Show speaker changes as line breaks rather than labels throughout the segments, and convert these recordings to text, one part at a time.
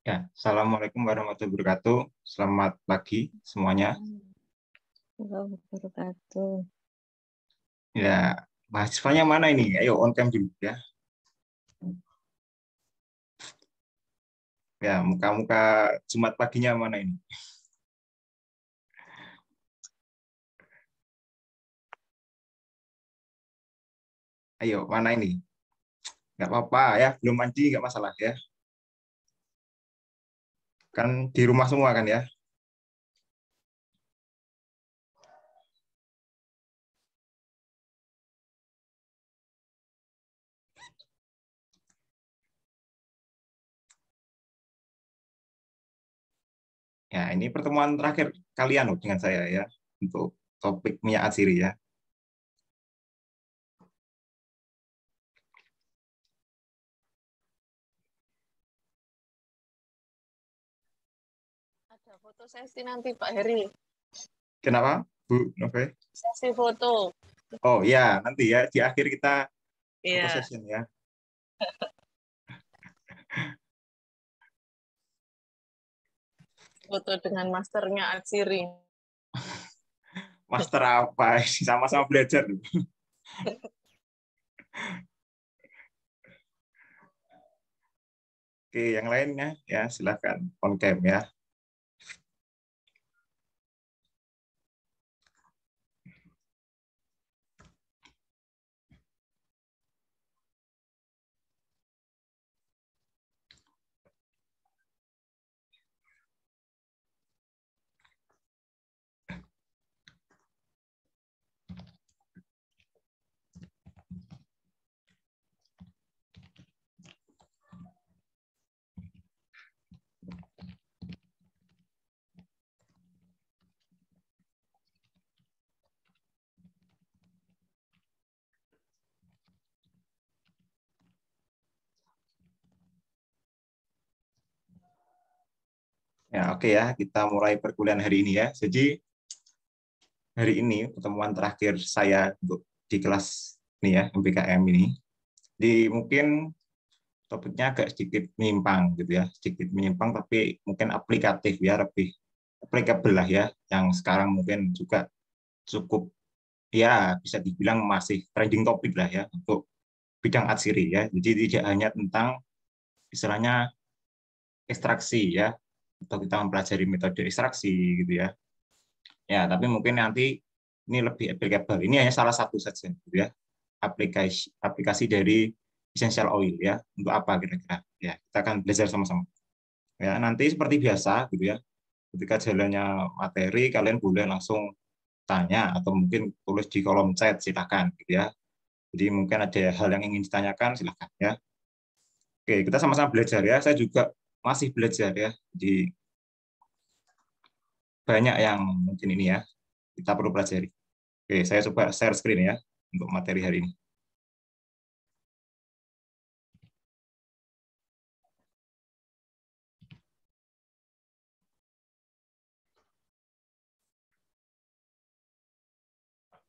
Ya, Assalamualaikum warahmatullahi wabarakatuh. Selamat pagi semuanya.
Warahmatullahi wabarakatuh.
Ya, mahasiswanya mana ini? Ayo on cam dulu ya. Ya, muka-muka Jumat paginya mana ini? Ayo, mana ini? Nggak apa-apa ya, belum mandi nggak masalah ya. Kan di rumah semua kan ya. Ya, ini pertemuan terakhir kalian loh dengan saya ya untuk topik minyak atsiri ya.
Ada foto sesi nanti Pak Heri.
Kenapa, Bu Nove?
Sesi foto.
Oh ya, nanti ya di akhir kita foto
Iya,
session ya.
foto dengan masternya Atsiri.
Master apa? Sama-sama belajar. Oke, yang lainnya ya silakan on cam ya. Ya, oke ya, kita mulai perkuliahan hari ini ya. Jadi hari ini pertemuan terakhir saya untuk di kelas ini ya, MPKM ini. Di mungkin topiknya agak sedikit menyimpang gitu ya, sedikit menyimpang tapi mungkin aplikatif ya, lebih applicable lah ya, yang sekarang mungkin juga cukup ya bisa dibilang masih trending topik lah ya untuk bidang atsiri ya. Jadi tidak hanya tentang istilahnya ekstraksi ya, atau kita mempelajari metode ekstraksi gitu ya. Ya, tapi mungkin nanti ini lebih applicable. Ini hanya salah satu saja, gitu ya. Aplikasi dari essential oil ya. Untuk apa kira-kira? Ya, kita akan belajar sama-sama. Ya, nanti seperti biasa, gitu ya. Ketika jalannya materi, kalian boleh langsung tanya atau mungkin tulis di kolom chat, silakan, gitu ya. Jadi mungkin ada hal yang ingin ditanyakan, silakan ya. Oke, kita sama-sama belajar ya. Saya juga masih belajar ya. Jadi banyak yang mungkin ini ya kita perlu pelajari. Oke, saya coba share screen ya untuk materi hari ini.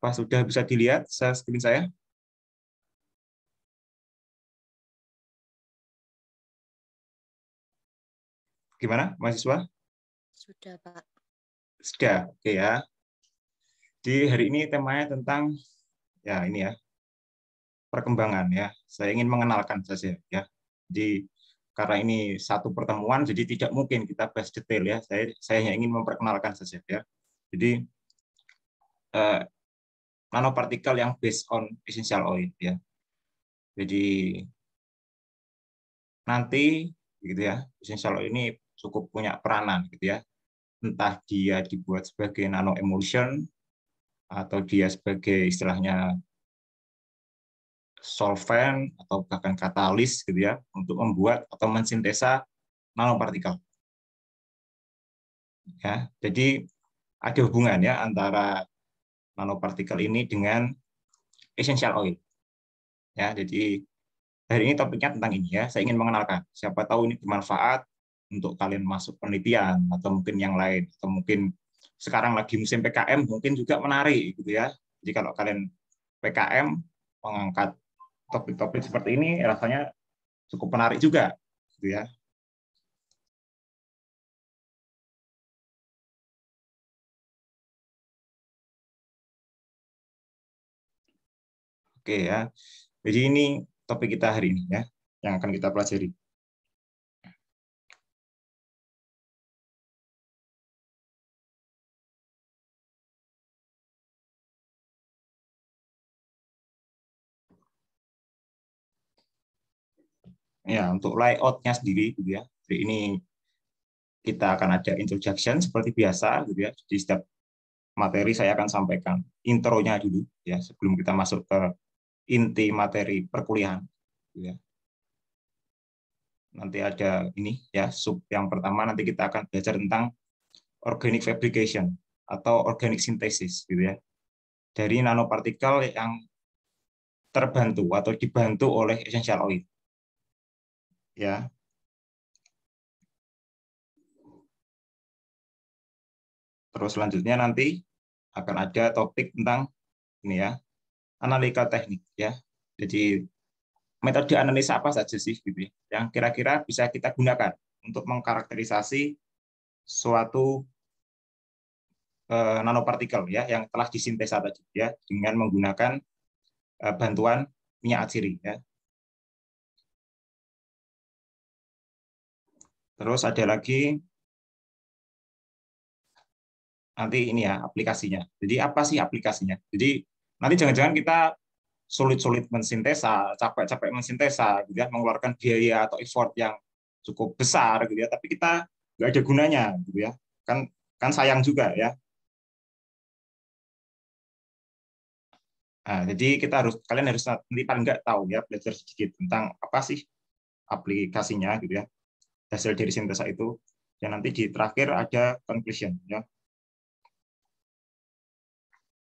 Apa sudah bisa dilihat share screen saya? Gimana, mahasiswa?
Sudah, Pak.
Sudah, oke ya. Di hari ini temanya tentang ya ini ya perkembangan ya. Saya ingin mengenalkan saja ya. Jadi karena ini satu pertemuan, jadi tidak mungkin kita bahas detail ya. Saya hanya ingin memperkenalkan saja ya. Jadi eh, nanopartikel yang based on essential oil ya. Jadi nanti gitu ya, essential oil ini cukup punya peranan gitu ya. Entah dia dibuat sebagai nano emulsion atau dia sebagai istilahnya solvent atau bahkan katalis gitu ya untuk membuat atau mensintesa nanopartikel ya. Jadi ada hubungan ya antara nanopartikel ini dengan essential oil ya. Jadi hari ini topiknya tentang ini ya. Saya ingin mengenalkan. Siapa tahu ini bermanfaat untuk kalian masuk penelitian atau mungkin yang lain atau mungkin sekarang lagi musim PKM mungkin juga menarik gitu ya. Jadi kalau kalian PKM mengangkat topik-topik seperti ini rasanya cukup menarik juga gitu ya. Oke ya. Jadi ini topik kita hari ini ya, yang akan kita pelajari. Ya, untuk layout-nya sendiri gitu ya. Jadi ini kita akan ada introduction seperti biasa gitu ya. Di setiap materi saya akan sampaikan intronya dulu ya sebelum kita masuk ke inti materi perkuliahan gitu ya. Nanti ada ini ya, sub yang pertama nanti kita akan belajar tentang organic fabrication atau organic synthesis gitu ya. Dari nanopartikel yang terbantu atau dibantu oleh essential oil. Ya. Terus selanjutnya nanti akan ada topik tentang ini ya, analika teknik ya. Jadi metode analisa apa saja sih gitu ya, yang kira-kira bisa kita gunakan untuk mengkarakterisasi suatu nanopartikel ya yang telah disintesa tadi ya dengan menggunakan bantuan minyak atsiri ya. Terus ada lagi nanti ini ya aplikasinya. Jadi apa sih aplikasinya? Jadi nanti jangan-jangan kita sulit-sulit mensintesa, capek-capek mensintesa, gitu ya, mengeluarkan biaya atau effort yang cukup besar, gitu ya. Tapi kita nggak ada gunanya, gitu ya. Kan sayang juga ya. Nah, jadi kalian harus nanti paling nggak tahu ya, belajar sedikit tentang apa sih aplikasinya, gitu ya. Hasil dari sintesa itu. Dan nanti di terakhir ada conclusion, ya.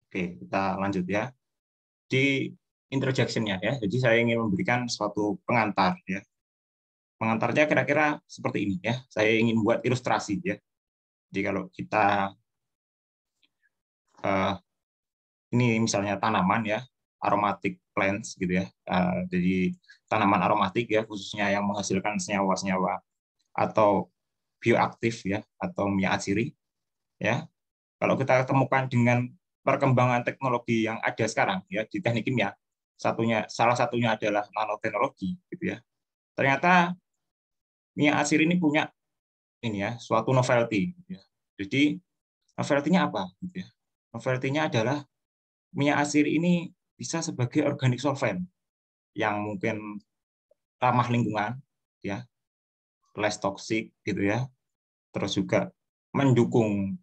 Oke, kita lanjut ya. Di introduction-nya ya. Jadi saya ingin memberikan suatu pengantar ya. Pengantarnya kira-kira seperti ini ya. Saya ingin buat ilustrasi ya. Jadi kalau kita ini misalnya tanaman ya, aromatic plants gitu ya. Jadi tanaman aromatik ya, khususnya yang menghasilkan senyawa-senyawa atau bioaktif ya, atau minyak atsiri ya. Kalau kita temukan dengan perkembangan teknologi yang ada sekarang ya di teknik kimia, salah satunya adalah nanoteknologi gitu ya. Ternyata minyak atsiri ini punya ini ya, suatu novelty gitu ya. Jadi novelty-nya apa gitu ya? Novelty-nya adalah minyak atsiri ini bisa sebagai organic solvent yang mungkin ramah lingkungan ya, less toxic gitu ya. Terus juga mendukung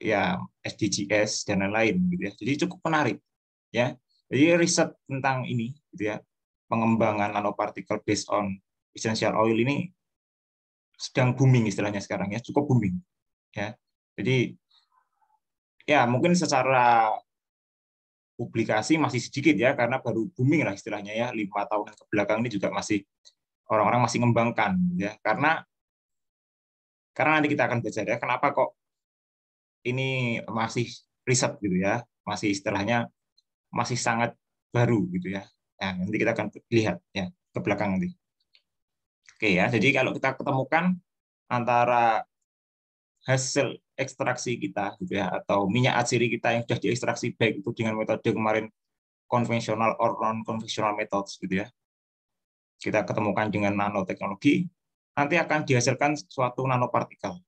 ya SDGs dan lain-lain gitu ya. Jadi cukup menarik ya. Jadi riset tentang ini gitu ya, pengembangan nanopartikel based on essential oil ini sedang booming istilahnya sekarang ya, cukup booming ya. Jadi ya mungkin secara publikasi masih sedikit ya karena baru booming lah istilahnya ya, 5 tahun ke belakang ini juga masih orang-orang masih mengembangkan ya, karena nanti kita akan belajar ya kenapa kok ini masih riset gitu ya, masih istilahnya masih sangat baru gitu ya. Nah, nanti kita akan lihat ya ke belakang nanti. Oke ya, jadi kalau kita ketemukan antara hasil ekstraksi kita gitu ya, atau minyak atsiri kita yang sudah diekstraksi baik itu dengan metode kemarin konvensional or non konvensional methods gitu ya, kita ketemukan dengan nanoteknologi, nanti akan dihasilkan suatu nanopartikel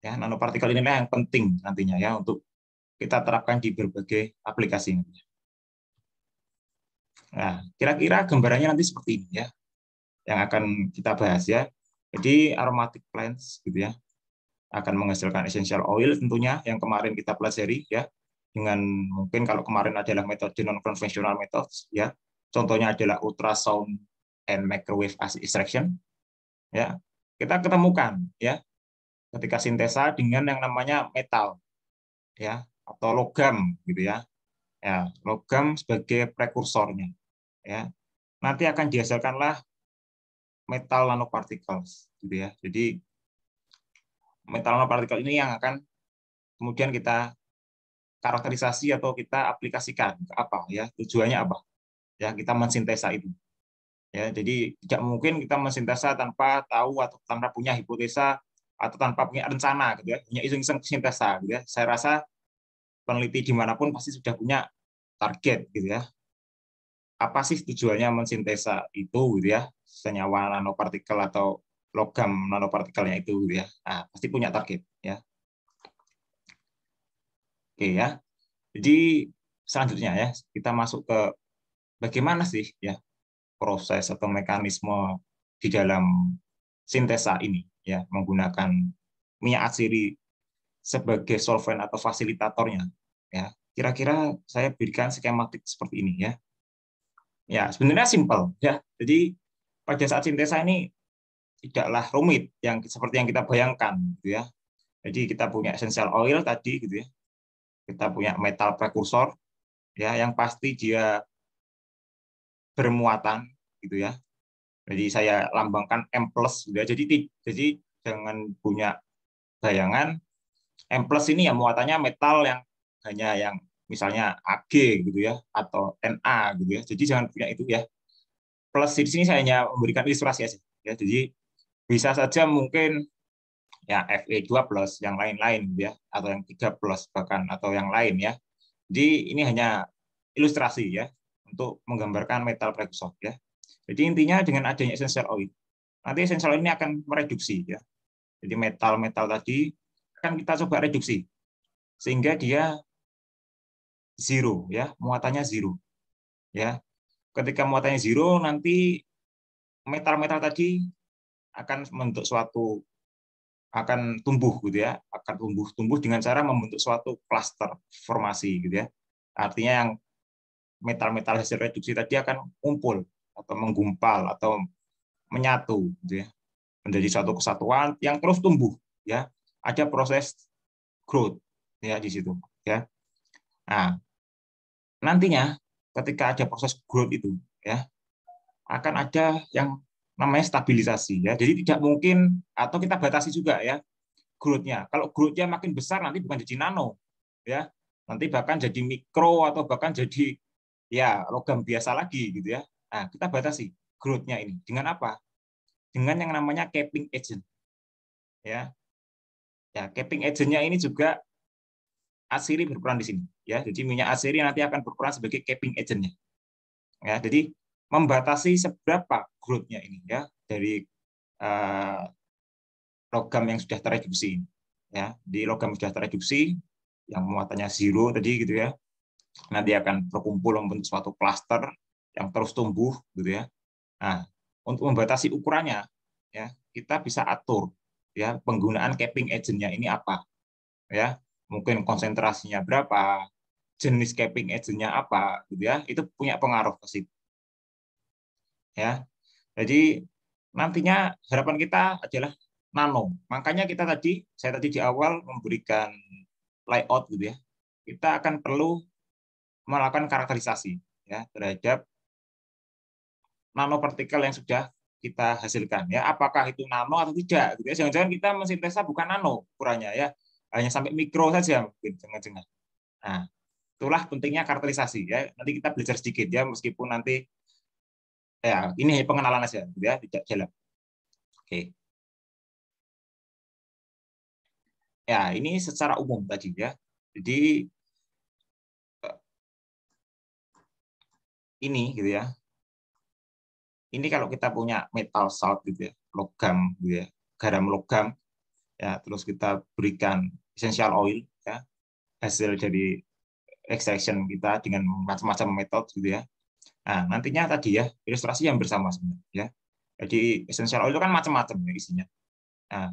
ya. Nanopartikel inilah yang penting nantinya ya untuk kita terapkan di berbagai aplikasi. Nah, kira-kira gambarannya nanti seperti ini ya, yang akan kita bahas ya. Jadi aromatic plants gitu ya, akan menghasilkan essential oil tentunya yang kemarin kita pelajari ya, dengan mungkin kalau kemarin adalah metode non konvensional methods ya. Contohnya adalah ultrasound and microwave acid extraction ya. Kita ketemukan ya ketika sintesa dengan yang namanya metal ya atau logam gitu ya. Ya, logam sebagai prekursornya ya. Nanti akan dihasilkanlah metal nanoparticles gitu ya. Jadi metal nanopartikel ini yang akan kemudian kita karakterisasi atau kita aplikasikan ke apa ya, tujuannya apa ya, kita mensintesa itu ya. Jadi tidak mungkin kita mensintesa tanpa tahu atau tanpa punya hipotesa atau tanpa punya rencana gitu ya, punya iseng-iseng sintesa gitu ya. Saya rasa peneliti dimanapun pasti sudah punya target gitu ya, apa sih tujuannya mensintesa itu gitu ya, senyawa nanopartikel atau logam nanopartikelnya itu gitu ya. Nah, pasti punya target ya. Oke ya. Jadi selanjutnya ya, kita masuk ke bagaimana sih ya proses atau mekanisme di dalam sintesa ini ya, menggunakan minyak atsiri sebagai solvent atau fasilitatornya ya. Kira-kira saya berikan skematik seperti ini ya. Ya, sebenarnya simpel ya. Jadi pada saat sintesa ini tidaklah rumit yang seperti yang kita bayangkan gitu ya. Jadi kita punya essential oil tadi gitu ya. Kita punya metal prekursor ya, yang pasti dia bermuatan gitu ya. Jadi saya lambangkan M plus gitu ya. Jadi jangan punya bayangan M plus ini ya muatannya metal yang hanya yang misalnya Ag gitu ya, atau Na gitu ya. Jadi jangan punya itu ya. Plus di sini saya hanya memberikan ilustrasi aja ya. Jadi bisa saja mungkin ya Fe2 plus yang lain-lain gitu ya, atau yang 3 plus bahkan atau yang lain ya. Jadi ini hanya ilustrasi ya untuk menggambarkan metal prekursor ya. Jadi intinya dengan adanya essential oil, nanti essential oil ini akan mereduksi ya. Jadi metal-metal tadi akan kita coba reduksi sehingga dia zero ya, muatannya zero ya. Ketika muatannya zero, nanti metal-metal tadi akan membentuk suatu, akan tumbuh gitu ya, akan tumbuh dengan cara membentuk suatu klaster formasi gitu ya. Artinya yang metal-metal hasil reduksi tadi akan kumpul atau menggumpal atau menyatu gitu ya, menjadi suatu kesatuan yang terus tumbuh ya. Ada proses growth ya di situ ya. Nah, nantinya ketika ada proses growth itu ya, akan ada yang namanya stabilisasi ya. Jadi tidak mungkin, atau kita batasi juga ya growth-nya. Kalau growth-nya makin besar nanti bukan jadi nano ya. Nanti bahkan jadi mikro atau bahkan jadi ya logam biasa lagi gitu ya. Nah, kita batasi growth-nya ini dengan apa? Dengan yang namanya capping agent. Ya. Ya, capping agent-nya ini juga atsiri berperan di sini ya. Jadi minyak atsiri nanti akan berperan sebagai capping agent-nya. Ya, jadi membatasi seberapa growth-nya ini ya dari logam yang sudah tereduksi ya. Di logam sudah tereduksi yang muatannya zero tadi gitu ya. Nanti akan berkumpul membentuk suatu klaster yang terus tumbuh gitu ya. Nah, untuk membatasi ukurannya ya, kita bisa atur ya penggunaan capping agent-nya ini apa ya. Mungkin konsentrasinya berapa, jenis capping agent-nya apa gitu ya. Itu punya pengaruh ke situ. Ya. Jadi nantinya harapan kita adalah nano. Makanya saya tadi di awal memberikan layout gitu ya. Kita akan perlu melakukan karakterisasi ya terhadap nanopartikel yang sudah kita hasilkan ya. Apakah itu nano atau tidak gitu ya. Jangan-jangan kita mensintesa bukan nano ukurannya ya. Hanya sampai mikro saja mungkin jangan-jangan. Nah, itulah pentingnya karakterisasi ya. Nanti kita belajar sedikit ya, meskipun nanti ya ini pengenalan aja gitu ya, tidak jalan. Oke. Ya, ini secara umum tadi ya. Jadi ini gitu ya. Ini kalau kita punya metal salt gitu ya, logam gitu ya, garam logam ya, terus kita berikan essential oil ya, hasil dari extraction kita dengan macam-macam metode gitu ya. Nah, nantinya tadi ya, ilustrasi yang bersama sebenarnya ya. Jadi essential oil itu kan macam-macam ya isinya. Nah,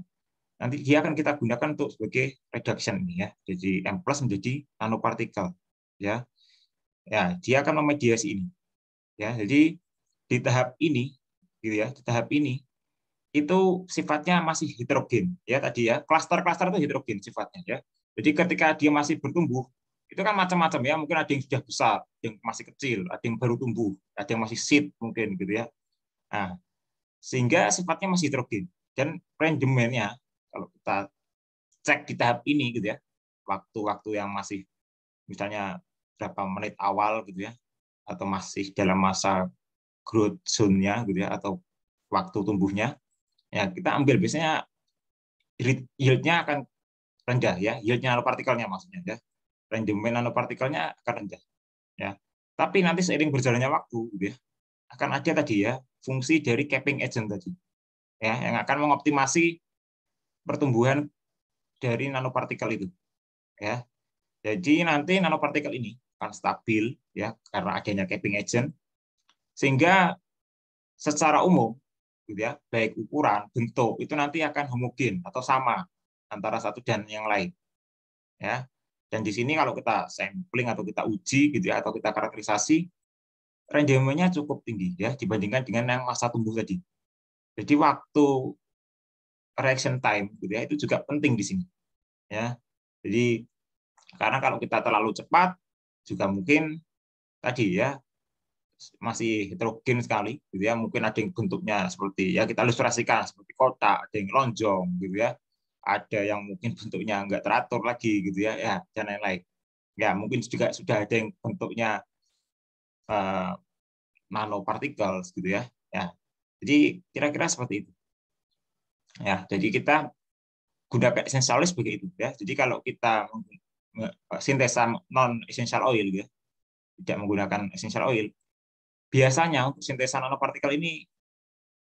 nanti dia akan kita gunakan untuk sebagai reduction ini ya. Jadi M+ menjadi nanopartikel ya. Ya, dia akan memediasi ini. Ya, jadi di tahap ini gitu ya, di tahap ini itu sifatnya masih heterogen ya tadi ya. Klaster-klaster itu heterogen sifatnya ya. Jadi ketika dia masih bertumbuh, itu kan macam-macam ya, mungkin ada yang sudah besar, ada yang masih kecil, ada yang baru tumbuh, ada yang masih seed mungkin gitu ya. Nah, sehingga sifatnya masih heterogen dan rangementnya kalau kita cek di tahap ini gitu ya, waktu-waktu yang masih misalnya berapa menit awal gitu ya, atau masih dalam masa growth zone-nya gitu ya, atau waktu tumbuhnya, ya kita ambil biasanya yield-nya akan rendah ya, yield nanopartikelnya maksudnya ya, rangemen nanopartikelnya akan rendah ya. Tapi nanti seiring berjalannya waktu, gitu ya, akan ada tadi ya fungsi dari capping agent tadi, ya, yang akan mengoptimasi pertumbuhan dari nanopartikel itu, ya. Jadi nanti nanopartikel ini akan stabil, ya, karena adanya capping agent, sehingga secara umum, gitu ya, baik ukuran, bentuk itu nanti akan homogen atau sama antara satu dan yang lain, ya. Dan di sini kalau kita sampling atau kita uji, gitu ya, atau kita karakterisasi, range-nya cukup tinggi, ya, dibandingkan dengan yang masa tumbuh tadi. Jadi waktu reaction time, gitu ya, itu juga penting di sini, ya. Jadi karena kalau kita terlalu cepat juga mungkin tadi ya masih heterogen sekali, gitu ya. Mungkin ada yang bentuknya seperti ya kita ilustrasikan seperti kotak, ada yang lonjong, gitu ya. Ada yang mungkin bentuknya nggak teratur lagi, gitu ya, ya dan lain-lain. Ya mungkin juga sudah ada yang bentuknya uh, nanopartikel, gitu ya. Ya, jadi kira-kira seperti itu. Ya, jadi kita gunakan essential oil sebagai itu, ya. Jadi kalau kita sintesa non essential oil, ya, tidak menggunakan essential oil, biasanya untuk sintesa nanopartikel ini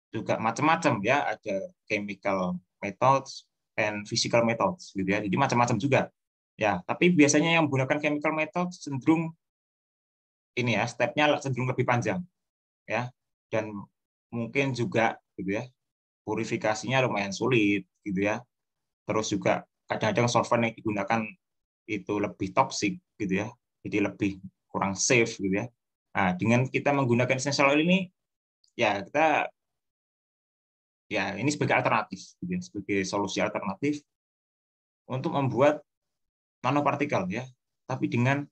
juga macam-macam, ya, ada chemical methods and physical methods, gitu ya. Jadi macam-macam juga, ya. Tapi biasanya yang menggunakan chemical methods cenderung ini ya stepnya cenderung lebih panjang, ya, dan mungkin juga gitu ya purifikasinya lumayan sulit, gitu ya. Terus juga kadang-kadang solvent yang digunakan itu lebih toksik, gitu ya. Jadi lebih kurang safe, gitu ya. Nah, dengan kita menggunakan essential oil ini, ya kita ya ini sebagai alternatif, gitu ya, sebagai solusi alternatif untuk membuat nanopartikel, ya, tapi dengan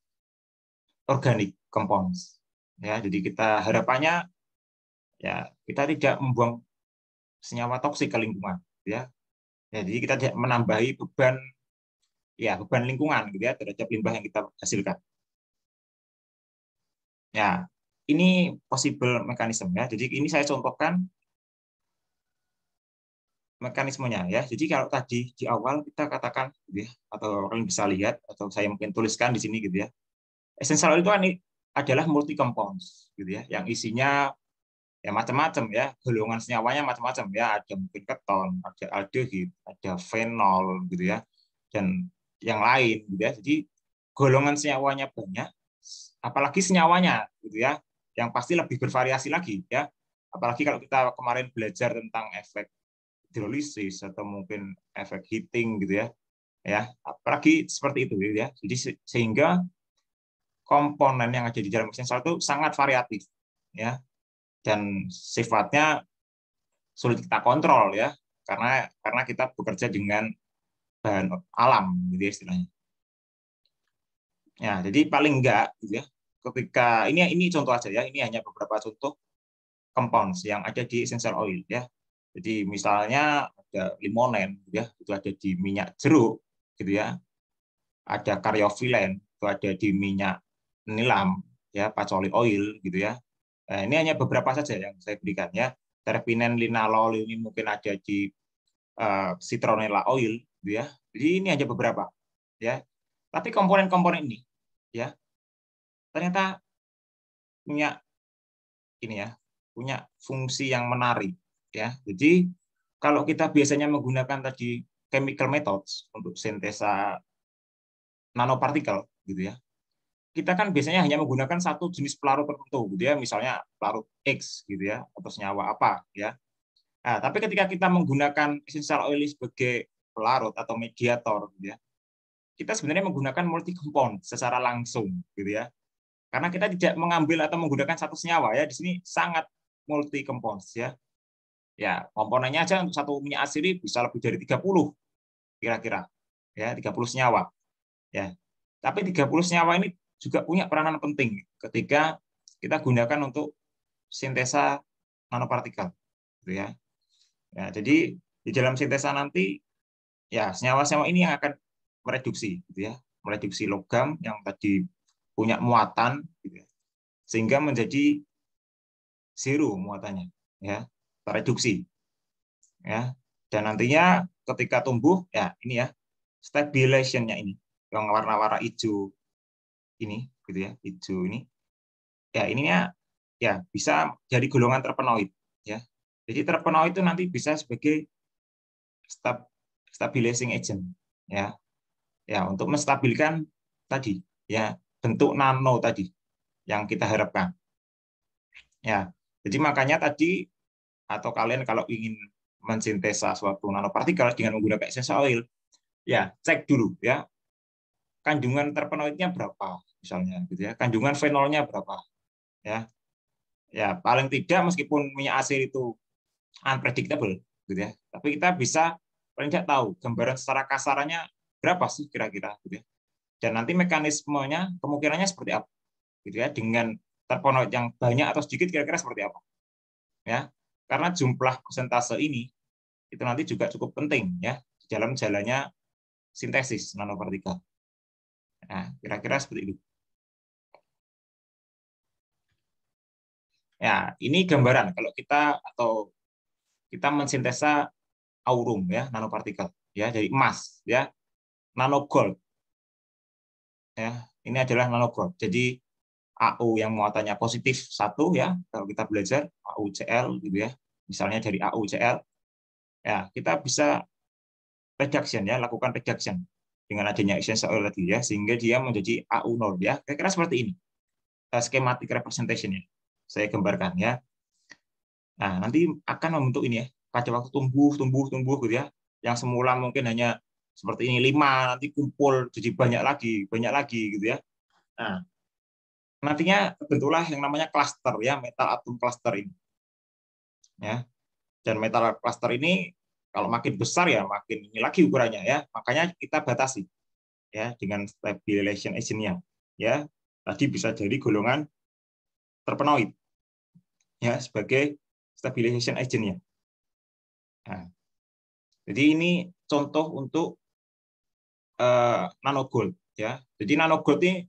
organic compounds, ya. Jadi kita harapannya ya kita tidak membuang senyawa toksik ke lingkungan, ya. Jadi kita tidak menambahi beban, ya, beban lingkungan, gitu ya, terhadap limbah yang kita hasilkan. Ya, ini possible mekanisme, ya. Jadi ini saya contohkan mekanismenya, ya. Jadi kalau tadi di awal kita katakan, gitu ya, atau kalian bisa lihat atau saya mungkin tuliskan di sini, gitu ya. Essential oil itu kan adalah multi compounds, gitu ya, yang isinya ya macam-macam, ya, golongan senyawanya macam-macam, ya, ada mungkin keton, ada aldehid, ada fenol, gitu ya, dan yang lain, gitu ya. Jadi golongan senyawanya banyak, apalagi senyawanya, gitu ya, yang pasti lebih bervariasi lagi, ya. Apalagi kalau kita kemarin belajar tentang efek hidrolisis atau mungkin efek heating, gitu ya, ya, apalagi seperti itu, gitu ya. Jadi sehingga komponen yang ada di dalam essential itu sangat variatif, ya, dan sifatnya sulit kita kontrol, ya, karena kita bekerja dengan bahan alam, gitu ya, istilahnya. Ya, jadi paling enggak, gitu ya, ketika ini contoh aja, ya, ini hanya beberapa contoh compounds yang ada di essential oil, ya. Jadi misalnya ada limonen, gitu ya, itu ada di minyak jeruk, gitu ya. Ada karyofilen, itu ada di minyak nilam, ya, patchouli oil, gitu ya. Nah, ini hanya beberapa saja yang saya berikan, ya. Terpinen linalol ini mungkin ada di citronella oil, gitu ya. Jadi ini hanya beberapa, ya. Tapi komponen-komponen ini, ya, ternyata punya ini, ya, punya fungsi yang menarik, ya. Jadi kalau kita biasanya menggunakan tadi chemical methods untuk sintesa nanopartikel, gitu ya, kita kan biasanya hanya menggunakan satu jenis pelarut tertentu, gitu ya, misalnya pelarut X, gitu ya, atau senyawa apa, ya. Nah, tapi ketika kita menggunakan essential oil sebagai pelarut atau mediator, gitu ya, kita sebenarnya menggunakan multi compound secara langsung, gitu ya. Karena kita tidak mengambil atau menggunakan satu senyawa, ya, di sini sangat multi compound, ya. Ya, komponennya aja untuk satu minyak asiri bisa lebih dari 30 kira-kira, ya, 30 senyawa, ya. Tapi 30 senyawa ini juga punya peranan penting ketika kita gunakan untuk sintesa nanopartikel, gitu ya. Ya, jadi di dalam sintesa nanti, ya, senyawa-senyawa ini yang akan mereduksi, gitu ya, mereduksi logam yang tadi punya muatan, gitu ya, sehingga menjadi zero muatannya, ya, tereduksi, ya. Dan nantinya ketika tumbuh, ya, ini ya, stabilization-nya ini yang warna-warna hijau ini, gitu ya, hijau ini ya ininya ya bisa jadi golongan terpenoid ya. Jadi terpenoid itu nanti bisa sebagai stabilizing agent ya. Ya, untuk menstabilkan tadi ya bentuk nano tadi yang kita harapkan. Ya. Jadi makanya tadi atau kalian kalau ingin mensintesa suatu nanopartikel dengan menggunakan essential oil, ya cek dulu ya kandungan terpenoidnya berapa misalnya gitu ya. Kandungan fenolnya berapa ya. Ya, paling tidak meskipun minyak asin itu unpredictable gitu ya. Tapi kita bisa paling tidak tahu gambaran secara kasarannya berapa sih kira-kira gitu ya. Dan nanti mekanismenya kemungkinannya seperti apa gitu ya, dengan terpenoid yang banyak atau sedikit kira-kira seperti apa ya, karena jumlah persentase ini itu nanti juga cukup penting ya di dalam jalannya sintesis nanopartikel. Nah, kira-kira seperti itu ya. Ini gambaran kalau kita mensintesa aurum ya, nanopartikel ya, dari emas ya, nanogold ya, ini adalah nanogold. Jadi AU yang muatannya positif 1 ya, kalau kita belajar AuCl gitu ya, misalnya dari AuCl ya, kita bisa reduction ya, lakukan reduction dengan adanya essential oil tadi ya, sehingga dia menjadi AU0 ya. Kira-kira seperti ini schematic representation-nya saya gambarkan ya. Nah, nanti akan membentuk ini ya, pada waktu tumbuh gitu ya, yang semula mungkin hanya seperti ini 5, nanti kumpul jadi banyak lagi gitu ya. Nah, nantinya terbentuklah yang namanya cluster ya, metal atom cluster ini ya. Dan metal cluster ini kalau makin besar ya makin ini lagi ukurannya ya. Makanya kita batasi ya dengan stabilization agent-nya ya. Tadi bisa jadi golongan terpenoid ya sebagai stabilization agent-nya. Nah, jadi ini contoh untuk nanogold ya. Jadi nanogold ini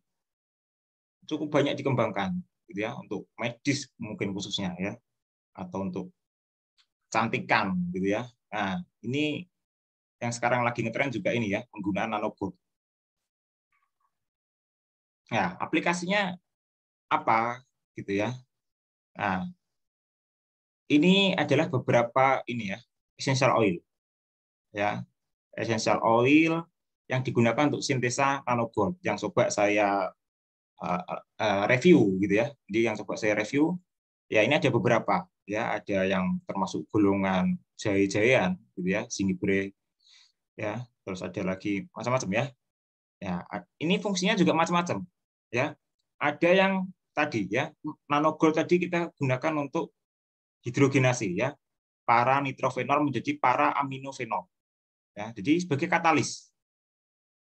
cukup banyak dikembangkan gitu ya, untuk medis mungkin khususnya ya, atau untuk cantikan gitu ya. Nah, ini yang sekarang lagi ngetren juga ini ya, penggunaan nanogold. Nah, aplikasinya apa gitu ya. Nah, ini adalah beberapa ini ya, essential oil ya. Essential oil yang digunakan untuk sintesa nanogold yang coba saya review gitu ya. Jadi yang coba saya review ya ini ada beberapa ya, ada yang termasuk golongan jaya-jayaan gitu ya, Singipre ya, terus ada lagi macam-macam ya. Ya, ini fungsinya juga macam-macam ya. Ada yang tadi ya, nanogold tadi kita gunakan untuk hidrogenasi ya, para nitrofenol menjadi para aminofenol ya. Jadi sebagai katalis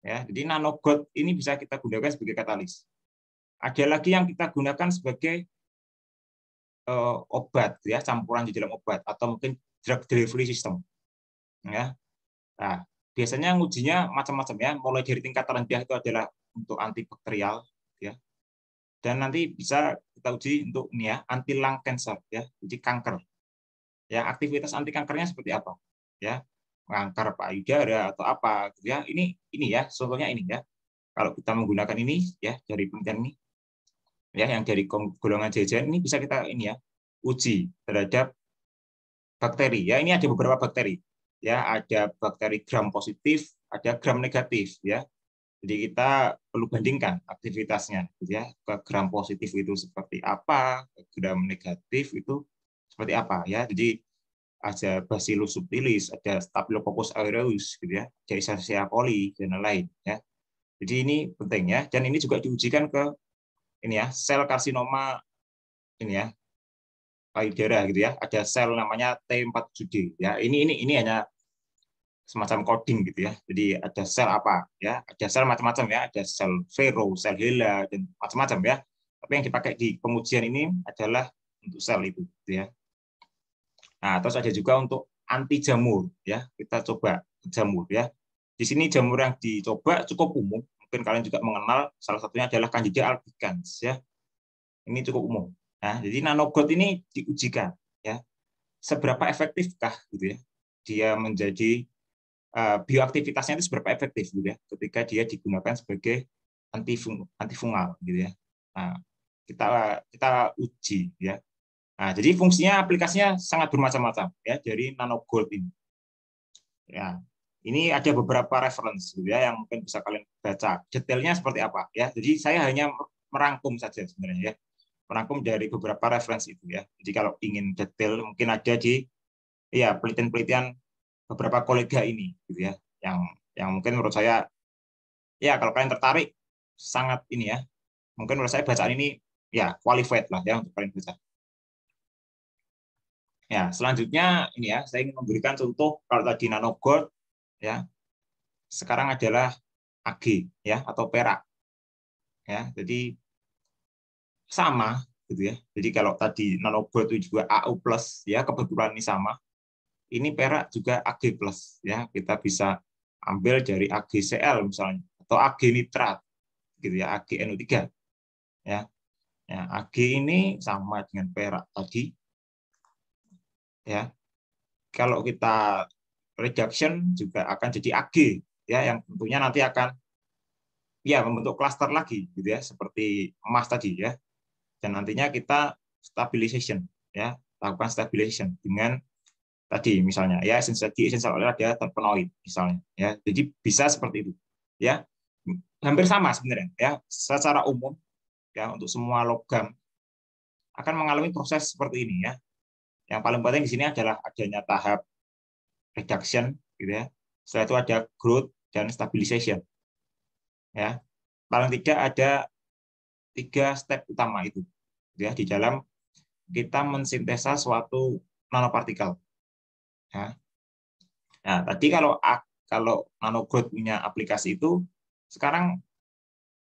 ya. Jadi nanogold ini bisa kita gunakan sebagai katalis. Ada lagi yang kita gunakan sebagai obat ya, campuran di dalam obat atau mungkin drug delivery system ya. Nah, biasanya ngujinya macam-macam ya, mulai dari tingkat rendah itu adalah untuk antibakterial ya, dan nanti bisa kita uji untuk ini ya, anti lung cancer ya, jadi kanker ya. Aktivitas anti kankernya seperti apa ya, kanker payudara atau apa gitu ya. Ini ya contohnya ini ya, kalau kita menggunakan ini ya dari penelitian ini ya, yang dari golongan jajan ini bisa kita ini ya uji terhadap bakteri ya. Ini ada beberapa bakteri ya, ada bakteri gram positif, ada gram negatif ya. Jadi kita perlu bandingkan aktivitasnya gitu ya, ke gram positif itu seperti apa, ke gram negatif itu seperti apa ya. Jadi ada Bacillus subtilis, ada Staphylococcus aureus gitu ya, ada Escherichia coli dan lain-lain ya. Jadi ini penting ya, dan ini juga diujikan ke ini ya, sel karsinoma ini ya, payudara gitu ya. Ada sel namanya T47D ya. Ini hanya semacam coding gitu ya. Jadi ada sel apa ya? Ada sel macam-macam ya. Ada sel Vero, sel Hela dan macam-macam ya. Tapi yang dipakai di pengujian ini adalah untuk sel itu gitu ya. Nah, terus ada juga untuk anti jamur ya. Kita coba jamur ya. Di sini jamur yang dicoba cukup umum. Mungkin kalian juga mengenal, salah satunya adalah Candida albicans ya. Ini cukup umum. Nah, jadi nanogold ini diujikan ya. Seberapa efektifkah gitu ya dia menjadi bioaktivitasnya itu seberapa efektif gitu ya ketika dia digunakan sebagai antifungal gitu ya. Nah, kita uji ya. Nah, jadi fungsinya aplikasinya sangat bermacam-macam ya dari nanogold ini. Ya, ini ada beberapa reference gitu ya yang mungkin bisa kalian baca. Detailnya seperti apa ya. Jadi saya hanya merangkum saja sebenarnya ya. Merangkum dari beberapa referensi itu ya. Jadi kalau ingin detail mungkin ada di ya penelitian-penelitian beberapa kolega ini gitu ya. Yang mungkin menurut saya ya kalau kalian tertarik sangat ini ya. Mungkin menurut saya bacaan ini ya qualified lah ya untuk kalian baca. Ya, selanjutnya ini ya, saya ingin memberikan contoh kalau tadi nanogold ya, sekarang adalah Ag ya atau perak ya. Jadi sama gitu ya. Jadi kalau tadi nanogold itu juga AU+ ya, kebetulan ini sama. Ini perak juga Ag+ ya. Kita bisa ambil dari AgCl misalnya atau Ag nitrat gitu ya, AgNO3 ya. Ya, Ag ini sama dengan perak tadi ya. Kalau kita reduction juga akan jadi Ag ya, yang tentunya nanti akan ya membentuk klaster lagi gitu ya, seperti emas tadi ya. Dan nantinya kita stabilization ya, lakukan stabilization dengan tadi misalnya ya essential oil ada terpenoid misalnya ya. Jadi bisa seperti itu ya. Hampir sama sebenarnya ya, secara umum ya untuk semua logam akan mengalami proses seperti ini ya. Yang paling penting di sini adalah adanya tahap reduction gitu ya. Setelah itu ada growth dan stabilization ya. Paling tidak ada 3 step utama itu ya di dalam kita mensintesa suatu nanopartikel ya. Nah, tadi kalau nanogold punya aplikasi itu sekarang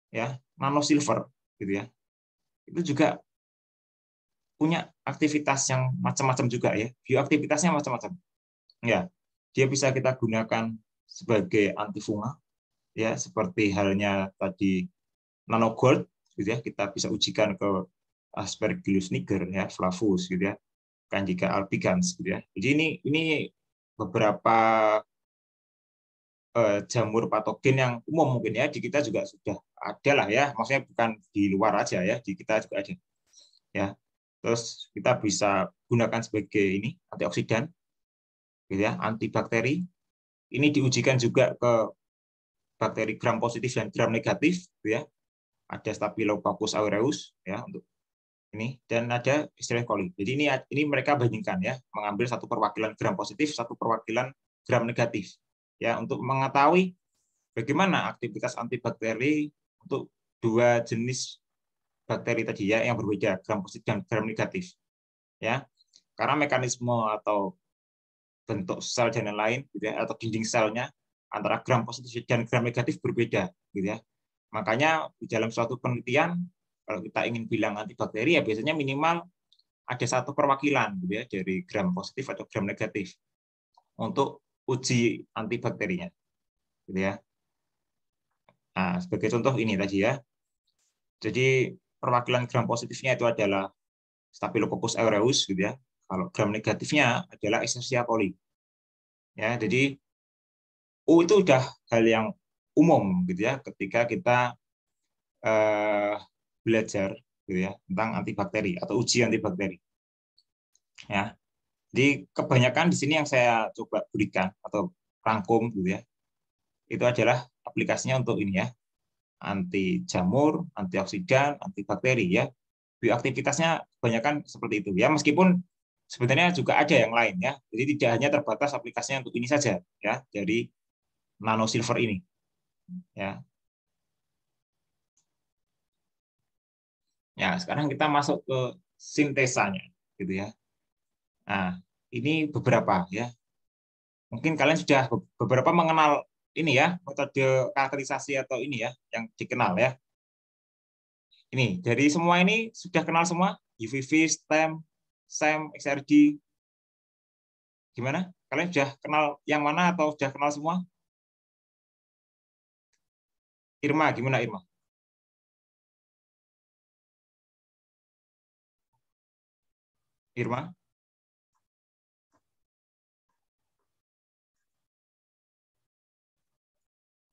ya nano silver gitu ya. Itu juga punya aktivitas yang macam-macam juga ya. Bioaktivitasnya macam-macam. Ya. Dia bisa kita gunakan sebagai antifungal ya, seperti halnya tadi nanogold gitu ya. Kita bisa ujikan ke Aspergillus niger ya, Flavus gitu ya. Candida albicans gitu ya. Jadi ini beberapa jamur patogen yang umum mungkin ya di kita juga sudah ada lah ya. Maksudnya bukan di luar aja ya, di kita juga ada. Ya. Terus kita bisa gunakan sebagai ini antioksidan gitu ya, antibakteri. Ini diujikan juga ke bakteri gram positif dan gram negatif gitu ya. Ada Staphylococcus aureus ya untuk ini dan ada Escherichia coli. Jadi ini mereka bandingkan ya, mengambil satu perwakilan gram positif, satu perwakilan gram negatif ya untuk mengetahui bagaimana aktivitas antibakteri untuk 2 jenis bakteri tadi ya yang berbeda, gram positif dan gram negatif. Ya. Karena mekanisme atau bentuk sel dan lain-lain gitu ya, atau dinding selnya antara gram positif dan gram negatif berbeda gitu ya. Makanya di dalam suatu penelitian kalau kita ingin bilang antibakteri ya biasanya minimal ada satu perwakilan gitu ya dari gram positif atau gram negatif untuk uji antibakterinya gitu ya. Nah, sebagai contoh ini tadi ya. Jadi perwakilan gram positifnya itu adalah Staphylococcus aureus gitu ya. Kalau gram negatifnya adalah Escherichia coli. Ya, jadi itu udah hal yang umum gitu ya ketika kita belajar gitu ya tentang antibakteri atau uji antibakteri. Ya. Jadi kebanyakan di sini yang saya coba berikan atau rangkum gitu ya. Itu adalah aplikasinya untuk ini ya. Anti jamur, antioksidan, antibakteri ya. Bioaktivitasnya kebanyakan seperti itu ya. Meskipun sebenarnya juga ada yang lain ya. Jadi tidak hanya terbatas aplikasinya untuk ini saja ya dari nano silver ini ya. Ya, sekarang kita masuk ke sintesanya gitu ya. Nah, ini beberapa ya. Mungkin kalian sudah beberapa mengenal ini ya, metode karakterisasi atau ini ya yang dikenal ya. Ini dari semua ini sudah kenal semua UVV, STEM, SEM, XRD. Gimana? Kalian sudah kenal yang mana atau sudah kenal semua? Irma, gimana Irma? Irma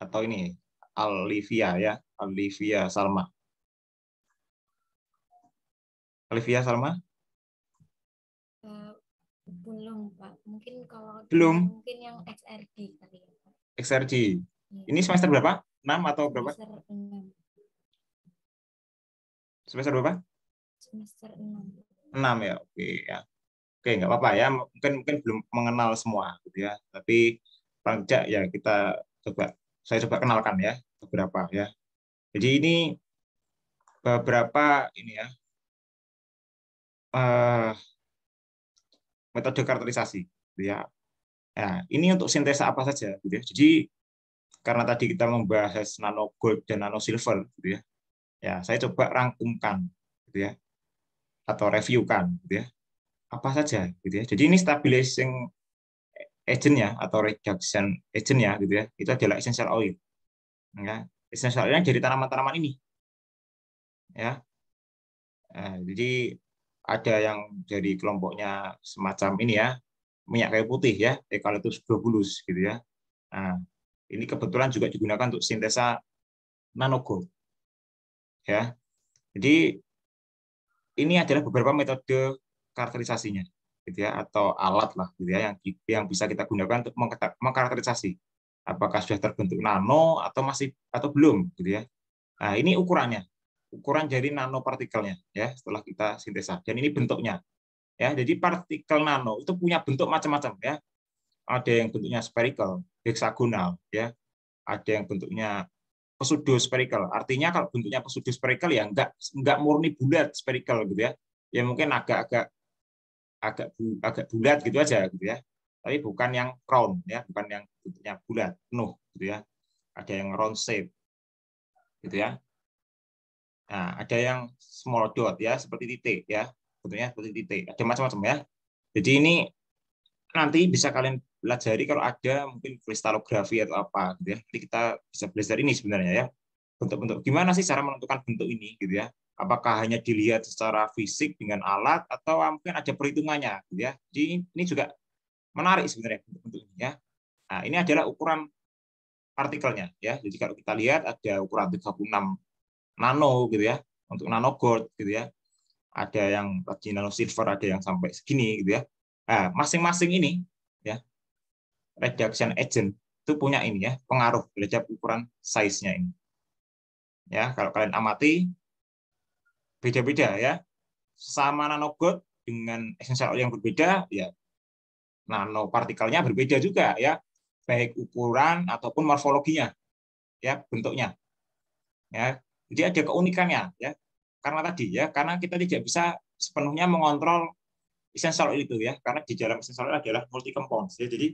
atau ini Alivia ya, Alivia Salma. Olivia Salma?
Eh, belum, Pak. Mungkin kalau
Belum.
mungkin yang XRD kali ya, Pak.
XRG.
Iya.
Ini semester berapa? 6 atau berapa?
Semester 6.
Semester berapa?
Semester 6.
6 ya. Oke ya. Oke, nggak apa-apa ya. Mungkin mungkin belum mengenal semua gitu ya. Tapi paling tidak ya kita coba saya coba kenalkan ya beberapa ya. Jadi ini beberapa ini ya eh, metode karakterisasi gitu ya. Nah, ini untuk sintesa apa saja gitu ya. Jadi karena tadi kita membahas nano gold dan nano silver gitu ya. Ya, saya coba rangkumkan gitu ya atau reviewkan gitu ya. Apa saja gitu ya. Jadi ini stabilizing agent-nya atau reduction agent-nya gitu ya. Itu adalah essential oil. Ya. Essential oil dari tanaman-tanaman ini ya. Nah, jadi ada yang dari kelompoknya semacam ini ya, minyak kayu putih ya, eucalyptus globulus gitu ya. Nah, ini kebetulan juga digunakan untuk sintesa nanogold ya. Jadi ini adalah beberapa metode karakterisasinya gitu ya atau alat lah gitu ya yang bisa kita gunakan untuk mengkarakterisasi apakah sudah terbentuk nano atau masih atau belum gitu ya. Nah, ini ukurannya. Ukuran dari nanopartikelnya ya setelah kita sintesa. Dan ini bentuknya. Ya, jadi partikel nano itu punya bentuk macam-macam ya. Ada yang bentuknya spherical, heksagonal ya. Ada yang bentuknya pseudo spherical. Artinya kalau bentuknya pseudo spherical ya enggak murni bulat spherical gitu ya. Ya mungkin agak bulat gitu aja gitu ya. Tapi bukan yang round ya, bukan yang bentuknya bulat penuh gitu ya. Ada yang round shape gitu ya. Nah, ada yang small dot ya, seperti titik ya. Bentuknya seperti titik. Ada macam-macam ya. Jadi ini nanti bisa kalian pelajari kalau ada mungkin kristalografi atau apa gitu ya. Jadi kita bisa belajar ini sebenarnya ya. Bentuk-bentuk gimana sih cara menentukan bentuk ini gitu ya. Apakah hanya dilihat secara fisik dengan alat atau mungkin ada perhitungannya gitu ya. Jadi ini juga menarik sebenarnya bentuk-bentuk ini ya. Nah, ini adalah ukuran partikelnya ya. Jadi kalau kita lihat ada ukuran 36 nano gitu ya. Untuk nano gold gitu ya. Ada yang lagi nano silver, ada yang sampai segini gitu ya. Nah, masing-masing ini ya reduction agent itu punya ini ya pengaruh terhadap ukuran size-nya ini. Ya, kalau kalian amati beda-beda ya. Sama nanogold dengan essential oil yang berbeda ya nanopartikelnya berbeda juga ya. Baik ukuran ataupun morfologinya ya, bentuknya. Ya. Jadi ada keunikannya ya. Karena tadi ya, karena kita tidak bisa sepenuhnya mengontrol essential oil itu ya, karena di dalam essential oil adalah multi compounds ya. Jadi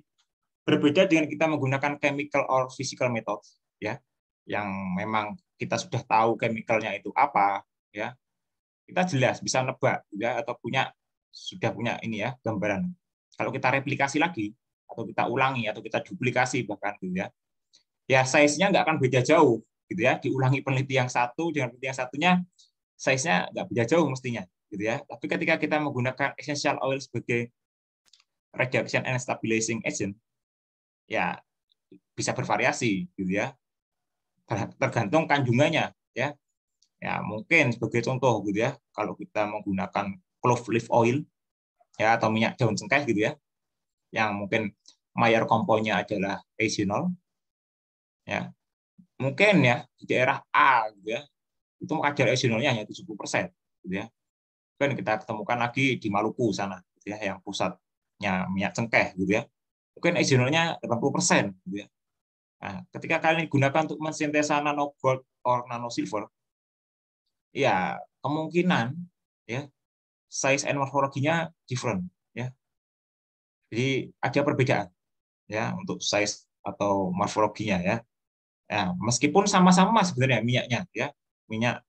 berbeda dengan kita menggunakan chemical or physical methods ya, yang memang kita sudah tahu chemicalnya itu apa ya, kita jelas bisa nebak ya atau sudah punya ini ya gambaran. Kalau kita replikasi lagi atau kita ulangi atau kita duplikasi bahkan gitu ya size-nya nggak akan beda jauh gitu ya. Diulangi peneliti yang satu dengan peneliti yang satunya, size-nya nggak beda jauh mestinya gitu ya. Tapi ketika kita menggunakan essential oil sebagai reduction and stabilizing agent, ya bisa bervariasi gitu ya. Tergantung kandungannya ya. Ya, mungkin sebagai contoh gitu ya, kalau kita menggunakan clove leaf oil ya atau minyak daun cengkeh gitu ya, yang mungkin mayor komponnya adalah eugenol ya. Mungkin ya di daerah A gitu ya, itu kadar eugenolnya hanya 70% gitu ya. Kan kita ketemukan lagi di Maluku sana gitu ya, yang pusatnya minyak cengkeh gitu ya. Mungkin eugenolnya 80% gitu ya. Nah, ketika kalian digunakan untuk mensintesa nano gold or nano silver, ya kemungkinan ya size and morfologinya different ya. Jadi ada perbedaan ya untuk size atau morfologinya ya. Ya, meskipun sama-sama sebenarnya minyaknya ya, minyak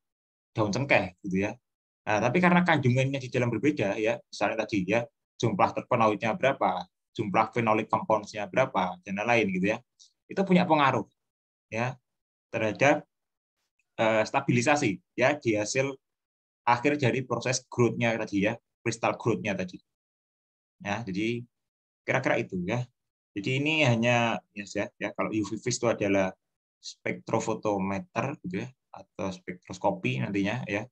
daun cengkeh gitu ya. Nah, tapi karena kandungannya di dalam berbeda ya, misalnya tadi ya, jumlah terpenoidnya berapa, jumlah phenolic compounds-nya berapa dan lain-lain gitu ya. Itu punya pengaruh ya terhadap stabilisasi ya di hasil akhir dari proses growth-nya tadi ya, crystal growth-nya tadi. Ya, jadi kira-kira itu ya. Jadi ini hanya ya kalau UV vis itu adalah spektrofotometer gitu ya atau spektroskopi nantinya ya.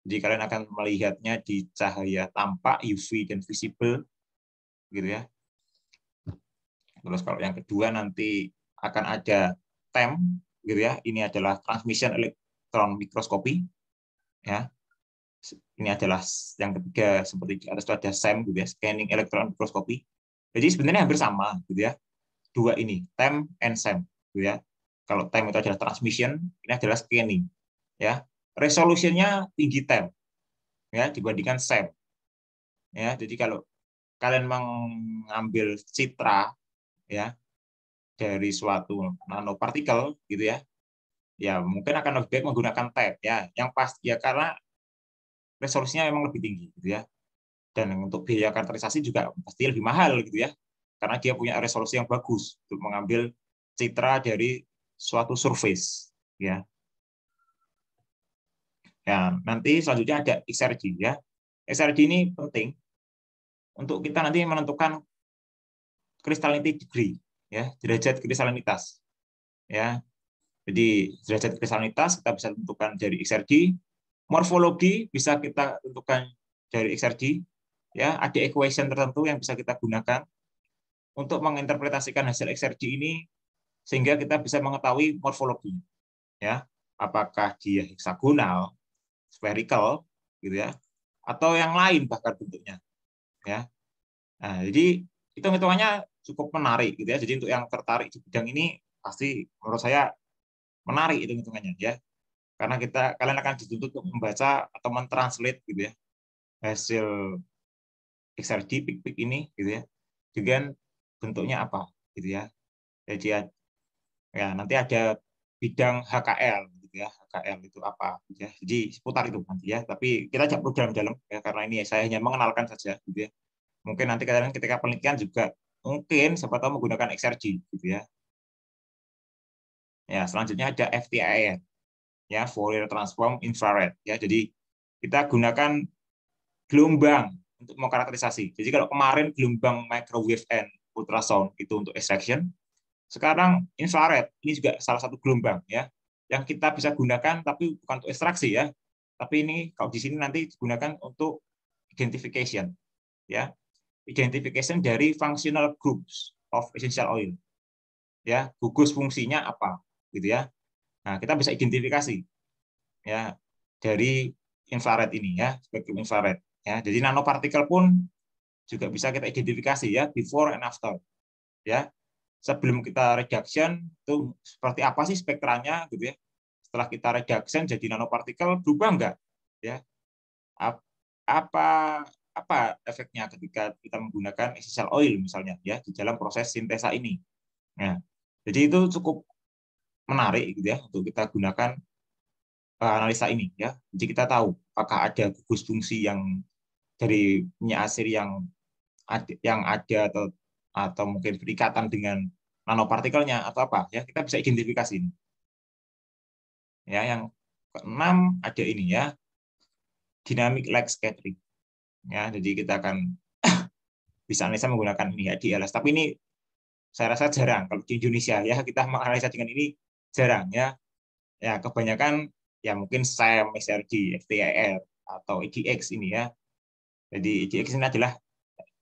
Jadi kalian akan melihatnya di cahaya tampak, UV dan visible, gitu ya. Terus kalau yang kedua nanti akan ada TEM, gitu ya. Ini adalah transmission electron microscopy, ya. Ini adalah yang ketiga, seperti di atas itu ada SEM, gitu ya, scanning electron microscopy. Jadi sebenarnya hampir sama, gitu ya. Dua ini, TEM and SEM, gitu ya. Kalau TEM itu adalah transmission, ini adalah scanning, ya. Resolusinya tinggi TEM, ya, dibandingkan SEM, ya. Jadi kalau kalian mengambil citra, ya, dari suatu nanopartikel, gitu ya, ya mungkin akan lebih baik menggunakan TEM, ya. Yang pasti ya karena resolusinya memang lebih tinggi, gitu ya. Dan untuk biaya karakterisasi juga pasti lebih mahal, gitu ya, karena dia punya resolusi yang bagus untuk mengambil citra dari suatu surface, ya. Ya, nanti selanjutnya ada XRG, ya. XRG ini penting untuk kita nanti menentukan crystallinity degree, ya, derajat kristalinitas, ya. Jadi derajat kristalinitas kita bisa tentukan dari XRG, morfologi bisa kita tentukan dari XRG, ya. Ada equation tertentu yang bisa kita gunakan untuk menginterpretasikan hasil XRG ini sehingga kita bisa mengetahui morfologi, ya. Apakah dia heksagonal, spherical, gitu ya, atau yang lain bahkan bentuknya, ya. Nah, jadi hitung-hitungannya cukup menarik, gitu ya. Jadi untuk yang tertarik di bidang ini pasti menurut saya menarik hitung-hitungannya, ya. Karena kalian akan dituntut untuk membaca atau mentranslate, gitu ya, hasil XRG pik-pik ini, gitu ya, dengan bentuknya apa, gitu ya. Jadi ya nanti ada bidang HKL, gitu ya. HKL itu apa, gitu ya. Jadi seputar itu nanti, ya. Tapi kita tidak perlu dalam-dalam, ya, karena ini saya hanya mengenalkan saja, gitu ya. Mungkin nanti kalian ketika penelitian juga mungkin siapa tahu menggunakan XRG, gitu ya. Ya, selanjutnya ada FTIR, ya, Fourier Transform Infrared, ya. Jadi kita gunakan gelombang untuk mengkarakterisasi. Jadi kalau kemarin gelombang microwave and ultrasound itu untuk extraction, sekarang infrared ini juga salah satu gelombang, ya, yang kita bisa gunakan tapi bukan untuk ekstraksi, ya. Tapi ini kalau di sini nanti digunakan untuk identification, ya. Identification dari functional groups of essential oil, ya. Gugus fungsinya apa, gitu ya. Nah, kita bisa identifikasi, ya, dari infrared ini, ya, spektrum infrared, ya. Jadi nanopartikel pun juga bisa kita identifikasi, ya, before and after, ya. Sebelum kita reduction itu seperti apa sih spektranya, gitu ya. Setelah kita reduction jadi nanopartikel berubah enggak, ya. Apa apa efeknya ketika kita menggunakan essential oil misalnya, ya, di dalam proses sintesa ini. Nah, jadi itu cukup menarik, gitu ya, untuk kita gunakan analisa ini, ya. Jadi kita tahu apakah ada gugus fungsi yang dari minyak asir yang ada atau mungkin berikatan dengan nanopartikelnya atau apa, ya, kita bisa identifikasi ini. Ya, yang keenam ada ini, ya, dynamic light scattering, ya. Jadi kita akan bisa analisa menggunakan ini, ya, DLS. Tapi ini saya rasa jarang kalau di Indonesia, ya, kita menganalisa dengan ini jarang, ya. Ya, kebanyakan ya mungkin SEM, XRG, FTIR atau EDX ini, ya. Jadi EDX ini adalah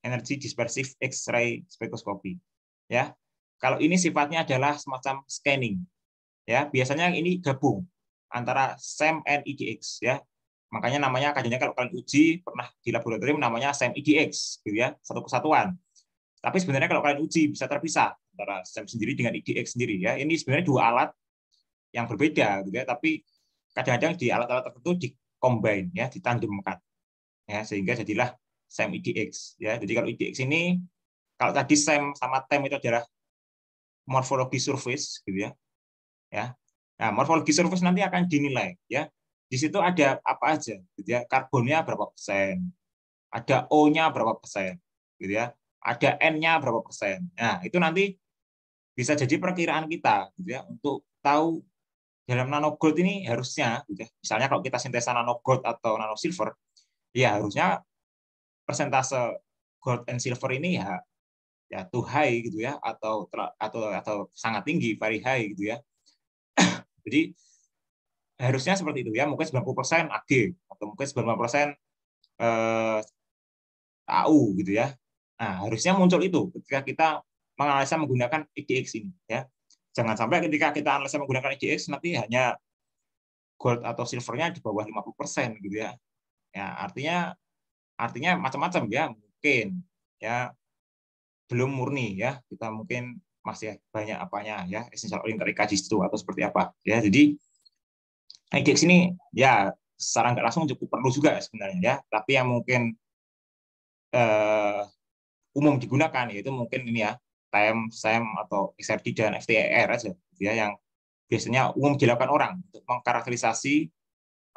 Energy Dispersive X-ray Spectroscopy, ya. Kalau ini sifatnya adalah semacam scanning, ya. Biasanya ini gabung antara SEM and EDX, ya. Makanya namanya kajiannya kalau kalian uji pernah di laboratorium namanya SEM EDX, gitu ya, satu kesatuan. Tapi sebenarnya kalau kalian uji bisa terpisah antara SEM sendiri dengan EDX sendiri, ya. Ini sebenarnya dua alat yang berbeda, gitu ya. Tapi kadang-kadang di alat-alat tertentu di-combine, ya, ditandemkan, ya, sehingga jadilah SEM EDX, ya. Jadi kalau EDX ini, kalau tadi SEM sama TEM itu adalah morfologi surface, gitu ya. Ya. Nah, morfologi surface nanti akan dinilai, ya. Di situ ada apa aja, gitu ya. Karbonnya berapa persen, ada O-nya berapa persen, gitu ya. Ada N-nya berapa persen. Nah, itu nanti bisa jadi perkiraan kita, gitu ya, untuk tahu dalam nanogold ini harusnya, gitu ya. Misalnya kalau kita sintesa nanogold atau nanosilver, ya harusnya persentase gold and silver ini ya too high, gitu ya, atau sangat tinggi, very high, gitu ya. Jadi harusnya seperti itu ya, mungkin 90% AG atau mungkin 90% AU gitu ya. Nah, harusnya muncul itu ketika kita menganalisa menggunakan EDX ini ya. Jangan sampai ketika kita analisa menggunakan EDX nanti hanya gold atau silvernya di bawah 50% gitu ya. Ya, artinya macam-macam ya, mungkin ya belum murni ya. Kita mungkin masih banyak apanya ya, essential oil terikat di situ atau seperti apa ya. Jadi EDX ini ya secara nggak langsung cukup perlu juga sebenarnya ya. Tapi yang mungkin umum digunakan yaitu mungkin ini ya TEM, SEM atau XRD dan FTIR aja gitu ya, yang biasanya umum dilakukan orang untuk mengkarakterisasi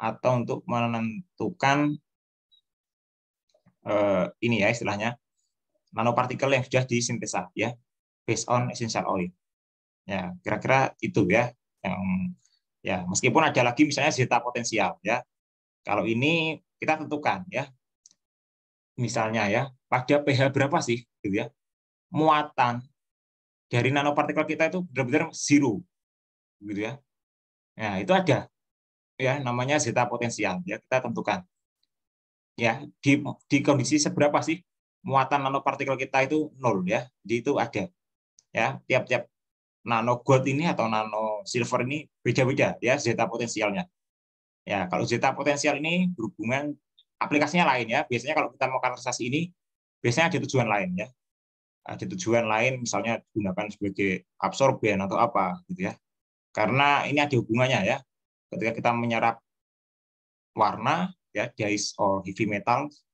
atau untuk menentukan ini ya istilahnya nanopartikel yang sudah disintesa ya based on essential oil. Ya, kira-kira itu ya yang ya meskipun ada lagi misalnya zeta potensial ya. Kalau ini kita tentukan ya. Misalnya ya, pada pH berapa sih gitu ya? Muatan dari nanopartikel kita itu benar-benar zero gitu ya. Nah, itu ada ya namanya zeta potensial ya, kita tentukan. Ya, di kondisi seberapa sih muatan nanopartikel kita itu nol ya. Jadi itu ada. Ya, tiap-tiap nano gold ini atau nano silver ini beda-beda ya zeta potensialnya. Ya, kalau zeta potensial ini berhubungan aplikasinya lain ya. Biasanya kalau kita mau karakterisasi ini biasanya ada tujuan lain ya. Ada tujuan lain misalnya digunakan sebagai absorben atau apa gitu ya. Karena ini ada hubungannya ya. Ketika kita menyerap warna ya dyes or heavy metals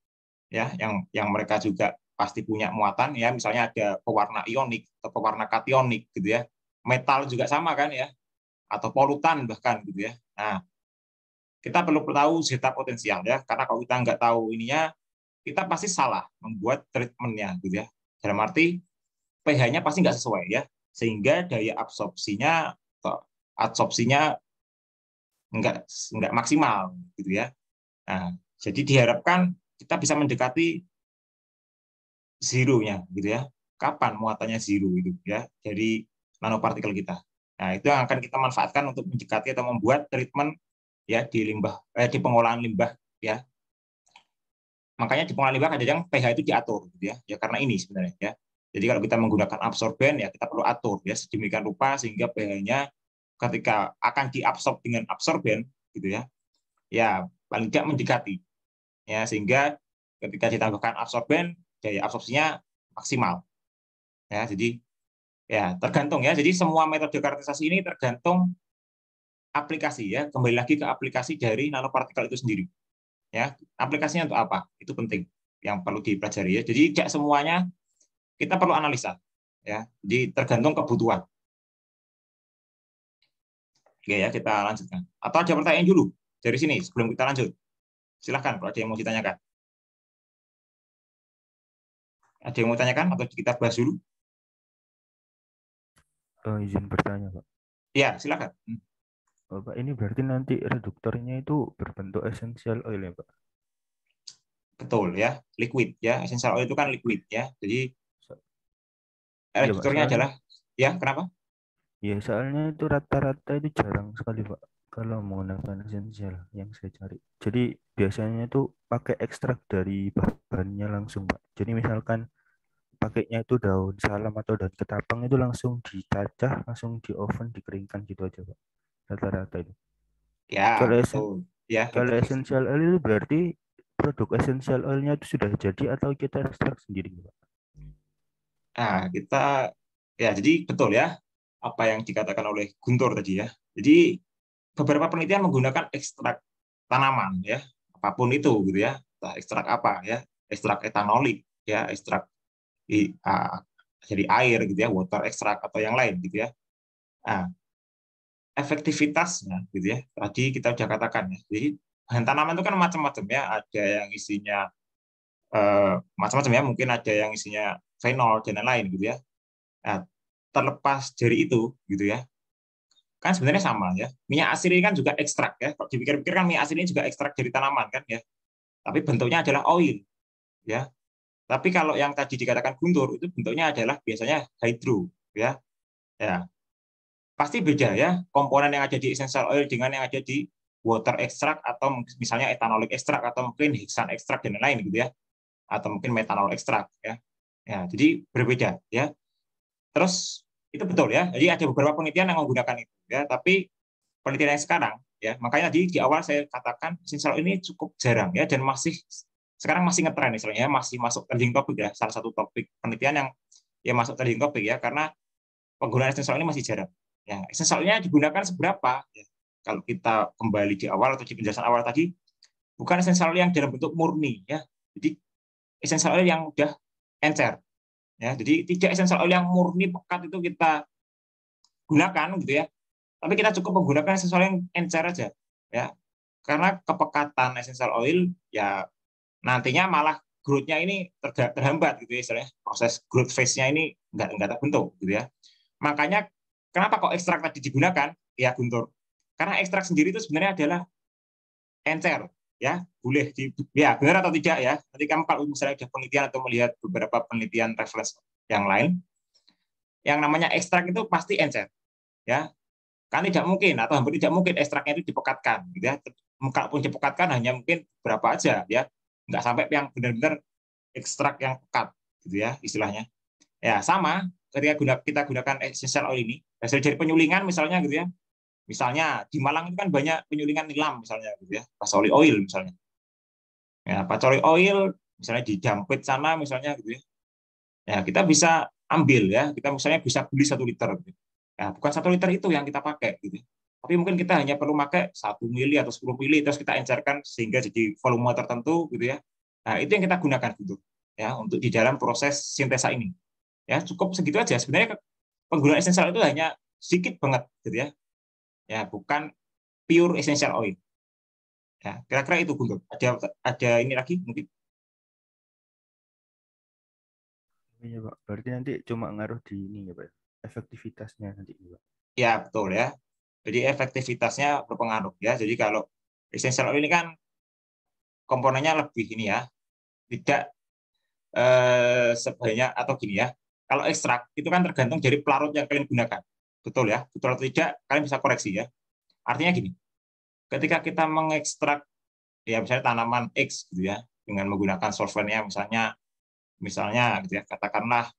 ya yang mereka juga pasti punya muatan ya, misalnya ada pewarna ionik atau pewarna kationik gitu ya. Metal juga sama kan ya, atau polutan bahkan gitu ya. Nah, kita perlu tahu zeta potensial ya, karena kalau kita nggak tahu ininya kita pasti salah membuat treatmentnya gitu ya. Dalam arti pH-nya pasti nggak sesuai ya, sehingga daya absorpsinya atau adsorpsinya nggak maksimal gitu ya. Nah, jadi diharapkan kita bisa mendekati zero-nya gitu ya. Kapan muatannya zero itu ya dari nanopartikel kita. Nah, itu yang akan kita manfaatkan untuk mendekati atau membuat treatment ya di limbah di pengolahan limbah ya. Makanya di pengolahan limbah ada yang pH itu diatur gitu ya. Ya karena ini sebenarnya ya. Jadi kalau kita menggunakan absorben ya kita perlu atur ya sedemikian rupa sehingga pH-nya ketika akan diabsorb dengan absorben gitu ya. Ya paling tidak mendekati ya sehingga ketika ditambahkan absorben daya absorpsinya maksimal ya. Jadi ya tergantung ya, jadi semua metode karakterisasi ini tergantung aplikasi ya, kembali lagi ke aplikasi dari nanopartikel itu sendiri ya. Aplikasinya untuk apa itu penting yang perlu dipelajari ya. Jadi tidak semuanya kita perlu analisa ya, jadi tergantung kebutuhan. Oke ya, kita lanjutkan atau ada pertanyaan dulu dari sini sebelum kita lanjut? Silahkan kalau ada yang mau ditanyakan. Ada yang mau tanyakan atau kita bahas dulu?
Izin bertanya, Pak.
Ya, silakan.
Pak, ini berarti nanti reduktornya itu berbentuk essential oil ya, Pak?
Betul ya, liquid ya. Essential oil itu kan liquid ya. Jadi
Iya, Pak,
reduktornya adalah ya, kenapa?
Ya, soalnya itu rata-rata itu jarang sekali, Pak, kalau menggunakan essential yang saya cari. Jadi biasanya itu pakai ekstrak dari bahannya langsung, Pak. Jadi misalkan pakainya itu daun salam atau daun ketapang itu langsung dicacah, langsung di oven, dikeringkan gitu aja, Pak. Rata-rata itu.
Ya,
Kalau
betul. Ya,
kalau
betul.
essential oil itu berarti produk essential oilnya itu sudah jadi atau kita ekstrak sendiri, Pak?
Nah, kita ya jadi betul ya apa yang dikatakan oleh Guntur tadi ya. Jadi beberapa penelitian menggunakan ekstrak tanaman ya, apapun itu gitu ya. Entah ekstrak apa ya, ekstrak etanolik ya, ekstrak dari air gitu ya, water extract atau yang lain gitu ya. Nah, efektivitasnya gitu ya. Tadi kita sudah katakan ya. Jadi bahan tanaman itu kan macam-macam ya, ada yang isinya macam-macam ya, mungkin ada yang isinya fenol dan lain-lain gitu ya. Nah, terlepas dari itu gitu ya, kan sebenarnya sama ya. Minyak asin ini kan juga ekstrak ya. Kalau dipikir-pikir kan minyak asin ini juga ekstrak dari tanaman kan ya. Tapi bentuknya adalah oil ya. Tapi kalau yang tadi dikatakan Guntur itu bentuknya adalah biasanya hydro ya. Ya. Pasti beda ya komponen yang ada di essential oil dengan yang ada di water extract atau misalnya ethanolic extract atau mungkin hexane extract dan lain-lain gitu ya, atau mungkin metanol extract ya. Ya, jadi berbeda ya. Terus itu betul ya. Jadi ada beberapa penelitian yang menggunakan itu ya, tapi penelitian yang sekarang ya, makanya di awal saya katakan essential oil ini cukup jarang ya, dan sekarang masih ngetren misalnya, masih masuk trending topik ya, salah satu topik penelitian yang masuk trending topik ya, karena penggunaan essential oil ini masih jarang. Ya, essential oilnya digunakan seberapa? Ya, kalau kita kembali di awal atau di penjelasan awal tadi, bukan essential oil yang dalam bentuk murni ya. Jadi essential oil yang udah encer. Ya, jadi tidak essential oil yang murni pekat itu kita gunakan gitu ya. Tapi kita cukup menggunakan essential oil yang encer aja ya. Karena kepekatan essential oil ya nantinya malah growth-nya ini terhambat gitu ya, istilahnya. Proses growth phase-nya ini enggak terbentuk gitu ya. Makanya kenapa kok ekstrak tadi digunakan? Ya Guntur. Karena ekstrak sendiri itu sebenarnya adalah encer ya, boleh ya benar atau tidak ya. Nanti kamu kalau misalnya ada penelitian atau melihat beberapa penelitian reference yang lain, yang namanya ekstrak itu pasti encer ya. Kan tidak mungkin atau hampir tidak mungkin ekstraknya itu dipekatkan gitu ya. Kalaupun dipekatkan hanya mungkin berapa aja ya, nggak sampai yang benar-benar ekstrak yang pekat gitu ya istilahnya. Ya sama ketika kita gunakan essential oil ini hasil dari penyulingan misalnya gitu ya. Misalnya di Malang itu kan banyak penyulingan nilam misalnya gitu ya, patroli oil misalnya. Ya, patroli oil misalnya di Dampit sana misalnya gitu ya. Ya, kita bisa ambil ya, kita misalnya bisa beli 1 liter gitu. Ya, bukan 1 liter itu yang kita pakai gitu. Tapi mungkin kita hanya perlu pakai 1 mili atau 10 mili terus kita encerkan sehingga jadi volume tertentu gitu ya. Nah, itu yang kita gunakan gitu ya untuk di dalam proses sintesa ini. Ya, cukup segitu aja. Sebenarnya penggunaan esensial itu hanya sedikit banget gitu ya. Ya, bukan pure essential oil. Ya, kira-kira itu Guntur. Ada ini lagi mungkin.
Iya Pak, berarti nanti cuma ngaruh di ini ya Pak, efektivitasnya nanti Pak.
Ya, betul ya. Jadi efektivitasnya berpengaruh ya. Jadi kalau essential oil ini kan komponennya lebih ini ya, tidak sebanyak atau gini ya. Kalau ekstrak itu kan tergantung dari pelarut yang kalian gunakan. Betul ya? Betul atau tidak? Kalian bisa koreksi ya. Artinya gini, ketika kita mengekstrak ya misalnya tanaman X gitu ya dengan menggunakan solvennya misalnya gitu ya, katakanlah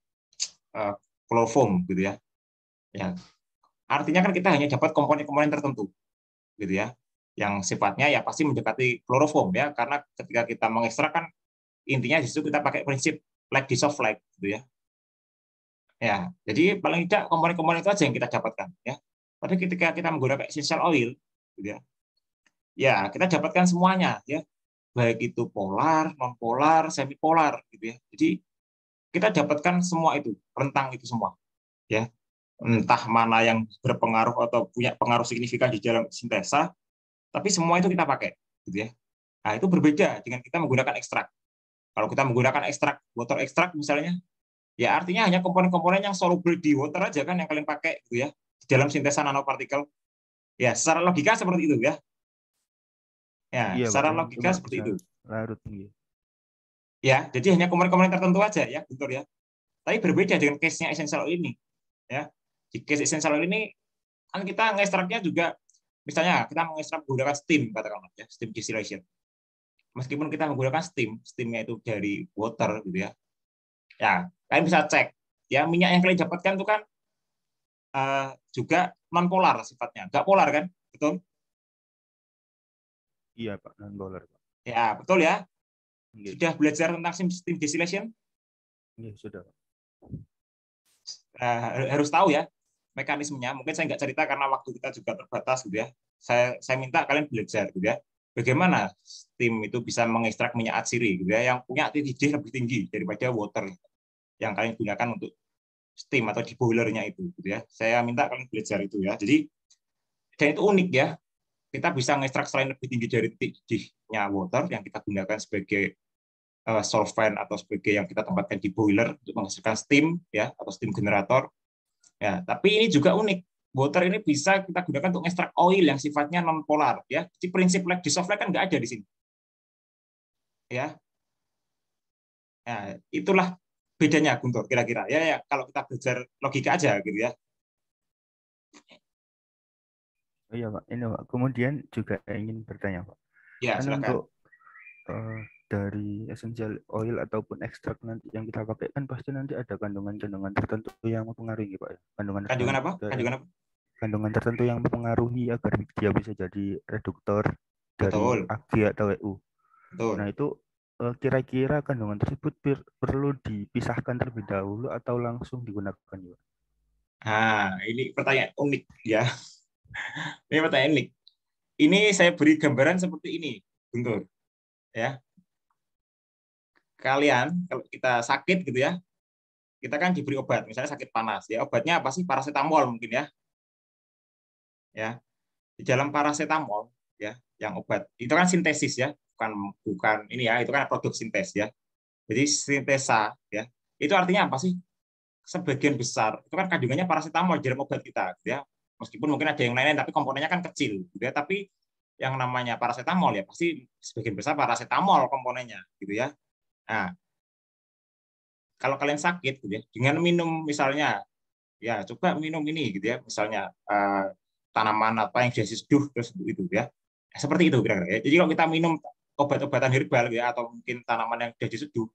kloroform gitu ya. Ya, artinya kan kita hanya dapat komponen-komponen tertentu gitu ya, yang sifatnya ya pasti mendekati kloroform ya, karena ketika kita mengekstrak kan intinya di situ kita pakai prinsip like dissolve like gitu ya. Ya, jadi paling tidak komponen-komponen itu aja yang kita dapatkan ya. Tapi ketika kita menggunakan essential oil gitu ya, ya kita dapatkan semuanya ya, baik itu polar, non polar, semi polar gitu ya. Jadi kita dapatkan semua itu, rentang itu semua ya. Entah mana yang berpengaruh atau punya pengaruh signifikan di dalam sintesa, tapi semua itu kita pakai gitu ya. Nah, itu berbeda dengan kita menggunakan ekstrak. Kalau kita menggunakan ekstrak, water ekstrak misalnya, ya artinya hanya komponen-komponen yang soluble di water aja kan yang kalian pakai gitu ya, di dalam sintesa nanopartikel. Ya, secara logika seperti itu ya. Ya,
Iya Pak,
secara
yang
logika
cuma
seperti
bisa
itu.
larut gitu.
Ya, jadi hanya komponen-komponen tertentu aja ya, betul ya. Tapi berbeda dengan case-nya essential oil ini. Ya, di case essential oil ini kan kita ngekstraknya juga, misalnya kita mengekstrak menggunakan steam katakanlah ya, steam distillation. Meskipun kita menggunakan steamnya itu dari water gitu ya. Ya, kalian bisa cek ya, minyak yang kalian dapatkan itu kan juga non polar sifatnya, nggak polar kan, betul?
Iya Pak, non polar Pak.
Ya, betul ya.
Iya,
Sudah belajar tentang steam distillation?
iya sudah Pak.
Harus tahu ya mekanismenya. Mungkin saya nggak cerita karena waktu kita juga terbatas gitu ya. Saya minta kalian belajar gitu ya. Bagaimana steam itu bisa mengekstrak minyak atsiri gitu ya, yang punya TTJ lebih tinggi daripada water yang kalian gunakan untuk steam atau di boilernya itu gitu ya. Saya minta kalian belajar itu ya. Jadi dan itu unik ya. Kita bisa mengekstrak selain lebih tinggi dari TTJ-nya water yang kita gunakan sebagai solvent atau sebagai yang kita tempatkan di boiler untuk menghasilkan steam ya atau steam generator. Ya, tapi ini juga unik. Water ini bisa kita gunakan untuk ekstrak oil yang sifatnya non polar ya. Jadi prinsip like dissolve like kan nggak ada di sini. Ya. Nah, itulah bedanya Guntur kira-kira. Ya, kalau kita belajar logika aja gitu ya.
Oh iya Pak, ini Pak. Kemudian juga ingin bertanya Pak.
Ya,
Kan
silakan.
untuk dari essential oil ataupun ekstrak nanti yang kita pakai kan pasti nanti ada kandungan-kandungan tertentu yang mempengaruhi Pak ya.
Kandungan apa? Kandungan apa?
Kandungan tertentu yang mempengaruhi agar dia bisa jadi reduktor dari
Betul,
Ag atau EU. Nah,
betul.
itu kira-kira kandungan tersebut perlu dipisahkan terlebih dahulu atau langsung digunakan ya?
Nah, ini pertanyaan unik ya. Ini pertanyaan unik. Ini saya beri gambaran seperti ini, Guntur. Ya, kalian kalau kita sakit gitu ya, kita kan diberi obat, misalnya sakit panas ya. Obatnya apa sih? Paracetamol mungkin ya. Ya, di dalam paracetamol ya, yang obat itu kan sintesis ya, bukan bukan ini ya, itu kan produk sintes ya. Jadi sintesa ya. Itu artinya apa sih? Sebagian besar itu kan kandungannya paracetamol di dalam obat kita gitu ya. Meskipun mungkin ada yang lain-lain tapi komponennya kan kecil gitu ya. Tapi yang namanya paracetamol ya pasti sebagian besar paracetamol komponennya gitu ya. Nah, kalau kalian sakit gitu ya, dengan minum misalnya ya coba minum ini gitu ya, misalnya tanaman apa yang sudah diseduh terus itu ya. Seperti itu kira-kira ya. Jadi kalau kita minum obat-obatan herbal ya atau mungkin tanaman yang sudah diseduh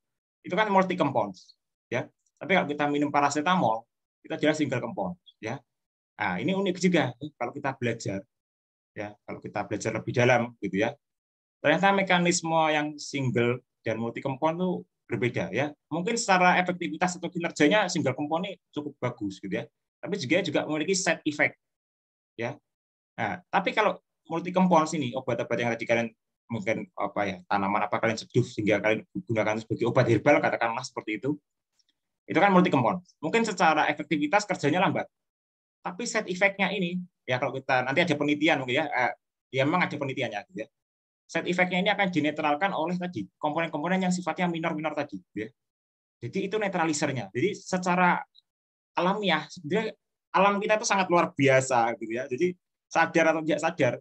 itu kan multi compounds ya. Tapi kalau kita minum paracetamol kita jelas single compound ya. Nah, ini unik juga kalau kita belajar ya, kalau kita belajar lebih dalam gitu ya. Ternyata mekanisme yang single dan multi compound itu berbeda ya. Mungkin secara efektivitas atau kinerjanya single compound ini cukup bagus gitu ya. Tapi juga memiliki side effect ya. Nah, tapi kalau multi compound ini obat-obat yang tadi kalian mungkin apa ya, tanaman apa kalian seduh sehingga kalian gunakan sebagai obat herbal katakanlah seperti itu kan multi compound. Mungkin secara efektivitas kerjanya lambat, tapi side effect-nya ini ya kalau kita nanti ada penelitian mungkin ya, ya memang ada penelitiannya gitu ya. Side effect-nya ini akan dinetralkan oleh tadi komponen-komponen yang sifatnya minor-minor tadi gitu ya. Jadi itu netralisernya. Jadi secara alamiah sebenarnya alam kita itu sangat luar biasa gitu ya. Jadi sadar atau tidak sadar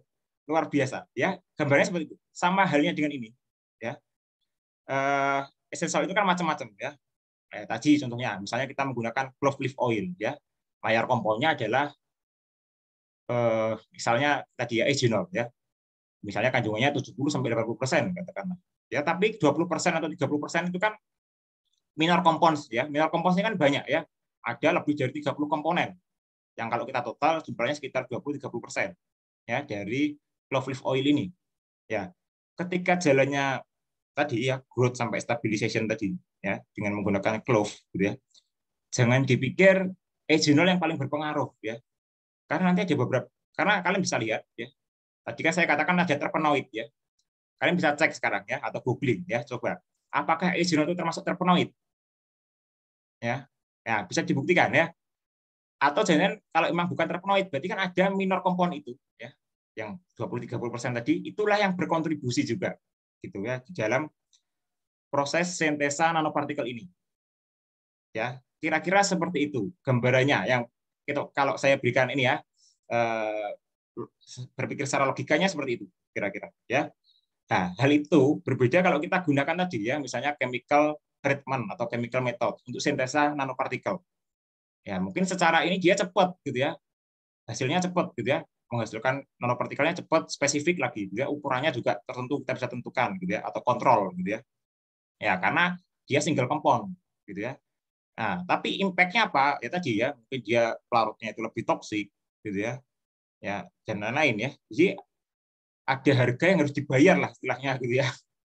luar biasa ya. Gambarnya seperti itu. Sama halnya dengan ini ya. Essential itu kan macam-macam ya. Tadi contohnya misalnya kita menggunakan clove leaf oil ya. Layar komponnya adalah misalnya tadi ya eugenol ya. Misalnya kandungannya 70 sampai 80% katakanlah. Ya, tapi 20% atau 30% itu kan minor compounds ya. Minor compounds ini kan banyak ya. Ada lebih dari 30 komponen. Yang kalau kita total jumlahnya sekitar 20-30% ya dari clove leaf oil ini. Ya. Ketika jalannya tadi ya growth sampai stabilization tadi ya dengan menggunakan clove gitu ya. Jangan dipikir eugenol yang paling berpengaruh ya. Karena nanti ada beberapa karena kalian bisa lihat ya. Tadi kan saya katakan ada terpenoid ya. Kalian bisa cek sekarang ya atau googling ya coba. Apakah eugenol itu termasuk terpenoid? Ya. Ya, bisa dibuktikan ya. Atau jangan kalau memang bukan terpenoid berarti kan ada minor compound itu ya. Yang 20-30% tadi itulah yang berkontribusi juga gitu ya di dalam proses sintesa nanopartikel ini. Ya, kira-kira seperti itu gambarannya yang itu kalau saya berikan ini ya berpikir secara logikanya seperti itu kira-kira ya. Nah, hal itu berbeda kalau kita gunakan tadi ya, misalnya chemical treatment atau chemical method untuk sintesa nanopartikel. Ya, mungkin secara ini dia cepat gitu ya. Hasilnya cepat gitu ya. Menghasilkan nanopartikelnya cepat, spesifik lagi gitu ya. Ukurannya juga tertentu kita bisa tentukan gitu ya atau kontrol gitu ya. Ya, karena dia single compound gitu ya. Nah, tapi impact-nya apa? Ya tadi ya, mungkin dia pelarutnya itu lebih toksik gitu ya. Ya, dan lain-lain ya. Jadi ada harga yang harus dibayar lah istilahnya gitu ya.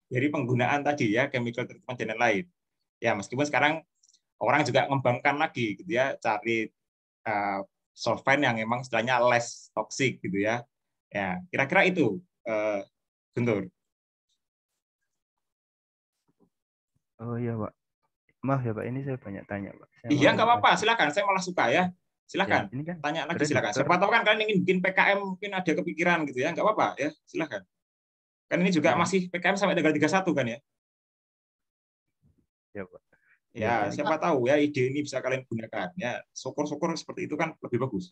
Dari penggunaan tadi ya chemical treatment dan lain-lain. Ya meskipun sekarang orang juga mengembangkan lagi gitu ya cari solvent yang memang istilahnya less toxic gitu ya. Ya kira-kira itu Guntur.
Oh iya Pak. Maaf ya Pak, ini saya banyak tanya Pak. Saya
Iya
mau
nggak apa-apa,
lanjut.
silakan. Saya malah suka ya.
Ya,
Silakan.
ini kan
Tanya lagi silakan.
reduktor.
Siapa tahu kan kalian ingin bikin PKM mungkin ada kepikiran gitu ya. Nggak apa-apa ya. Silakan. Kan ini juga
Iya,
masih PKM sampai tanggal 31 kan ya.
ya Pak. Ya,
Ya,
ini
siapa tahu ya ide ini bisa kalian gunakan. Ya, syukur-syukur seperti itu kan lebih bagus.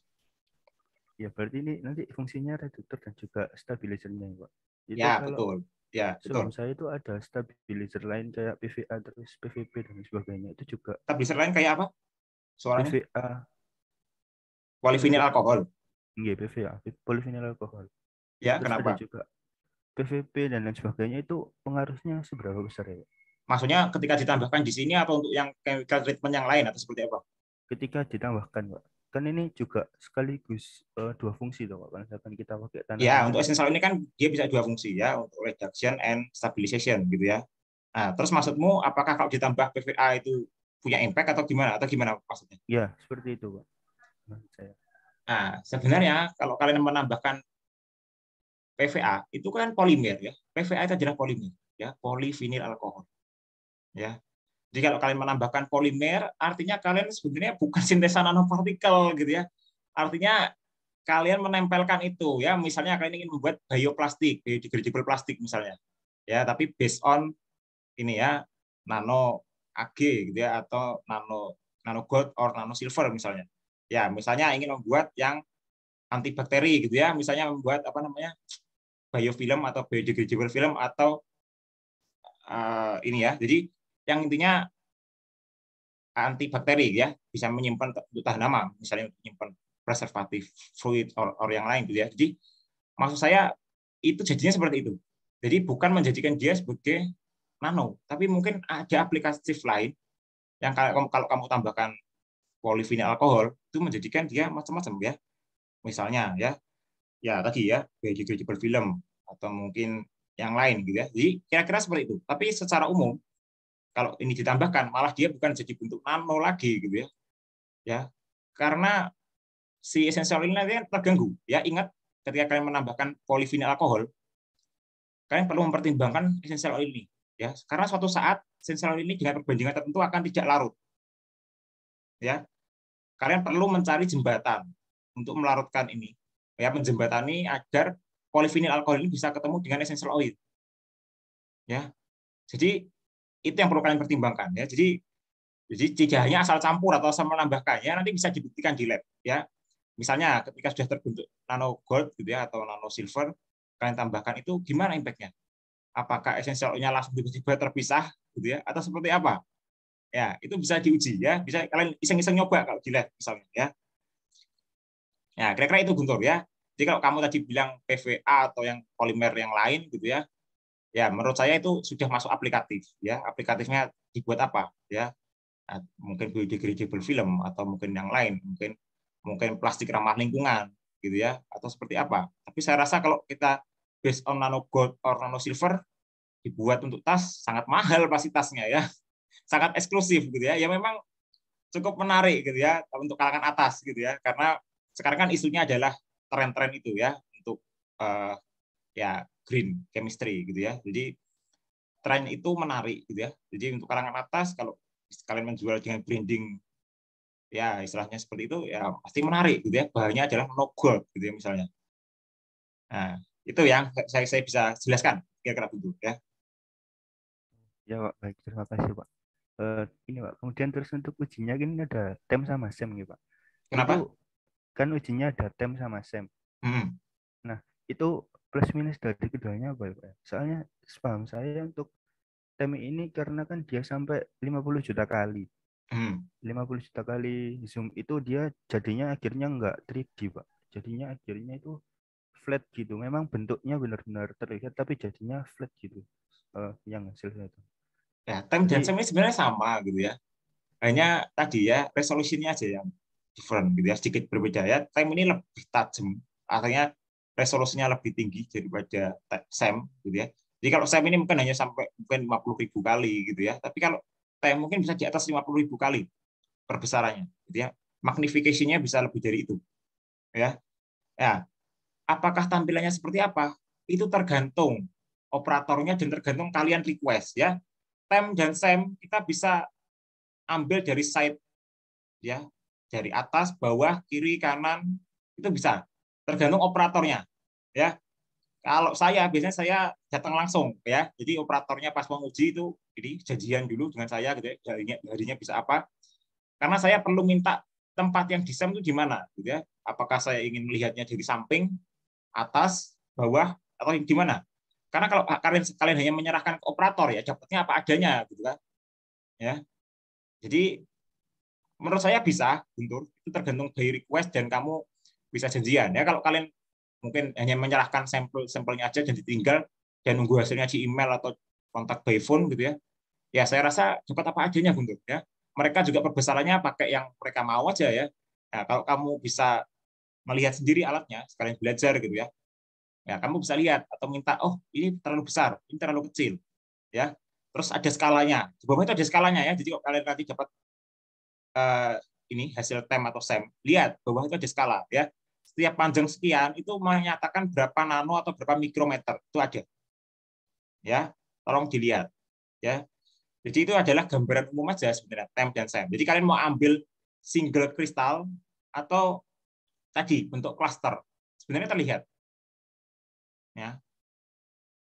ya berarti ini nanti fungsinya reduktor dan juga stabilizernya ya, Pak. Itu
Ya,
kalau
betul. Ya,
sebelum
betul.
saya itu ada stabilizer lain kayak PVA terus PVP dan sebagainya. Itu juga
Stabilizer lain kayak apa? Suaranya?
PVA terus
Polyvinyl alkohol.
Nggih, PVA, polivinyl alkohol.
Ya,
Terus ada
kenapa?
juga PVP dan lain sebagainya, itu pengaruhnya seberapa besar ya, Pak?
Maksudnya ketika ditambahkan di sini atau untuk yang chemical treatment yang lain atau seperti apa?
Ketika ditambahkan, Pak. Kan ini juga sekaligus dua fungsi toh, Pak. Kalau misalkan kita pakai tanaman
Ya, untuk
kan.
essential ini kan dia bisa dua fungsi ya, untuk reduction and stabilization gitu ya. Nah, terus maksudmu apakah kalau ditambah PVA itu punya impact atau gimana? Atau gimana maksudnya?
Ya, seperti itu, Pak. Maksud saya.
Nah, sebenarnya kalau kalian menambahkan PVA itu kan polimer ya. PVA itu adalah polimer ya, polyvinyl alkohol ya. Jadi kalau kalian menambahkan polimer, artinya kalian sebenarnya bukan sintesa nanopartikel gitu ya. Artinya kalian menempelkan itu ya, misalnya kalian ingin membuat bioplastik, biodegradable plastik misalnya. Ya, tapi based on ini ya, nano Ag gitu ya, atau nano gold or nano silver misalnya. Ya, misalnya ingin membuat yang antibakteri gitu ya, misalnya membuat apa namanya? Biofilm atau biodegradable film atau ini ya. Jadi yang intinya antibakteri ya, bisa menyimpan untuk tahan lama, misalnya menyimpan preservatif fluid or yang lain gitu ya. Jadi maksud saya itu jadinya seperti itu. Jadi bukan menjadikan dia sebagai nano, tapi mungkin ada aplikatif lain yang kalau kamu tambahkan polivinyl alkohol itu menjadikan dia macam-macam ya. Misalnya ya tadi ya biodegradable film atau mungkin yang lain gitu ya. Jadi kira-kira seperti itu. Tapi secara umum kalau ini ditambahkan malah dia bukan jadi bentuk nano lagi gitu ya. Ya. Karena si essential oil nanti terganggu. Ya, ingat ketika kalian menambahkan polivinyl alkohol, kalian perlu mempertimbangkan essential oil ini. Ya, karena suatu saat essential oil ini dengan perbandingan tertentu akan tidak larut. Ya, kalian perlu mencari jembatan untuk melarutkan ini. Ya, menjembatani agar polivinyl alkohol ini bisa ketemu dengan essential oil. Ya, jadi itu yang perlu kalian pertimbangkan. Ya, jadi tidak hanya asal campur atau asal menambahkannya, nanti bisa dibuktikan di lab. Ya, misalnya ketika sudah terbentuk nano gold gitu ya atau nano silver, kalian tambahkan itu gimana impact-nya? Apakah essential oil-nya langsung tiba-tiba terpisah gitu ya atau seperti apa? Ya, itu bisa diuji ya. Bisa kalian iseng-iseng nyoba kalau di lab misalnya ya. Ya, kira-kira itu Guntur ya. Jadi kalau kamu tadi bilang PVA atau yang polimer yang lain gitu ya. Ya, menurut saya itu sudah masuk aplikatif ya. Aplikatifnya dibuat apa ya? Nah, mungkin biodegradable film atau mungkin yang lain, mungkin plastik ramah lingkungan gitu ya atau seperti apa. Tapi saya rasa kalau kita based on nano gold or nano silver dibuat untuk tas sangat mahal pasti tasnya ya. Sangat eksklusif gitu ya. Ya memang cukup menarik gitu ya untuk kalangan atas gitu ya. Karena sekarang kan isunya adalah tren-tren itu ya untuk ya green chemistry gitu ya. Jadi tren itu menarik gitu ya. Jadi untuk kalangan atas kalau kalian menjual dengan branding ya istilahnya seperti itu ya pasti menarik gitu ya. Bahannya adalah no gold gitu ya misalnya. Nah, itu yang saya bisa jelaskan kira-kira begitu ya.
Ya, Pak. Baik, terima kasih, Pak. Ini, Pak. Kemudian terus untuk ujinya ini ada tem sama sem gitu, Pak. Itu
Kenapa?
kan ujinya ada tem sama sem.
Hmm.
Nah, itu plus minus dari keduanya apa ya, Pak? Soalnya sepaham saya untuk tem ini karena kan dia sampai 50 juta kali.
Hmm.
50 juta kali zoom itu dia jadinya akhirnya enggak 3D, Pak. Jadinya akhirnya itu flat gitu. Memang bentuknya benar-benar terlihat tapi jadinya flat gitu. Yang hasilnya itu.
Ya, tem dan
Jadi
sem ini sebenarnya sama gitu ya. Hanya tadi ya resolusinya aja yang different gitu ya, sedikit berbeda ya. Tem ini lebih tajam, artinya resolusinya lebih tinggi daripada sem gitu ya. Jadi kalau sem ini mungkin hanya sampai mungkin 50.000 kali gitu ya. Tapi kalau tem mungkin bisa di atas 50.000 kali perbesarannya gitu ya. Magnification-nya bisa lebih dari itu ya. Ya, apakah tampilannya seperti apa? Itu tergantung operatornya dan tergantung kalian request ya. Tem dan sem kita bisa ambil dari side ya, dari atas, bawah, kiri, kanan itu bisa. Tergantung operatornya ya. Kalau saya biasanya saya datang langsung ya. Jadi operatornya pas menguji itu jadi janjian dulu dengan saya gitu ya. Harinya bisa apa? Karena saya perlu minta tempat yang di sem itu di mana gitu ya. Apakah saya ingin melihatnya dari samping, atas, bawah atau di mana? Karena kalau kalian hanya menyerahkan ke operator ya dapatnya apa adanya gitu kan. Ya. Jadi menurut saya bisa, Guntur. Itu tergantung by request dan kamu bisa janjian ya. Kalau kalian mungkin hanya menyerahkan sampelnya aja dan ditinggal dan nunggu hasilnya di email atau kontak by phone gitu ya. Ya saya rasa dapat apa adanya Guntur ya. Mereka juga perbesarannya pakai yang mereka mau aja ya. Nah, kalau kamu bisa melihat sendiri alatnya, sekalian belajar gitu ya. Ya, kamu bisa lihat atau minta, oh ini terlalu besar, ini terlalu kecil, ya. Terus ada skalanya. Di bawah itu ada skalanya ya. Jadi kalau kalian nanti dapat ini hasil tem atau sem, lihat bawah itu ada skala ya. Setiap panjang sekian itu menyatakan berapa nano atau berapa mikrometer itu ada. Ya, tolong dilihat ya. Jadi itu adalah gambaran umum aja sebenarnya tem dan sem. Jadi kalian mau ambil single kristal atau tadi bentuk cluster, sebenarnya terlihat. Ya.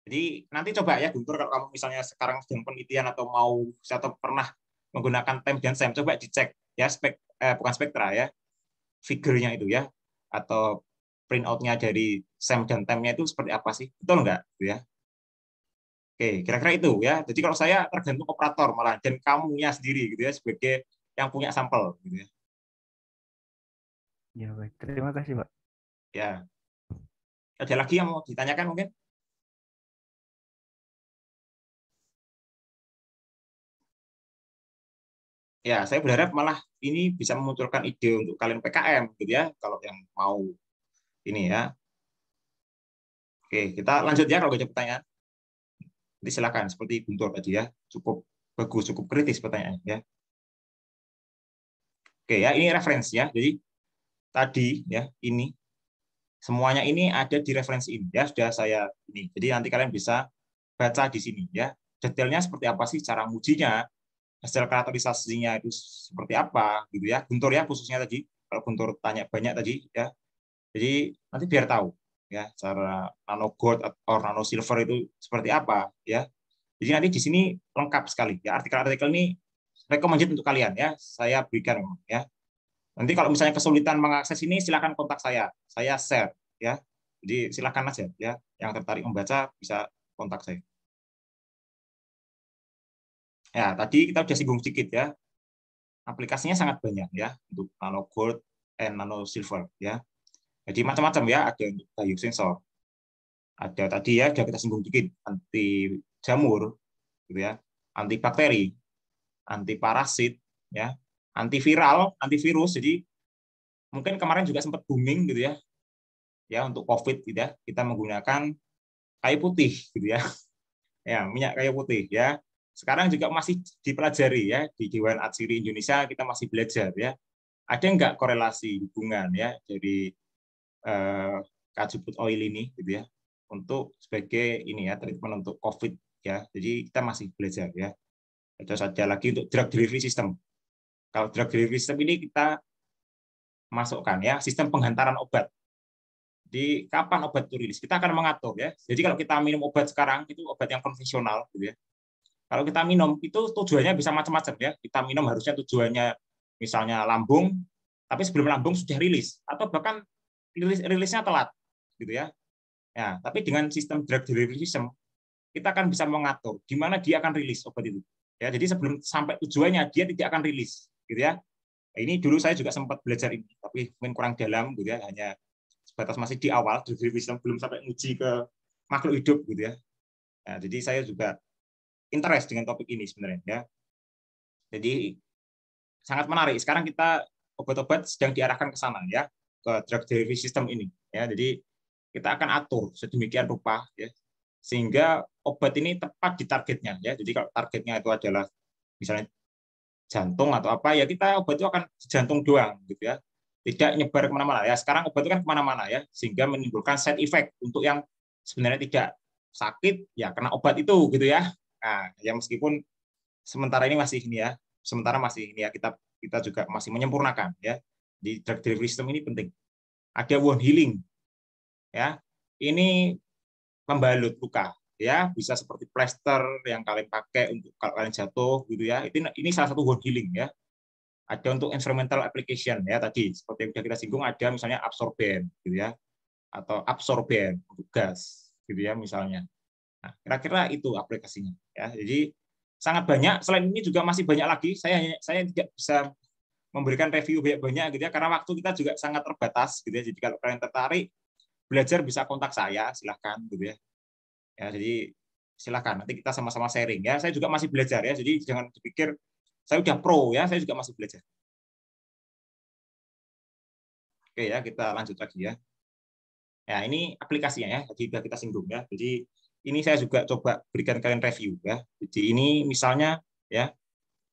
Jadi nanti coba ya Guntur, kalau kamu misalnya sekarang sedang penelitian atau pernah menggunakan tem dan sem, coba dicek ya bukan spektra ya, figurnya itu ya, atau printout-nya dari sem dan temnya itu seperti apa sih, betul nggak? Gitu ya. Oke, kira-kira itu ya. Jadi kalau saya tergantung operator malah dan kamunya sendiri gitu ya sebagai yang punya sampel gitu ya.
Ya baik, terima kasih Pak.
Ya. Ada lagi yang mau ditanyakan mungkin? Ya, saya berharap malah ini bisa memunculkan ide untuk kalian PKM gitu ya, kalau yang mau ini ya. Oke, kita lanjut ya kalau ada pertanyaan. Jadi silakan seperti Guntur tadi ya, cukup bagus, cukup kritis pertanyaannya ya. Oke ya, ini referensi ya. Jadi tadi ya ini semuanya ini ada di referensi ini ya, sudah saya ini. Jadi nanti kalian bisa baca di sini ya. Detailnya seperti apa sih cara ngujinya, hasil karakterisasinya itu seperti apa gitu ya. Guntur ya khususnya tadi. Kalau Guntur tanya banyak tadi ya. Jadi nanti biar tahu ya cara nano gold atau nano silver itu seperti apa ya. Jadi nanti di sini lengkap sekali ya, artikel-artikel ini recommended untuk kalian ya. Saya berikan ya. Nanti kalau misalnya kesulitan mengakses ini silakan kontak saya. Saya share ya. Jadi silakan aja ya, yang tertarik membaca bisa kontak saya. Ya, tadi kita sudah singgung sedikit ya. Aplikasinya sangat banyak ya untuk nano gold and nano silver ya. Jadi macam-macam ya, ada untuk biosensor. Ada tadi ya, sudah kita singgung sedikit, anti jamur gitu ya, anti bakteri, anti parasit ya, antiviral, antivirus. Jadi mungkin kemarin juga sempat booming gitu ya. Ya untuk COVID gitu ya, kita menggunakan kayu putih gitu ya. Ya, minyak kayu putih ya. Sekarang juga masih dipelajari ya di Dewan Atsiri Indonesia, kita masih belajar ya. Ada enggak korelasi hubungan ya dari kajuput oil ini gitu ya untuk sebagai ini ya treatment untuk COVID ya. Jadi kita masih belajar ya. Ada saja lagi untuk drug delivery system. Kalau drug delivery system ini kita masukkan ya sistem penghantaran obat. Di kapan obat itu rilis? Kita akan mengatur ya. Jadi kalau kita minum obat sekarang itu obat yang konvensional gitu ya. Kalau kita minum itu tujuannya bisa macam-macam ya. Kita minum harusnya tujuannya misalnya lambung, tapi sebelum lambung sudah rilis atau bahkan rilisnya telat gitu ya. Ya, tapi dengan sistem drug delivery system kita akan bisa mengatur di mana dia akan rilis obat itu. Ya, jadi sebelum sampai tujuannya dia tidak akan rilis gitu ya. Nah, ini dulu saya juga sempat belajar ini, tapi mungkin kurang dalam gitu ya, hanya sebatas masih di awal drug delivery system, belum sampai uji ke makhluk hidup gitu ya. Nah, jadi saya juga interest dengan topik ini sebenarnya ya. Jadi sangat menarik. Sekarang kita obat-obat sedang diarahkan ke sana ya, ke drug delivery system ini ya. Jadi kita akan atur sedemikian rupa ya sehingga obat ini tepat di targetnya ya. Jadi kalau targetnya itu adalah misalnya jantung atau apa ya, kita obat itu akan jantung doang gitu ya, tidak nyebar kemana-mana ya. Sekarang obat itu kan kemana-mana ya, sehingga menimbulkan side effect untuk yang sebenarnya tidak sakit ya kena obat itu gitu ya. Nah, ya meskipun sementara ini masih ini ya, sementara masih ini ya, kita juga masih menyempurnakan ya. Di drug delivery system ini penting. Ada wound healing ya. Ini pembalut luka ya, bisa seperti plester yang kalian pakai untuk kalau kalian jatuh gitu ya. Ini salah satu wound healing ya. Ada untuk instrumental application ya, tadi seperti yang sudah kita singgung, ada misalnya absorben gitu ya, atau absorben untuk gas gitu ya misalnya. Nah, kira-kira itu aplikasinya ya. Jadi sangat banyak. Selain ini juga masih banyak lagi. Saya tidak bisa memberikan review banyak-banyak gitu ya, karena waktu kita juga sangat terbatas gitu ya. Jadi kalau kalian tertarik belajar bisa kontak saya, silahkan gitu ya. Ya, jadi silahkan nanti kita sama-sama sharing ya. Saya juga masih belajar ya, jadi jangan dipikir saya udah pro ya, saya juga masih belajar. Oke ya, kita lanjut lagi ya. Ya, ini aplikasinya ya, jadi sudah kita singgung ya. Jadi ini saya juga coba berikan kalian review ya. Jadi ini misalnya ya,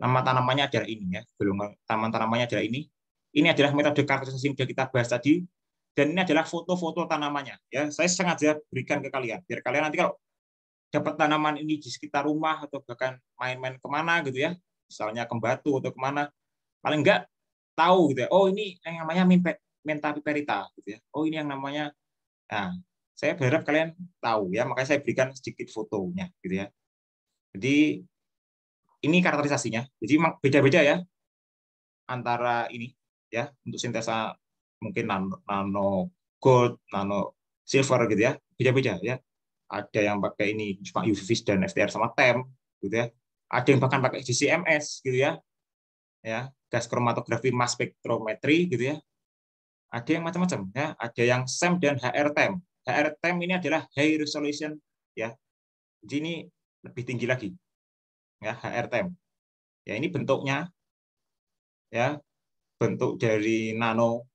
nama tanamannya adalah ini ya, golongan tanamannya adalah ini. Ini adalah metode karakterisasi yang sudah kita bahas tadi, dan ini adalah foto-foto tanamannya ya. Saya sengaja berikan ke kalian biar kalian nanti kalau dapat tanaman ini di sekitar rumah atau bahkan main-main kemana gitu ya, misalnya ke Batu atau kemana, paling enggak tahu gitu ya. Oh, ini yang namanya Mentha piperita gitu ya. Oh, ini yang namanya. Nah, saya berharap kalian tahu ya, makanya saya berikan sedikit fotonya gitu ya. Jadi ini karakterisasinya. Jadi beda-beda ya antara ini ya, untuk sintesa mungkin nano gold, nano silver gitu ya. Beda-beda ya. Ada yang pakai ini cuma UV vis dan FTR sama TEM gitu ya. Ada yang bahkan pakai GCMS gitu ya. Ya, gas kromatografi mass spectrometry gitu ya. Ada yang macam-macam ya, ada yang SEM dan HRTEM. HRTEM ini adalah high resolution ya. Jadi ini lebih tinggi lagi. Ya, HRTEM. Ya, ini bentuknya ya, bentuk dari nano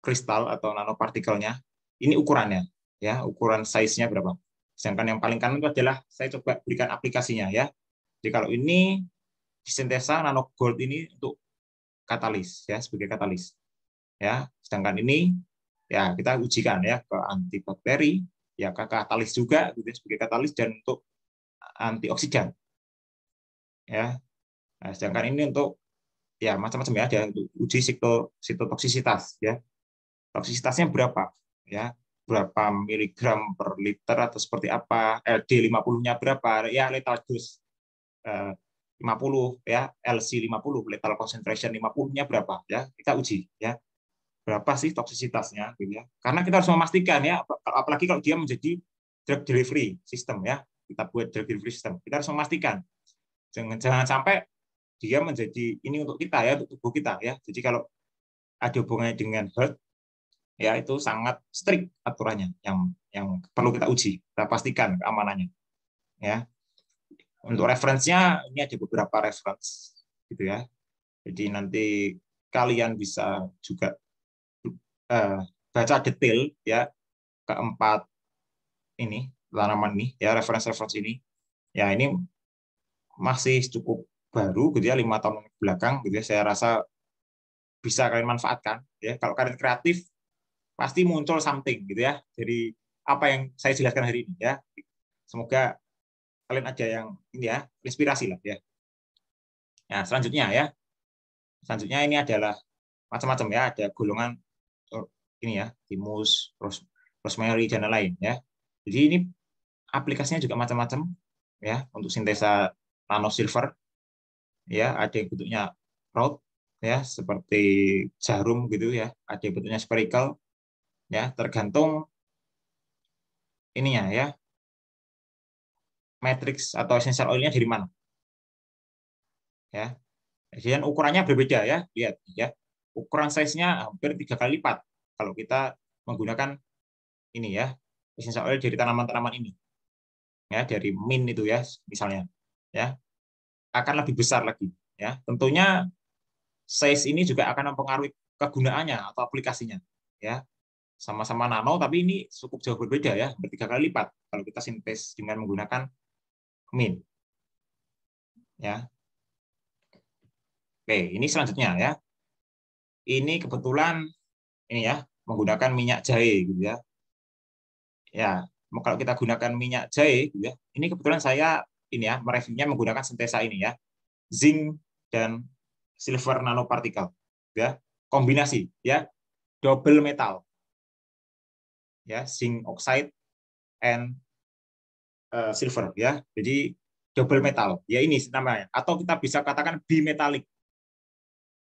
kristal atau nanopartikelnya. Ini ukurannya ya, ukuran size-nya berapa. Sedangkan yang paling kanan itu adalah saya coba berikan aplikasinya ya. Jadi kalau ini disintesa nano gold ini untuk katalis ya, sebagai katalis. Ya, sedangkan ini ya kita ujikan ya ke antibakteri, ya ke katalis juga gitu, sebagai katalis dan untuk antioksidan. Ya. Nah, sedangkan ini untuk ya macam-macam ya, ada untuk uji sitotoksisitas ya. Toksisitasnya berapa? Ya, berapa miligram per liter atau seperti apa? LD 50-nya berapa? Ya, lethal dose 50 ya, LC 50, lethal concentration 50-nya berapa ya? Kita uji ya. Berapa sih toksisitasnya gitu ya. Karena kita harus memastikan ya, apalagi kalau dia menjadi drug delivery system ya. Kita buat drug delivery system. Kita harus memastikan. Jangan sampai dia menjadi ini untuk kita ya, untuk tubuh kita ya. Jadi kalau ada hubungannya dengan herd ya, itu sangat strict aturannya yang perlu kita uji, kita pastikan keamanannya ya. Untuk referensinya ini ada beberapa reference gitu ya. Jadi nanti kalian bisa juga baca detail ya keempat ini tanaman ini ya, reference ini ya, ini masih cukup baru gitu ya, 5 tahun ke belakang gitu ya. Saya rasa bisa kalian manfaatkan ya. Kalau kalian kreatif pasti muncul something gitu ya, jadi apa yang saya jelaskan hari ini ya. Semoga kalian ada yang ini ya, inspirasi lah ya. Nah, selanjutnya ini adalah macam-macam ya, ada golongan ini ya, thymus, rosemary dan lain ya. Jadi ini aplikasinya juga macam-macam ya, untuk sintesa nano silver ya. Ada yang bentuknya rod ya, seperti jarum gitu ya, ada yang bentuknya spherical ya, tergantung ininya ya, matrix atau essential oilnya dari mana ya. Dan ukurannya berbeda ya, lihat ya, ukuran size-nya hampir 3 kali lipat kalau kita menggunakan ini ya, essential oil dari tanaman-tanaman ini ya, dari mint itu ya misalnya ya, akan lebih besar lagi ya. Tentunya size ini juga akan mempengaruhi kegunaannya atau aplikasinya ya. Sama-sama nano tapi ini cukup jauh berbeda ya, hampir 3 kali lipat kalau kita sintes dengan menggunakan mint ya. Oke, ini selanjutnya ya. Ini kebetulan ini ya, menggunakan minyak jahe gitu ya. Ya, kalau kita gunakan minyak jahe gitu ya. Ini kebetulan saya ini ya, mereviewnya menggunakan sintesa ini ya. Zinc dan silver nanopartikel ya. Kombinasi ya. Double metal. Ya, zinc oxide and silver ya. Jadi double metal. Ya ini namanya, atau kita bisa katakan bimetalik.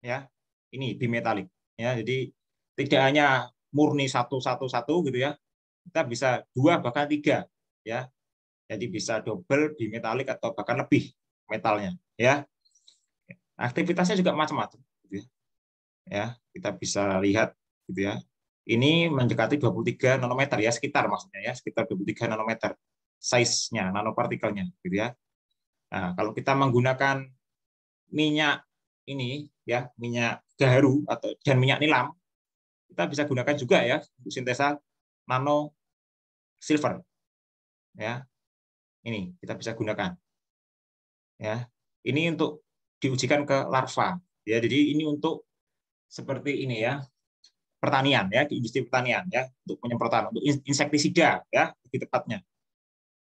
Ya. Ini bimetalik ya. Jadi tidak hanya murni satu gitu ya, kita bisa 2 bahkan 3 ya. Jadi bisa double bimetalik atau bahkan lebih metalnya ya. Aktivitasnya juga macam-macam gitu ya. Ya, kita bisa lihat gitu ya. Ini mendekati 23 nanometer ya, sekitar maksudnya ya, sekitar 23 nanometer size-nya, nanopartikelnya gitu ya. Nah, kalau kita menggunakan minyak ini ya, minyak gaharu atau dan minyak nilam, kita bisa gunakan juga ya untuk sintesa nano silver ya. Ini kita bisa gunakan ya. Ini untuk diujikan ke larva ya. Jadi ini untuk seperti ini ya, pertanian ya, di industri pertanian ya, untuk penyemprotan, untuk insektisida ya, lebih tepatnya.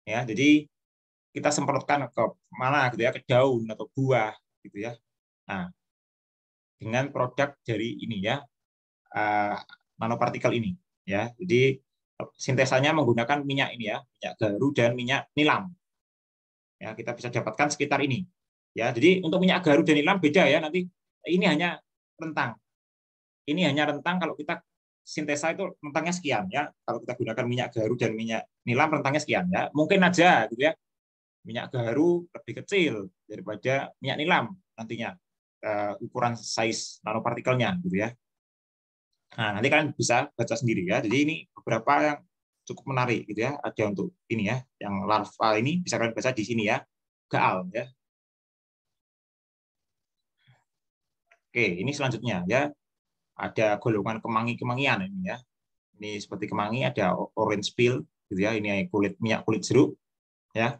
Ya, jadi kita semprotkan ke mana gitu ya, ke daun atau buah gitu ya. Nah, dengan produk dari ini ya, nanopartikel ini ya. Jadi sintesanya menggunakan minyak ini ya, minyak gaharu dan minyak nilam. Ya, kita bisa dapatkan sekitar ini. Ya, jadi untuk minyak gaharu dan nilam beda ya nanti. Ini hanya rentang. Ini hanya rentang kalau kita sintesa itu rentangnya sekian ya. Kalau kita gunakan minyak gaharu dan minyak nilam rentangnya sekian ya. Mungkin aja gitu ya. Minyak gaharu lebih kecil daripada minyak nilam nantinya. Ukuran size nanopartikelnya gitu ya. Nah, nanti kalian bisa baca sendiri ya. Jadi ini beberapa yang cukup menarik gitu ya. Ada untuk ini ya, yang larva ini bisa kalian baca di sini ya. Gaal ya. Oke, ini selanjutnya ya. Ada golongan kemangi-kemangian ini ya. Ini seperti kemangi, ada orange peel gitu ya. Ini minyak kulit jeruk ya.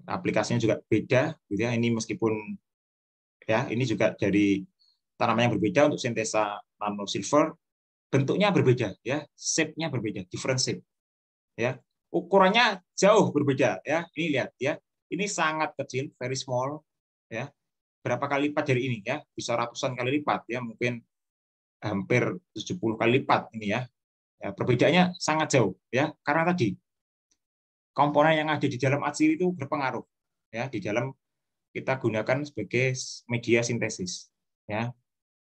Aplikasinya juga beda gitu ya. Ini meskipun ya, ini juga dari tanaman yang berbeda untuk sintesa nano silver, bentuknya berbeda ya, shape-nya berbeda, different shape ya. Ukurannya jauh berbeda ya. Ini lihat ya. Ini sangat kecil, very small ya. Berapa kali lipat dari ini ya? Bisa ratusan kali lipat ya, mungkin hampir 70 kali lipat ini ya. Ya, perbedaannya sangat jauh ya, karena tadi komponen yang ada di dalam atsiri itu berpengaruh ya, di dalam kita gunakan sebagai media sintesis ya.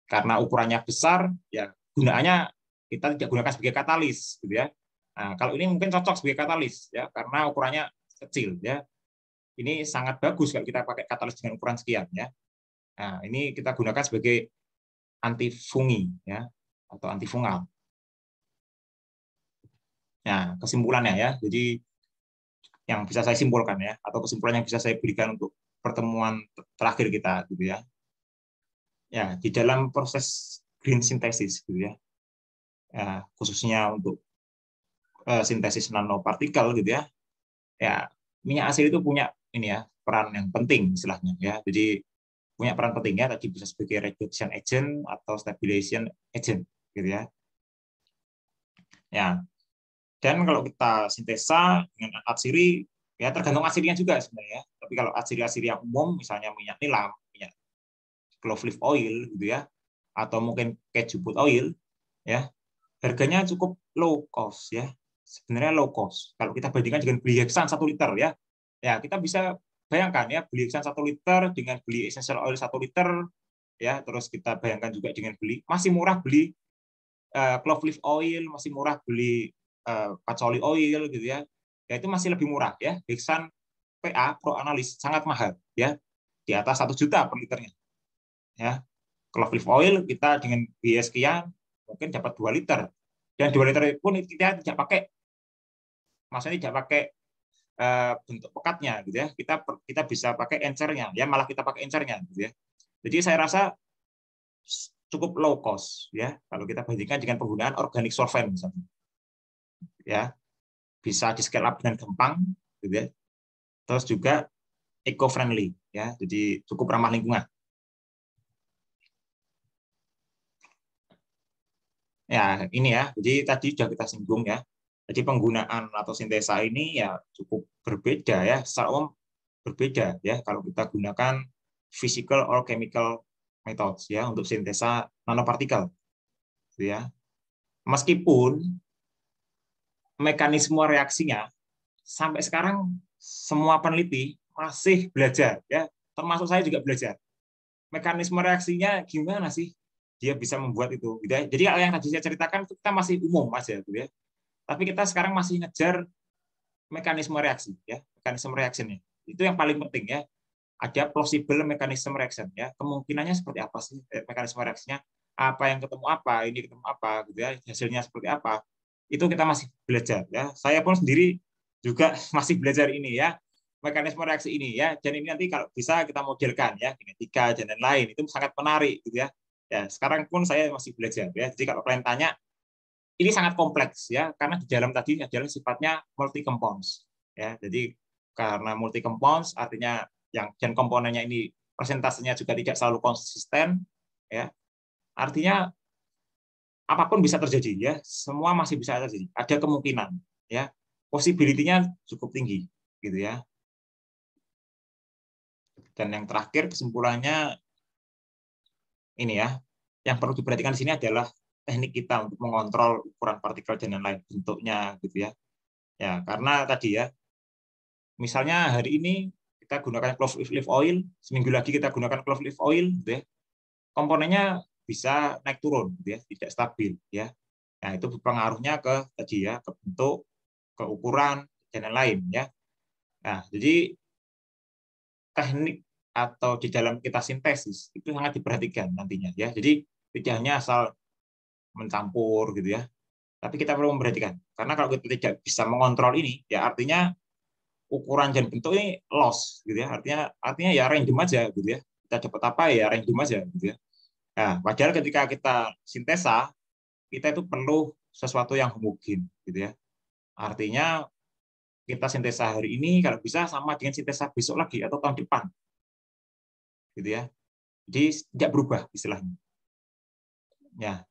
Karena ukurannya besar ya, gunaannya kita tidak gunakan sebagai katalis gitu ya. Nah, kalau ini mungkin cocok sebagai katalis ya, karena ukurannya kecil ya. Ini sangat bagus kalau kita pakai katalis dengan ukuran sekian ya. Nah, ini kita gunakan sebagai antifungi ya, atau antifungal. Nah, kesimpulannya ya. Jadi yang bisa saya simpulkan ya, atau kesimpulan yang bisa saya berikan untuk pertemuan terakhir kita gitu ya. Ya, di dalam proses green synthesis gitu ya. Ya, khususnya untuk sintesis nanopartikel gitu ya. Ya, minyak asil itu punya ini ya, peran yang penting istilahnya ya. Jadi punya peran penting ya, tadi bisa sebagai reduction agent atau stabilization agent gitu ya. Ya. Dan kalau kita sintesa dengan atsiri ya tergantung atsirinya juga sebenarnya. Tapi kalau atsiri-atsiri yang umum misalnya minyak nilam, minyak clove leaf oil gitu ya, atau mungkin kejuput oil ya, harganya cukup low cost ya. Sebenarnya low cost. Kalau kita bandingkan dengan beli heksan 1 liter ya. Ya, kita bisa bayangkan ya, beli heksan 1 liter dengan beli essential oil 1 liter ya, terus kita bayangkan juga dengan beli masih murah beli clove leaf oil, masih murah beli patchouli oil gitu ya. Ya itu masih lebih murah ya. Heksan PA Pro Analis sangat mahal ya. Di atas 1 juta per liternya. Ya. Clove leaf oil kita dengan biaya sekian mungkin dapat 2 liter. Dan 2 liter pun kita tidak pakai, maksudnya tidak pakai bentuk pekatnya gitu ya. Kita bisa pakai encernya ya, malah kita pakai encernya gitu ya. Jadi saya rasa cukup low cost ya kalau kita bandingkan dengan penggunaan organic solvent misalnya. Ya. Bisa di scale up dengan gampang gitu ya. Terus juga eco friendly ya. Jadi cukup ramah lingkungan. Ya, ini ya. Jadi tadi sudah kita singgung ya. Jadi penggunaan atau sintesa ini ya cukup berbeda ya, secara umum berbeda ya kalau kita gunakan physical or chemical methods ya untuk sintesa nanopartikel. Gitu ya. Meskipun mekanisme reaksinya sampai sekarang semua peneliti masih belajar ya, termasuk saya juga belajar. Mekanisme reaksinya gimana sih dia bisa membuat itu gitu ya. Jadi yang tadi saya ceritakan kita masih umum aja gitu ya. Tapi kita sekarang masih ngejar mekanisme reaksi ya, mekanisme reactionnya. Itu yang paling penting ya. Ada plausible mechanism reaction ya. Kemungkinannya seperti apa sih mekanisme reaksinya? apa yang ketemu apa, ini ketemu apa, gitu ya, hasilnya seperti apa, itu kita masih belajar ya. Saya pun sendiri juga masih belajar ini ya, mekanisme reaksi ini ya. Dan ini nanti kalau bisa kita modelkan ya, genetika dan lain-lain, itu sangat menarik gitu ya. Ya, sekarang pun saya masih belajar ya. Jadi kalau kalian tanya, ini sangat kompleks ya, karena di dalam tadi adalah sifatnya multi compounds ya. Jadi karena multi compounds artinya yang gen komponennya ini persentasenya juga tidak selalu konsisten ya. Artinya apapun bisa terjadi ya, semua masih bisa terjadi. Ada kemungkinan ya, possibility-nya cukup tinggi gitu ya. Dan yang terakhir kesimpulannya ini ya, yang perlu diperhatikan di sini adalah teknik kita untuk mengontrol ukuran partikel dan lain-lain, bentuknya gitu ya. Ya, karena tadi ya, misalnya hari ini kita gunakan clove leaf oil, seminggu lagi kita gunakan clove leaf oil gitu ya. Komponennya bisa naik turun gitu ya, tidak stabil ya. Nah, itu pengaruhnya ke tadi ya, ke bentuk, ke ukuran dan lain-lain ya. Nah, jadi teknik atau di dalam kita sintesis itu sangat diperhatikan nantinya ya. Jadi tidak hanya asal mencampur gitu ya, tapi kita perlu memperhatikan karena kalau kita tidak bisa mengontrol ini ya artinya ukuran dan bentuk ini loss gitu ya, artinya ya random aja gitu ya, kita dapat apa ya random aja gitu ya. Nah, padahal ketika kita sintesa kita itu perlu sesuatu yang homogen gitu ya, artinya kita sintesa hari ini kalau bisa sama dengan sintesa besok lagi atau tahun depan gitu ya, jadi tidak berubah istilahnya ya.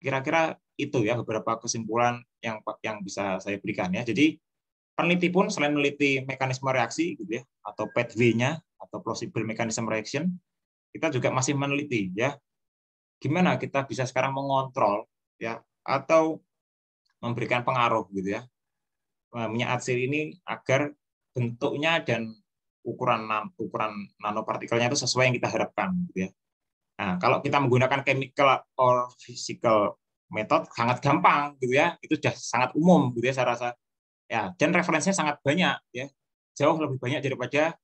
Kira-kira itu ya beberapa kesimpulan yang bisa saya berikan ya. Jadi peneliti pun selain meneliti mekanisme reaksi gitu ya, atau pathway-nya atau plausible mechanism reaction, kita juga masih meneliti ya gimana kita bisa sekarang mengontrol ya atau memberikan pengaruh gitu ya minyak atsir ini agar bentuknya dan ukuran nanopartikelnya itu sesuai yang kita harapkan gitu ya. Nah, kalau kita menggunakan chemical or physical method sangat gampang gitu ya, itu sudah sangat umum gitu ya saya rasa. Ya, dan referensinya sangat banyak ya. Jauh lebih banyak daripada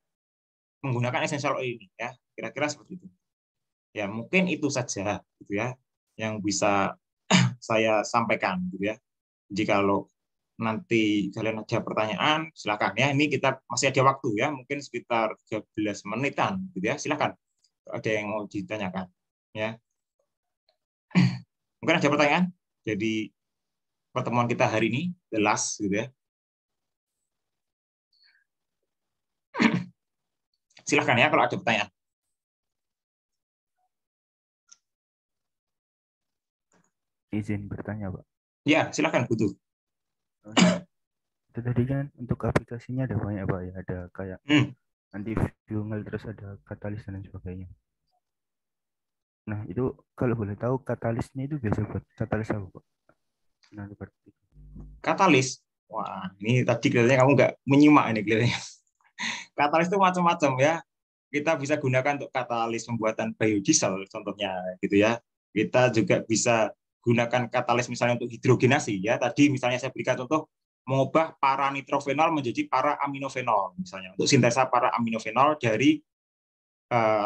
menggunakan essential oil ini ya. Kira-kira seperti itu. Ya, mungkin itu saja gitu ya yang bisa saya sampaikan gitu ya. Jadi kalau nanti kalian ada pertanyaan, silakan ya. Ini kita masih ada waktu ya, mungkin sekitar 13 menitan gitu ya. Silakan. Ada yang mau ditanyakan ya, mungkin ada pertanyaan jadi pertemuan kita hari ini the last gitu ya. Silahkan ya kalau ada pertanyaan.
Izin bertanya, Pak.
Ya silahkan butuh.
Itu tadi kan untuk aplikasinya ada banyak, Pak ya, ada kayak antifungal, terus ada katalis dan lain sebagainya. Nah, itu kalau boleh tahu katalisnya itu biasa buat katalis apa, Pak? Nah,
Katalis, wah ini tadi kelihatannya kamu nggak menyimak ini kelihatannya. Katalis itu macam-macam ya. Kita bisa gunakan untuk katalis pembuatan biodiesel contohnya gitu ya. Kita juga bisa gunakan katalis misalnya untuk hidrogenasi ya. Tadi misalnya saya berikan contoh mengubah para nitrofenol menjadi para aminofenol misalnya untuk sintesa para aminofenol dari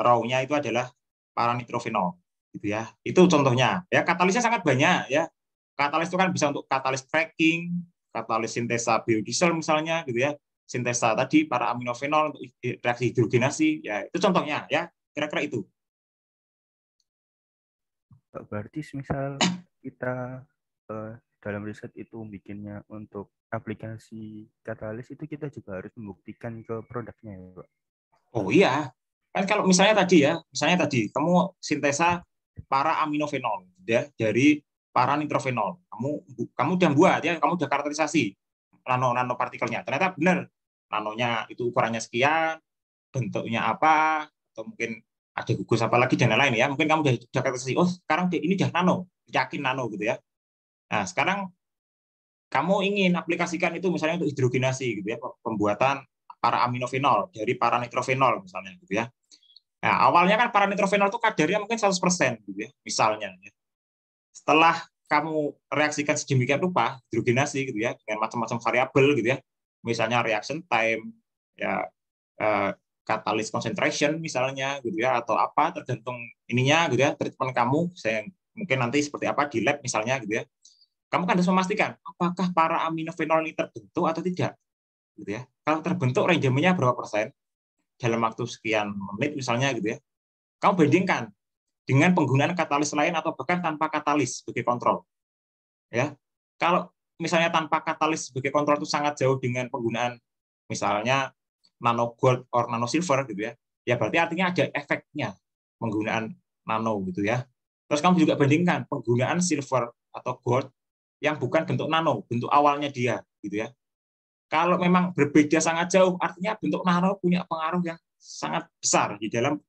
raw-nya itu adalah para nitrofenol gitu ya. Itu contohnya ya, katalisnya sangat banyak ya. Katalis itu kan bisa untuk katalis cracking, katalis sintesa biodiesel misalnya gitu ya. Sintesa tadi para aminofenol untuk reaksi hidrogenasi ya, itu contohnya ya. Kira-kira itu.
Berarti misal kita dalam riset itu bikinnya untuk aplikasi katalis, itu kita juga harus membuktikan ke produknya ya, Pak?
Oh iya, kan kalau misalnya tadi kamu sintesa para aminofenol ya dari para nitrofenol, kamu udah buat ya, kamu udah karakterisasi nanopartikelnya, ternyata benar nanonya itu ukurannya sekian, bentuknya apa, atau mungkin ada gugus apa lagi dan lain-lain ya, mungkin kamu udah karakterisasi, oh sekarang ini udah nano, yakin nano gitu ya. Nah sekarang kamu ingin aplikasikan itu misalnya untuk hidrogenasi gitu ya, pembuatan para aminofenol dari para nitrofenol misalnya gitu ya. Nah, awalnya kan para nitrofenol itu kadarnya mungkin 100% gitu ya, misalnya ya. Setelah kamu reaksikan sedemikian rupa hidrogenasi gitu ya dengan macam-macam variabel gitu ya. Misalnya reaction time ya, catalyst concentration misalnya gitu ya, atau apa tergantung ininya gitu ya, treatment kamu saya mungkin nanti seperti apa di lab misalnya gitu ya. Kamu kan harus memastikan apakah para aminofenol ini terbentuk atau tidak gitu ya. Kalau terbentuk range-nya berapa persen dalam waktu sekian menit misalnya gitu ya. Kamu bandingkan dengan penggunaan katalis lain atau bahkan tanpa katalis sebagai kontrol. Ya. Kalau misalnya tanpa katalis sebagai kontrol itu sangat jauh dengan penggunaan misalnya nano gold or nano silver gitu ya. Ya berarti artinya ada efeknya penggunaan nano gitu ya. Terus kamu juga bandingkan penggunaan silver atau gold yang bukan bentuk nano, bentuk awalnya dia gitu ya. Kalau memang berbeda sangat jauh, artinya bentuk nano punya pengaruh yang sangat besar di dalam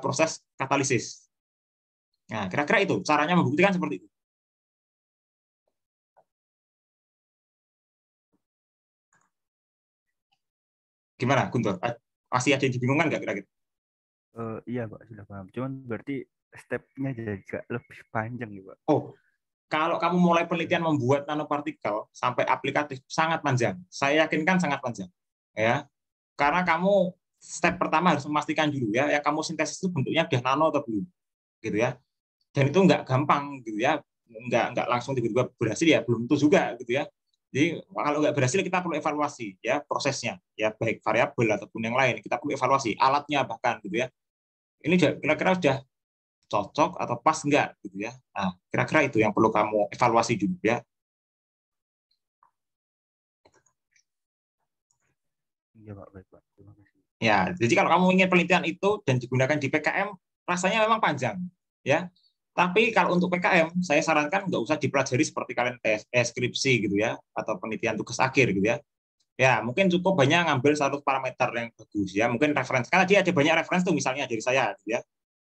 proses katalisis. Nah, kira-kira itu caranya membuktikan seperti itu. Gimana, Guntur? Masih ada yang dibingungkan nggak kira-kira?
Iya Pak, sudah paham. Cuman berarti stepnya juga lebih panjang ya Pak.
Oh, kalau kamu mulai penelitian membuat nanopartikel sampai aplikatif sangat panjang. Saya yakinkan sangat panjang. Ya, karena kamu step pertama harus memastikan dulu ya, yang kamu sintesis itu bentuknya udah nano atau belum, gitu ya. Dan itu nggak gampang, gitu ya. Nggak langsung tiba-tiba berhasil ya, belum tentu juga, gitu ya. Jadi kalau nggak berhasil kita perlu evaluasi ya prosesnya, ya baik variabel ataupun yang lain kita perlu evaluasi alatnya bahkan, gitu ya. Ini kira-kira sudah cocok atau pas enggak gitu ya. Nah, kira-kira itu yang perlu kamu evaluasi dulu ya.
Iya Pak, baik Pak. Terima kasih.
Ya, jadi kalau kamu ingin penelitian itu dan digunakan di PKM, rasanya memang panjang ya. Tapi kalau untuk PKM, saya sarankan nggak usah dipelajari seperti kalian skripsi gitu ya, atau penelitian tugas akhir gitu ya. Ya, mungkin cukup banyak ngambil satu parameter yang bagus ya. Mungkin referensi, karena dia ada banyak referensi tuh misalnya dari saya gitu ya,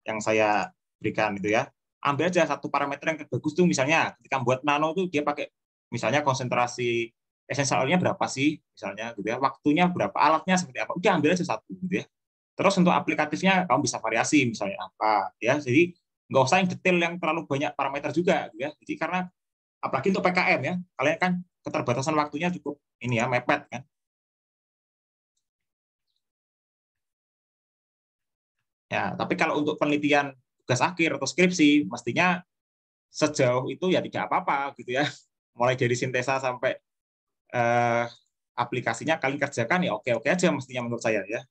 yang saya berikan itu ya. Ambil aja satu parameter yang bagus tuh misalnya ketika buat nano tuh dia pakai misalnya konsentrasi esensialnya berapa sih misalnya gitu ya, waktunya berapa, alatnya seperti apa, udah ambil aja satu gitu ya. Terus untuk aplikatifnya kamu bisa variasi misalnya apa ya, jadi nggak usah yang detail yang terlalu banyak parameter juga gitu ya. Jadi karena apalagi untuk PKM ya, kalian kan keterbatasan waktunya cukup ini ya, mepet kan. Ya, tapi kalau untuk penelitian tugas akhir atau skripsi mestinya sejauh itu ya tidak apa-apa gitu ya. Mulai dari sintesa sampai eh, aplikasinya kalian kerjakan ya oke-oke aja mestinya menurut saya ya.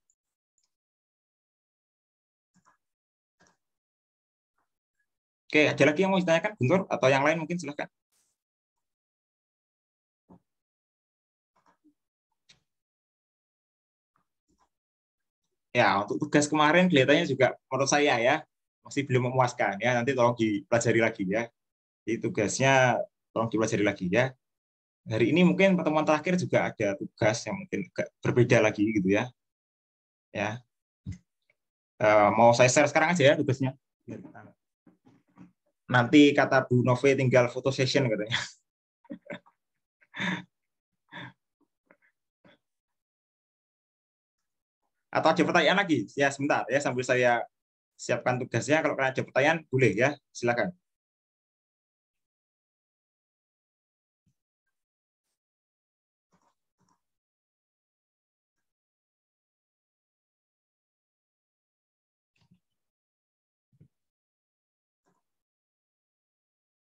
Oke, ada lagi yang mau ditanyakan, Guntur? Atau yang lain mungkin silahkan. Ya, untuk tugas kemarin kelihatannya juga menurut saya ya masih belum memuaskan ya. Nanti tolong dipelajari lagi ya. Jadi tugasnya tolong dipelajari lagi ya. Hari ini mungkin pertemuan terakhir juga ada tugas yang mungkin berbeda lagi gitu ya. Ya, mau saya share sekarang aja ya tugasnya. Nanti kata Bu Nove tinggal foto session katanya. Atau ada pertanyaan lagi? Ya sebentar ya sambil saya siapkan tugasnya. Kalau kalian ada pertanyaan boleh ya, silakan.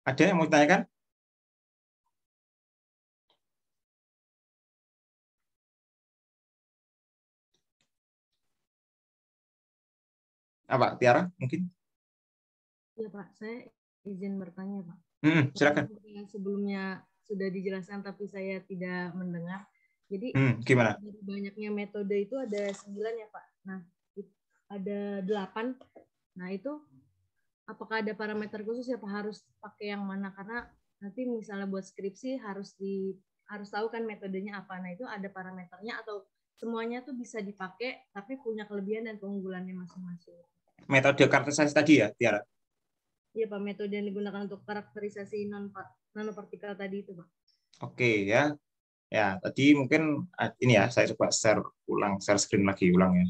Ada yang mau ditanyakan? Apa, Tiara mungkin?
Ya Pak, saya izin bertanya Pak.
Silakan.
Yang sebelumnya sudah dijelaskan tapi saya tidak mendengar. Jadi
Gimana?
dari banyaknya metode itu ada 9 ya Pak. Nah, ada 8. Nah itu apakah ada parameter khusus ya Pak, harus pakai yang mana? Karena nanti misalnya buat skripsi harus tahu kan metodenya apa. Nah itu ada parameternya atau semuanya tuh bisa dipakai tapi punya kelebihan dan keunggulannya masing-masing.
Metode karakterisasi tadi ya, Tiara?
Iya Pak, metode yang digunakan untuk karakterisasi nanopartikel tadi itu Pak.
Oke ya. Ya, tadi mungkin ini ya, saya coba share screen lagi ulang ya.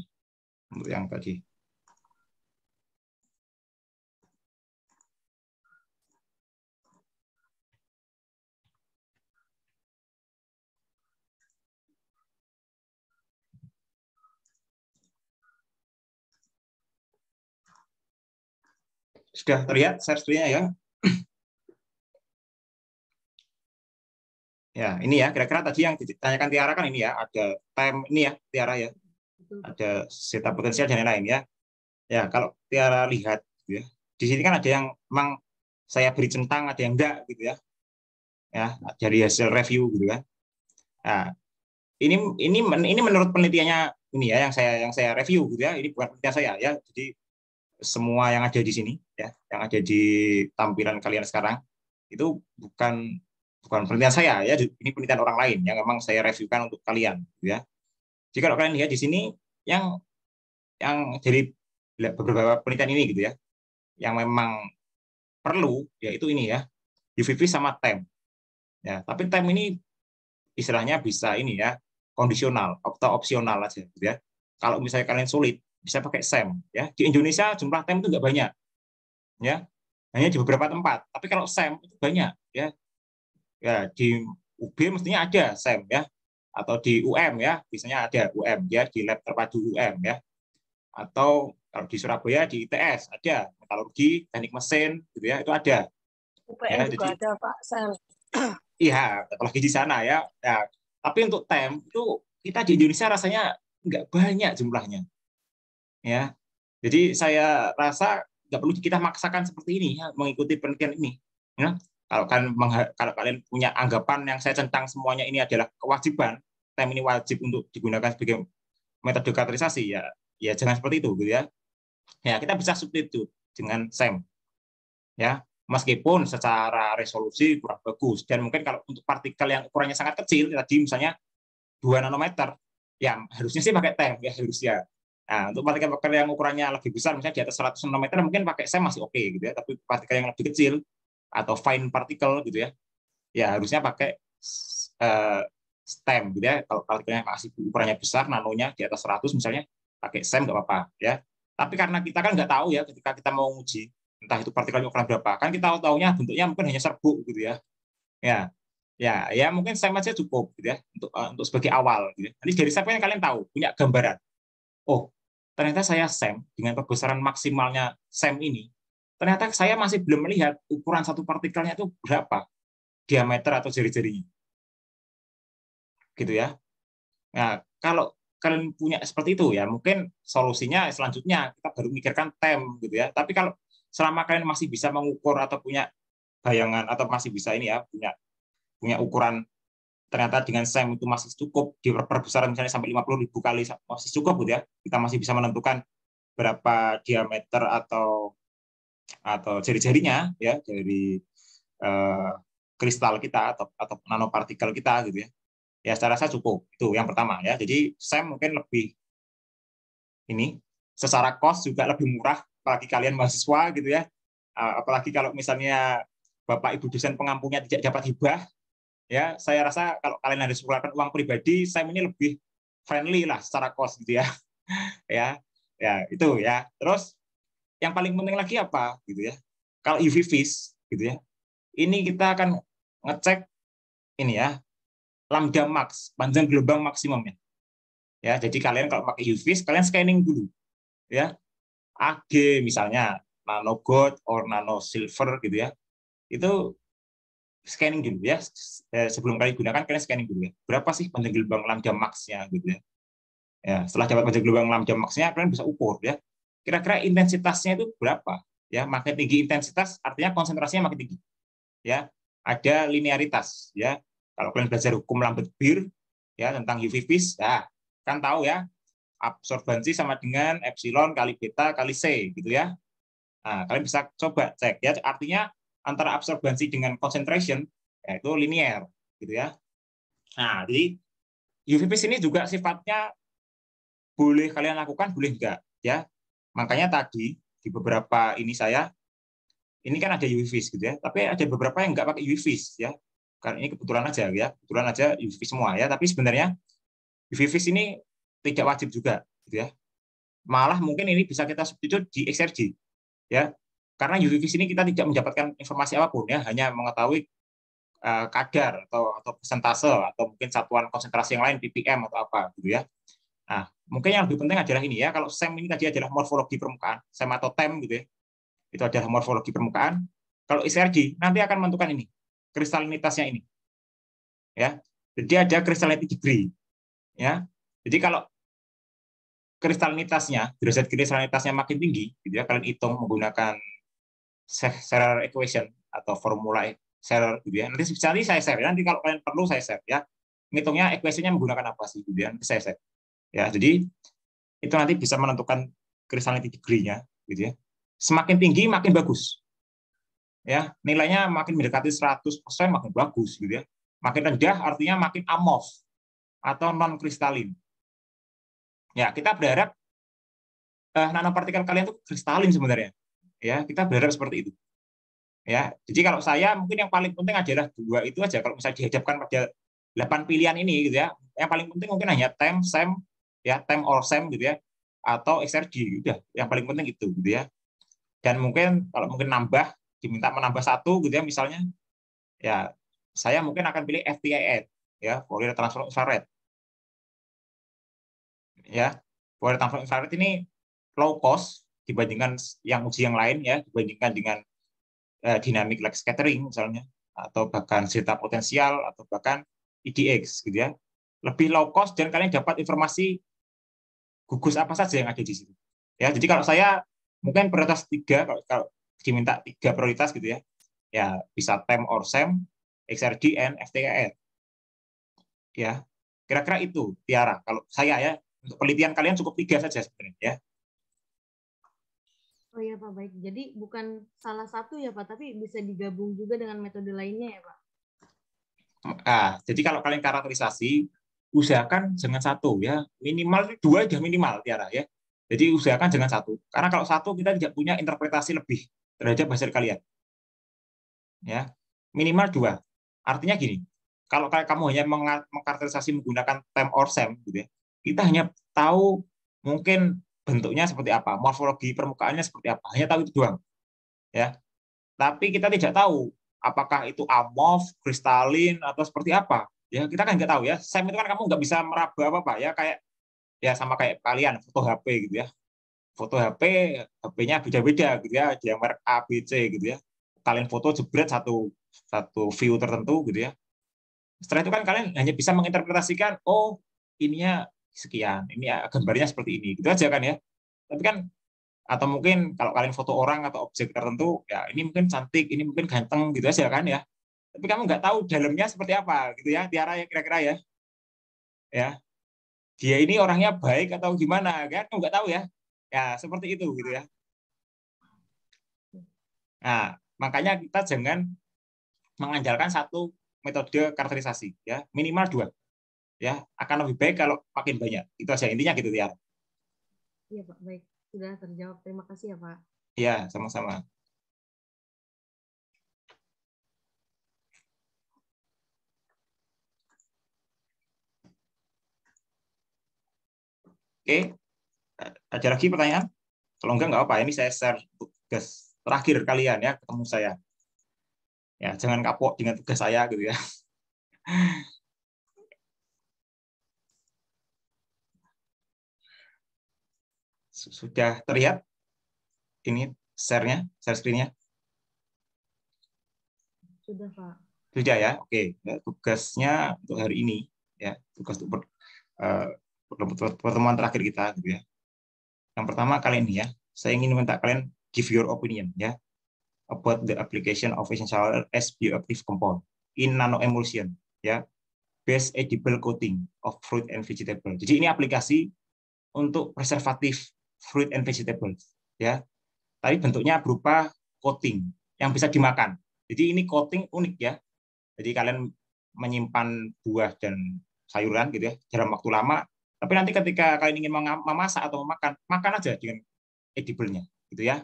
Untuk yang tadi. Sudah terlihat share screen-nya ya? Ya, ini ya, kira-kira tadi yang ditanyakan Tiara kan ini ya, ada time ini ya, Tiara ya,
Betul, Pak.
ada zeta potensial dan lain-lain ya. Ya, kalau Tiara lihat, gitu ya, di sini kan ada yang memang saya beri centang, ada yang enggak, gitu ya. Ya, dari hasil review, gitu kan. Nah, ini menurut penelitiannya ini ya, yang saya review, gitu ya. Ini bukan penelitian saya ya. Jadi semua yang ada di sini, ya, yang ada di tampilan kalian sekarang, itu bukan penelitian saya ya, ini penelitian orang lain yang memang saya reviewkan untuk kalian, gitu ya. Jadi kalau kalian lihat di sini yang dari beberapa penelitian ini gitu ya, yang memang perlu yaitu ini ya, UVV sama TEM. Ya, tapi TEM ini istilahnya bisa ini ya, kondisional atau opsional aja gitu ya. Kalau misalnya kalian sulit bisa pakai SEM ya. Di Indonesia jumlah TEM itu nggak banyak. Ya. Hanya di beberapa tempat. Tapi kalau SEM itu banyak ya. Ya, di UB mestinya ada SEM ya, atau di UM ya, biasanya ada UM ya, di lab terpadu UM ya, atau kalau di Surabaya di ITS ada metalurgi, teknik mesin gitu ya, itu ada
UPN
ya.
juga
Jadi
ada Pak Sam.
iya, apalagi di sana ya. Ya, tapi untuk TEM itu kita di Indonesia rasanya nggak banyak jumlahnya ya. Jadi saya rasa nggak perlu kita maksakan seperti ini ya, mengikuti penelitian ini ya. Kalau kalian punya anggapan yang saya centang semuanya ini adalah kewajiban, TEM ini wajib untuk digunakan sebagai metode karakterisasi ya, ya jangan seperti itu gitu ya. Ya, kita bisa substitute dengan SEM ya, meskipun secara resolusi kurang bagus, dan mungkin kalau untuk partikel yang ukurannya sangat kecil tadi misalnya 2 nanometer ya harusnya sih pakai TEM ya harusnya. Nah, untuk partikel yang ukurannya lebih besar misalnya di atas 100 nanometer mungkin pakai SEM masih oke gitu ya, tapi partikel yang lebih kecil atau fine particle gitu ya, ya harusnya pakai STEM gitu ya. Kalau partikelnya masih ukurannya besar, nanonya di atas 100 misalnya, pakai SEM nggak apa-apa ya. Tapi karena kita kan nggak tahu ya ketika kita mau uji entah itu partikelnya ukuran berapa, kan kita tahunya bentuknya mungkin hanya serbuk gitu ya. Ya mungkin SEM aja cukup gitu ya untuk sebagai awal gitu ya. Nanti dari SEM kan kalian tahu, punya gambaran. Oh, ternyata saya SEM dengan perbesaran maksimalnya SEM ini, ternyata saya masih belum melihat ukuran satu partikelnya itu berapa diameter atau jari-jarinya. Gitu ya. Nah, kalau kalian punya seperti itu ya, mungkin solusinya selanjutnya kita baru mikirkan TEM gitu ya. Tapi kalau selama kalian masih bisa mengukur atau punya bayangan atau masih bisa ini ya, punya ukuran ternyata dengan SEM itu masih cukup di perbesaran misalnya sampai 50.000 kali masih cukup gitu ya. Kita masih bisa menentukan berapa diameter atau jari-jarinya ya dari kristal kita atau nanopartikel kita gitu ya. Ya saya rasa cukup. Itu yang pertama ya. Jadi SEM mungkin lebih ini secara cost juga lebih murah bagi kalian mahasiswa gitu ya. Apalagi kalau misalnya Bapak Ibu dosen pengampunya tidak dapat hibah ya, saya rasa kalau kalian harus mengeluarkan uang pribadi, SEM ini lebih friendly lah secara cost gitu ya. ya itu ya. Terus yang paling penting lagi apa gitu ya. Kalau UV vis gitu ya. Ini kita akan ngecek ini ya, lambda max, panjang gelombang maksimumnya. Ya, jadi kalian kalau pakai UV, kalian scanning dulu. Ya. AG misalnya, nano gold or nano silver gitu ya. Itu scanning dulu ya. Sebelum kalian gunakan, kalian scanning dulu ya. Berapa sih panjang gelombang lambda max-nya gitu ya. Ya, setelah dapat panjang gelombang lambda max-nya, kalian bisa ukur ya. Kira-kira intensitasnya itu berapa? Ya, makin tinggi intensitas artinya konsentrasinya makin tinggi. Ya, ada linearitas ya. Kalau kalian belajar hukum Lambert-Beer ya tentang UV vis, ya kan tahu ya, absorbansi sama dengan epsilon kali beta kali C gitu ya. Nah, kalian bisa coba cek ya, artinya antara absorbansi dengan concentration yaitu linear gitu ya. Nah, jadi UV vis ini juga sifatnya boleh kalian lakukan, boleh enggak ya. Makanya tadi di beberapa ini ini kan ada UV vis gitu ya, tapi ada beberapa yang enggak pakai UV vis ya. Karena ini kebetulan aja ya, kebetulan aja UV vis semua ya, tapi sebenarnya UV vis ini tidak wajib juga gitu ya. Malah mungkin ini bisa kita substitute di XRG ya. Karena UV vis ini kita tidak mendapatkan informasi apapun ya, hanya mengetahui kadar atau persentase atau mungkin satuan konsentrasi yang lain ppm atau apa gitu ya. Nah, mungkin yang lebih penting adalah ini ya, kalau SEM ini tadi adalah morfologi permukaan, SEM atau TEM gitu ya. itu adalah morfologi permukaan. Kalau XRD nanti akan menentukan ini, kristalinitasnya ini. Ya. Jadi ada cristalinity degree. Ya. Jadi kalau kristalinitasnya, derajat kristalinitasnya makin tinggi, gitu ya, kalian hitung menggunakan Scherer equation atau formula Scherer, gitu ya. Nanti saya share. Nanti kalau kalian perlu saya share, ya. Ngitungnya equation-nya menggunakan apa sih, gitu ya. Nanti saya share. Ya, jadi itu nanti bisa menentukan cristalinity degree-nya, gitu ya. Semakin tinggi makin bagus. Ya, nilainya makin mendekati 100% makin bagus, gitu ya. Makin rendah artinya makin amorph atau non kristalin. Ya, kita berharap nanopartikel kalian itu kristalin sebenarnya. Ya, kita berharap seperti itu. Ya, jadi kalau saya mungkin yang paling penting adalah 2 itu aja. Kalau misalnya dihadapkan pada 8 pilihan ini, gitu ya, yang paling penting mungkin hanya TEM, SEM, ya, TEM or SEM, gitu ya, atau XRD, udah. Yang paling penting itu, gitu ya. Dan mungkin kalau mungkin diminta menambah 1, gitu ya, misalnya, ya, saya mungkin akan pilih FTIR, ya, Fourier Transform Infrared. Ya, Fourier Transform Infrared ini low cost dibandingkan yang uji yang lain, ya, dibandingkan dengan dynamic light scattering misalnya, atau bahkan zeta potensial, atau bahkan IDX, gitu ya. Lebih low cost dan kalian dapat informasi gugus apa saja yang ada di situ. Ya, jadi kalau saya mungkin prioritas 3, kalau diminta 3 prioritas, gitu ya, ya bisa TEM or SEM, XRD, and FTIR. Ya, kira-kira itu, Tiara. Kalau saya, ya, untuk penelitian kalian cukup 3 saja sebenarnya, ya.
Oh iya Pak, baik. Jadi bukan salah satu ya Pak, tapi bisa digabung juga dengan metode lainnya ya Pak?
Jadi kalau kalian karakterisasi, usahakan jangan 1, ya. Minimal 2 sudah minimal, Tiara, ya. Jadi usahakan jangan 1. Karena kalau 1 kita tidak punya interpretasi lebih terhadap hasil kalian. Ya. Minimal 2. Artinya gini, kalau kamu hanya mengkarakterisasi menggunakan TEM or SEM, gitu ya, kita hanya tahu mungkin bentuknya seperti apa, morfologi permukaannya seperti apa, hanya tahu itu doang, ya. Tapi kita tidak tahu apakah itu amorf, kristalin, atau seperti apa, ya. Kita kan nggak tahu, ya. SEM itu kan kamu nggak bisa meraba apa-apa, ya, kayak, ya, sama kayak kalian foto HP, gitu ya. Foto HP-nya beda-beda, gitu ya, ada yang merek A, B, C, gitu ya. Kalian foto jebret satu view tertentu, gitu ya. Setelah itu kan kalian hanya bisa menginterpretasikan, oh, ininya sekian, ini gambarnya seperti ini, gitu aja kan, ya. Tapi kan, atau mungkin kalau kalian foto orang atau objek tertentu, ya ini mungkin cantik, ini mungkin ganteng, gitu aja kan, ya. Tapi kamu nggak tahu dalamnya seperti apa, gitu ya, Tiara, ya, kira-kira, ya. Ya, dia ini orangnya baik atau gimana, kan? Kamu nggak tahu, ya. Ya, seperti itu, gitu ya. Nah, makanya kita jangan mengandalkan 1 metode karakterisasi, ya, minimal 2. Ya, akan lebih baik kalau makin banyak. Itu aja intinya, gitu ya.
Iya Pak, baik. Sudah terjawab. Terima kasih ya Pak.
Ya, sama-sama. Oke, ada lagi pertanyaan? Kalau nggak apa-apa. Ini saya share tugas terakhir kalian, ya, ketemu saya. Ya, jangan kapok dengan tugas saya, gitu ya. Sudah terlihat ini share screen-nya?
Sudah Pak.
Sudah, ya. Oke, ya, tugasnya untuk hari ini, ya, tugas untuk pertemuan terakhir kita, gitu ya. Yang pertama kali ini, ya, saya ingin minta kalian give your opinion, ya, about the application of essential as bioactive compound in nanoemulsion, ya, based edible coating of fruit and vegetable. Jadi ini aplikasi untuk preservatif fruit and vegetables, ya. Tapi bentuknya berupa coating yang bisa dimakan. Jadi ini coating unik, ya. Jadi kalian menyimpan buah dan sayuran, gitu ya, dalam waktu lama. Tapi nanti ketika kalian ingin memasak atau makan aja dengan edible-nya, gitu ya.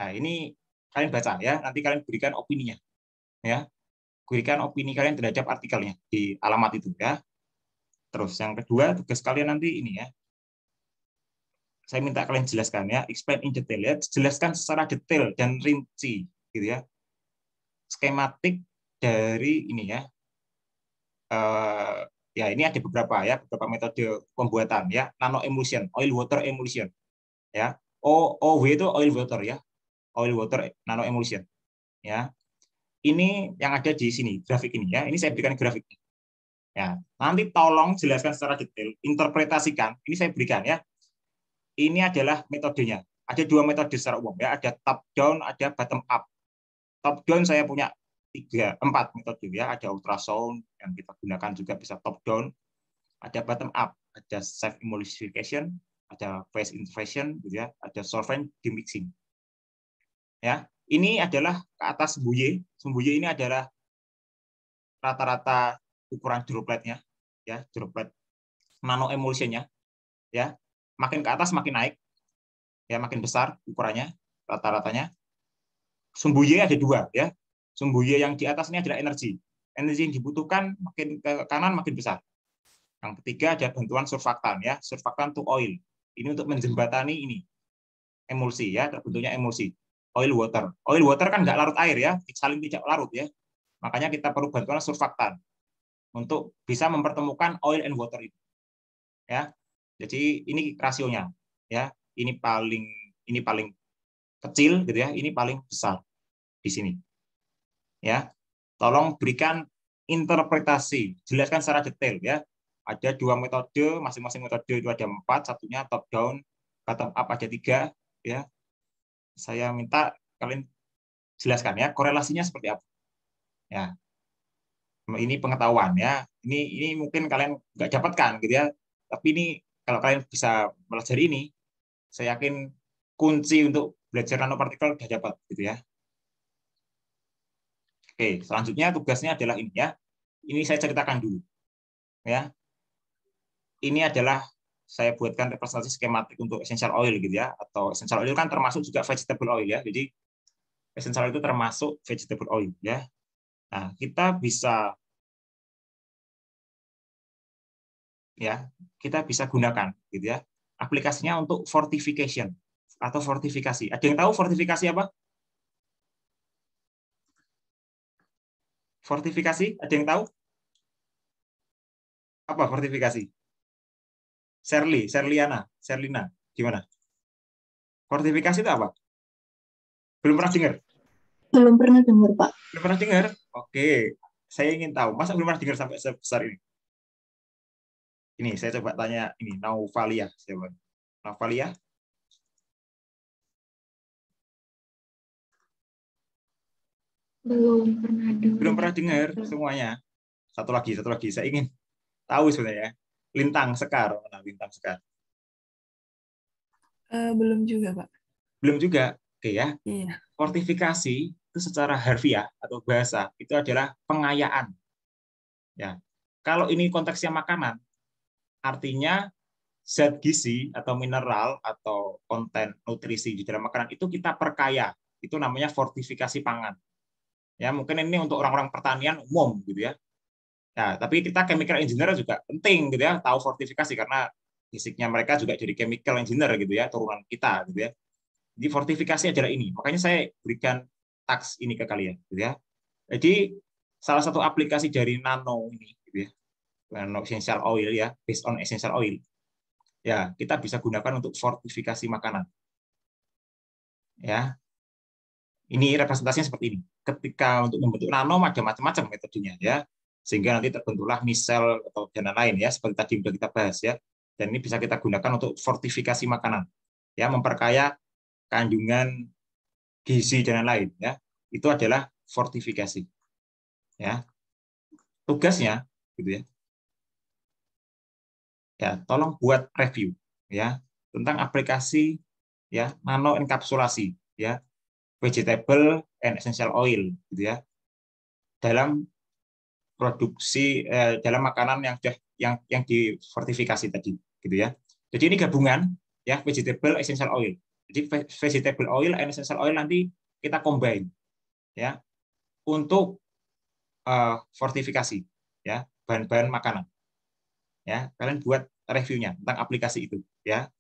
Nah, ini kalian baca, ya. Nanti kalian berikan opininya, ya. Berikan opini kalian terhadap artikelnya di alamat itu, ya. Terus yang kedua, tugas kalian nanti ini, ya. Saya minta kalian jelaskan, ya, explain in detail, ya. Jelaskan secara detail dan rinci, gitu ya. Skematik dari ini, ya. Ya, ini ada beberapa, ya, beberapa metode pembuatan, ya. Nano emulsion, oil water emulsion, ya. OW itu oil water, ya. oil water nano emulsion. Ya, ini yang ada di sini grafik ini ya. Ini saya berikan grafiknya. Ya, nanti tolong jelaskan secara detail, interpretasikan. Ini saya berikan ya. Ini adalah metodenya. Ada dua metode secara umum ya. Ada top down, ada bottom up. Top down saya punya 4 metode ya. Ada ultrasound yang kita gunakan juga bisa top down. Ada bottom up, ada self emulsification, ada phase infusion, gitu ya. Ada solvent demixing. Ya, ini adalah ke atas Sembuye. Sembuye ini adalah rata-rata ukuran dropletnya, ya, droplet nano emulsionnya, ya. Makin ke atas makin naik, ya, makin besar ukurannya rata-ratanya. Sembuye ada 2, ya. Sembuye yang di atas ini adalah energi. Energi yang dibutuhkan makin ke kanan makin besar. Yang ketiga ada bantuan surfaktan, ya, surfaktan to oil. Ini untuk menjembatani ini emulsi, ya, terbentuknya emulsi. Oil water. Oil water kan nggak larut air, ya, saling tidak larut, ya. Makanya kita perlu bantuan surfaktan untuk bisa mempertemukan oil and water itu. Ya. Jadi ini rasionya, ya. Ini paling kecil gitu ya, ini paling besar di sini. Ya. Tolong berikan interpretasi, jelaskan secara detail ya. Ada 2 metode, masing-masing metode itu ada 4, satunya top down, bottom up ada 3 ya. Saya minta kalian jelaskan ya, korelasinya seperti apa. Ya. Ini pengetahuan ya. Ini mungkin kalian nggak dapatkan gitu ya. Tapi ini kalau kalian bisa pelajari ini, saya yakin kunci untuk belajar nanopartikel sudah dapat gitu ya. Oke, selanjutnya tugasnya adalah ini ya. Ini saya ceritakan dulu. Ya. Ini adalah saya buatkan representasi skematik untuk essential oil gitu ya, atau essential oil kan termasuk juga vegetable oil ya. Jadi essential oil itu termasuk vegetable oil ya. Nah, kita bisa gunakan gitu ya. Aplikasinya untuk fortification atau fortifikasi. Ada yang tahu fortifikasi apa? Fortifikasi, ada yang tahu? Apa fortifikasi? Serlina, gimana? Fortifikasi itu apa? Belum pernah dengar?
Belum pernah dengar, Pak.
Belum pernah dengar? Oke, saya ingin tahu. Masa belum pernah dengar sampai sebesar ini? Ini saya coba tanya ini Nauvalia, siapa? Nauvalia?
Belum pernah dengar.
Belum pernah dengar semuanya. Satu lagi. Saya ingin tahu sebenarnya. Lintang Sekar, Lintang Sekar.
Belum juga, Pak.
Belum juga. Oke ya.
Iya.
Fortifikasi itu secara harfiah atau bahasa itu adalah pengayaan. Ya. Kalau ini konteksnya makanan, artinya zat gizi atau mineral atau konten nutrisi di dalam makanan itu kita perkaya. Itu namanya fortifikasi pangan. Ya, mungkin ini untuk orang-orang pertanian umum gitu ya. Nah, tapi kita chemical engineer juga penting gitu ya, tahu fortifikasi karena basicnya mereka juga jadi chemical engineer gitu ya, turunan kita gitu ya. Jadi fortifikasi adalah ini. Makanya saya berikan task ini ke kalian gitu ya. Jadi salah satu aplikasi dari nano ini gitu ya. Nano essential oil ya, based on essential oil. Ya, kita bisa gunakan untuk fortifikasi makanan. Ya. Ini representasinya seperti ini. Ketika untuk membentuk nano ada macam-macam metodenya ya. Sehingga nanti terbentuklah misel atau dan lain ya, seperti tadi sudah kita bahas ya. Dan ini bisa kita gunakan untuk fortifikasi makanan. Ya, memperkaya kandungan gizi dan lain ya. Itu adalah fortifikasi. Ya. Tugasnya gitu ya. Ya, tolong buat review ya tentang aplikasi ya nano enkapsulasi ya vegetable and essential oil gitu ya dalam produksi dalam makanan yang difortifikasi tadi gitu ya. Jadi ini gabungan ya vegetable essential oil. Jadi vegetable oil and essential oil nanti kita combine ya untuk fortifikasi ya bahan-bahan makanan. Ya, kalian buat reviewnya tentang aplikasi itu ya.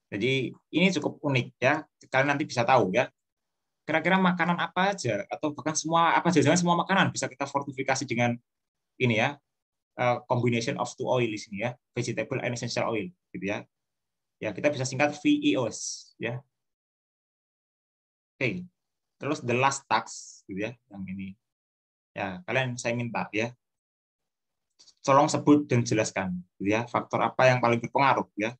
Jadi ini cukup unik ya. Kalian nanti bisa tahu ya. Kira-kira makanan apa aja atau bahkan semua apa jangan semua makanan bisa kita fortifikasi dengan ini ya. Combination of two oil di sini ya, vegetable and essential oil gitu ya. Ya, kita bisa singkat VEOS ya. Oke. Terus the last task gitu ya, yang ini. Ya, kalian saya minta ya, tolong sebut dan jelaskan gitu ya, faktor apa yang paling berpengaruh ya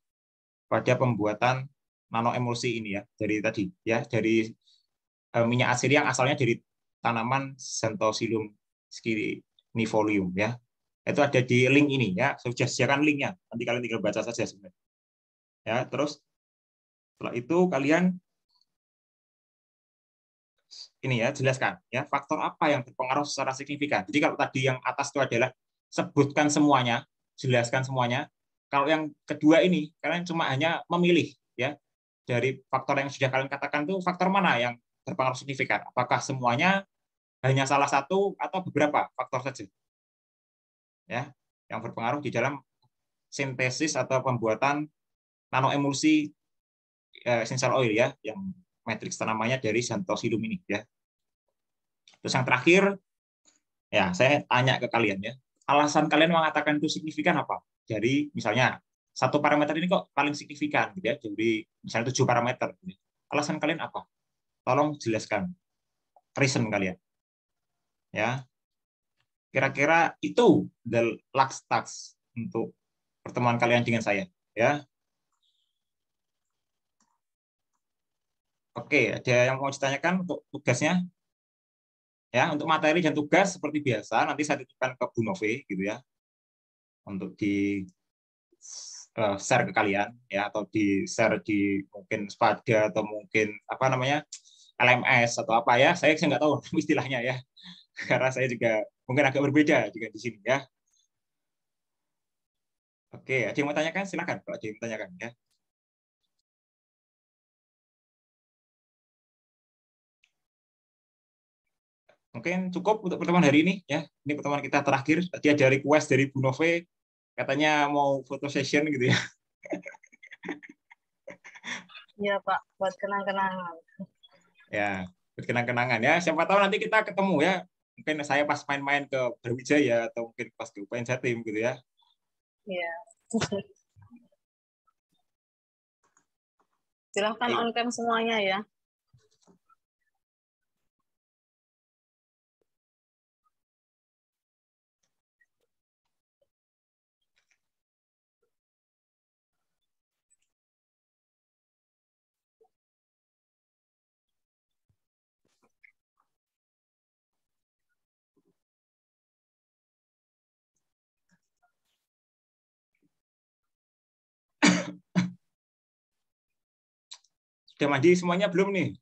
pada pembuatan nanoemulsi ini ya, dari tadi ya, dari minyak atsiri yang asalnya dari tanaman Xanthosillum scinifolium ya. Itu ada di link ini ya, saya sudah sediakan linknya, nanti kalian tinggal baca saja sebenarnya. Ya, terus setelah itu kalian ini ya, jelaskan ya faktor apa yang berpengaruh secara signifikan. Jadi kalau tadi yang atas itu adalah sebutkan semuanya, jelaskan semuanya. Kalau yang kedua ini kalian cuma hanya memilih ya dari faktor yang sudah kalian katakan itu faktor mana yang berpengaruh signifikan. Apakah semuanya, hanya salah satu, atau beberapa faktor saja ya yang berpengaruh di dalam sintesis atau pembuatan nanoemulsi essential oil ya, yang matriks tanamannya dari Xanthosillum ini ya. Terus yang terakhir ya, saya tanya ke kalian ya, alasan kalian mengatakan itu signifikan apa? Jadi misalnya satu parameter ini kok paling signifikan gitu ya, jadi misalnya 7 parameter gitu. Alasan kalian apa? Tolong jelaskan reason kalian ya. Kira-kira itu the last task untuk pertemuan kalian dengan saya ya. Oke, ada yang mau ditanyakan untuk tugasnya? Ya, untuk materi dan tugas seperti biasa nanti saya titipkan ke Bu Nove gitu ya, untuk di share ke kalian ya, atau di share di mungkin Spada atau mungkin apa namanya LMS atau apa ya, saya nggak tahu istilahnya ya, karena saya juga mungkin agak berbeda juga di sini ya. Oke, ada yang mau tanyakan silakan kalau ada yang mau tanyakan ya. Mungkin cukup untuk pertemuan hari ini ya. Ini pertemuan kita terakhir. Tadi ada request dari Bu Nove, katanya mau foto session gitu ya.
Iya Pak, buat kenang-kenangan.
Ya, buat kenang-kenangan ya. Siapa tahu nanti kita ketemu ya. Mungkin saya pas main-main ke Brawijaya atau mungkin pas ke UPN Jatim gitu ya.
Iya. Silahkan on cam semuanya ya.
Sudah mandi semuanya belum nih?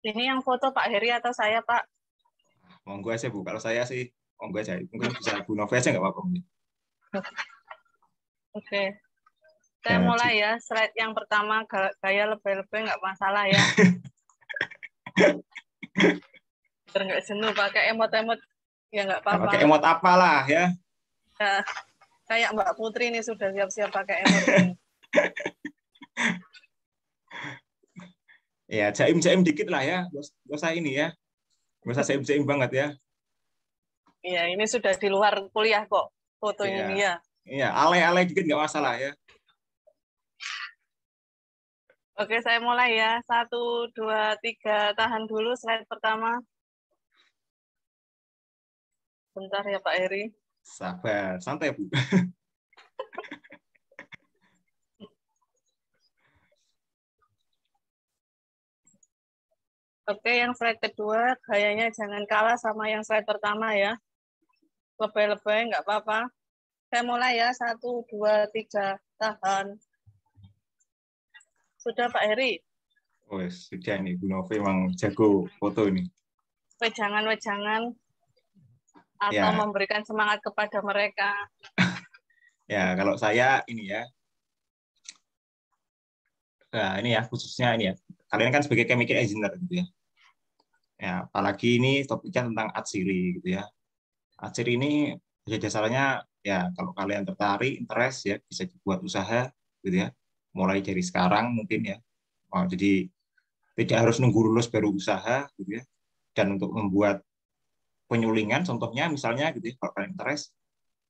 Ini yang foto Pak Heri atau saya Pak?
Monggo aja Bu. Kalau saya sih monggo aja. Mungkin bisa Bu Nove aja nggak apa-apa.
Oke. Saya mulai ya. Slide yang pertama, gaya lebay-lebay nggak masalah ya. Biar nggak jenuh pakai emot-emot ya nggak apa-apa.
Pakai emot apalah ya.
Ya, kayak Mbak Putri ini sudah siap-siap pakai emot ini.
Ya, jaim-jaim dikit lah ya. Gak usah ini ya. Gak usah jaim-jaim banget ya.
Iya, ini sudah di luar kuliah kok fotonya dia.
Iya, alay-alay dikit nggak masalah ya.
Oke, saya mulai ya. 1, 2, 3. Tahan dulu slide pertama. Bentar ya Pak Heri.
Sabar, santai Bu.
Oke, yang slide kedua, gayanya jangan kalah sama yang slide pertama ya. Lebay-lebay, nggak apa-apa. Saya mulai ya, 1, 2, 3, tahan. Sudah Pak Heri?
Oh, sudah nih, Bu Novi emang jago foto ini.
Wejangan-wejangan atau
Ya.
memberikan semangat kepada mereka.
Ya, kalau saya ini ya. Nah, ini ya, khususnya ini ya. Kalian kan sebagai chemical engineer gitu ya. Ya, apalagi ini topiknya tentang atsiri gitu ya. Atsiri ini pada dasarnya ya kalau kalian tertarik, interest ya bisa dibuat usaha gitu ya. Mulai dari sekarang mungkin ya. Oh, jadi tidak harus nunggu lulus baru usaha gitu ya. Dan untuk membuat penyulingan contohnya misalnya gitu ya, kalau kalian interest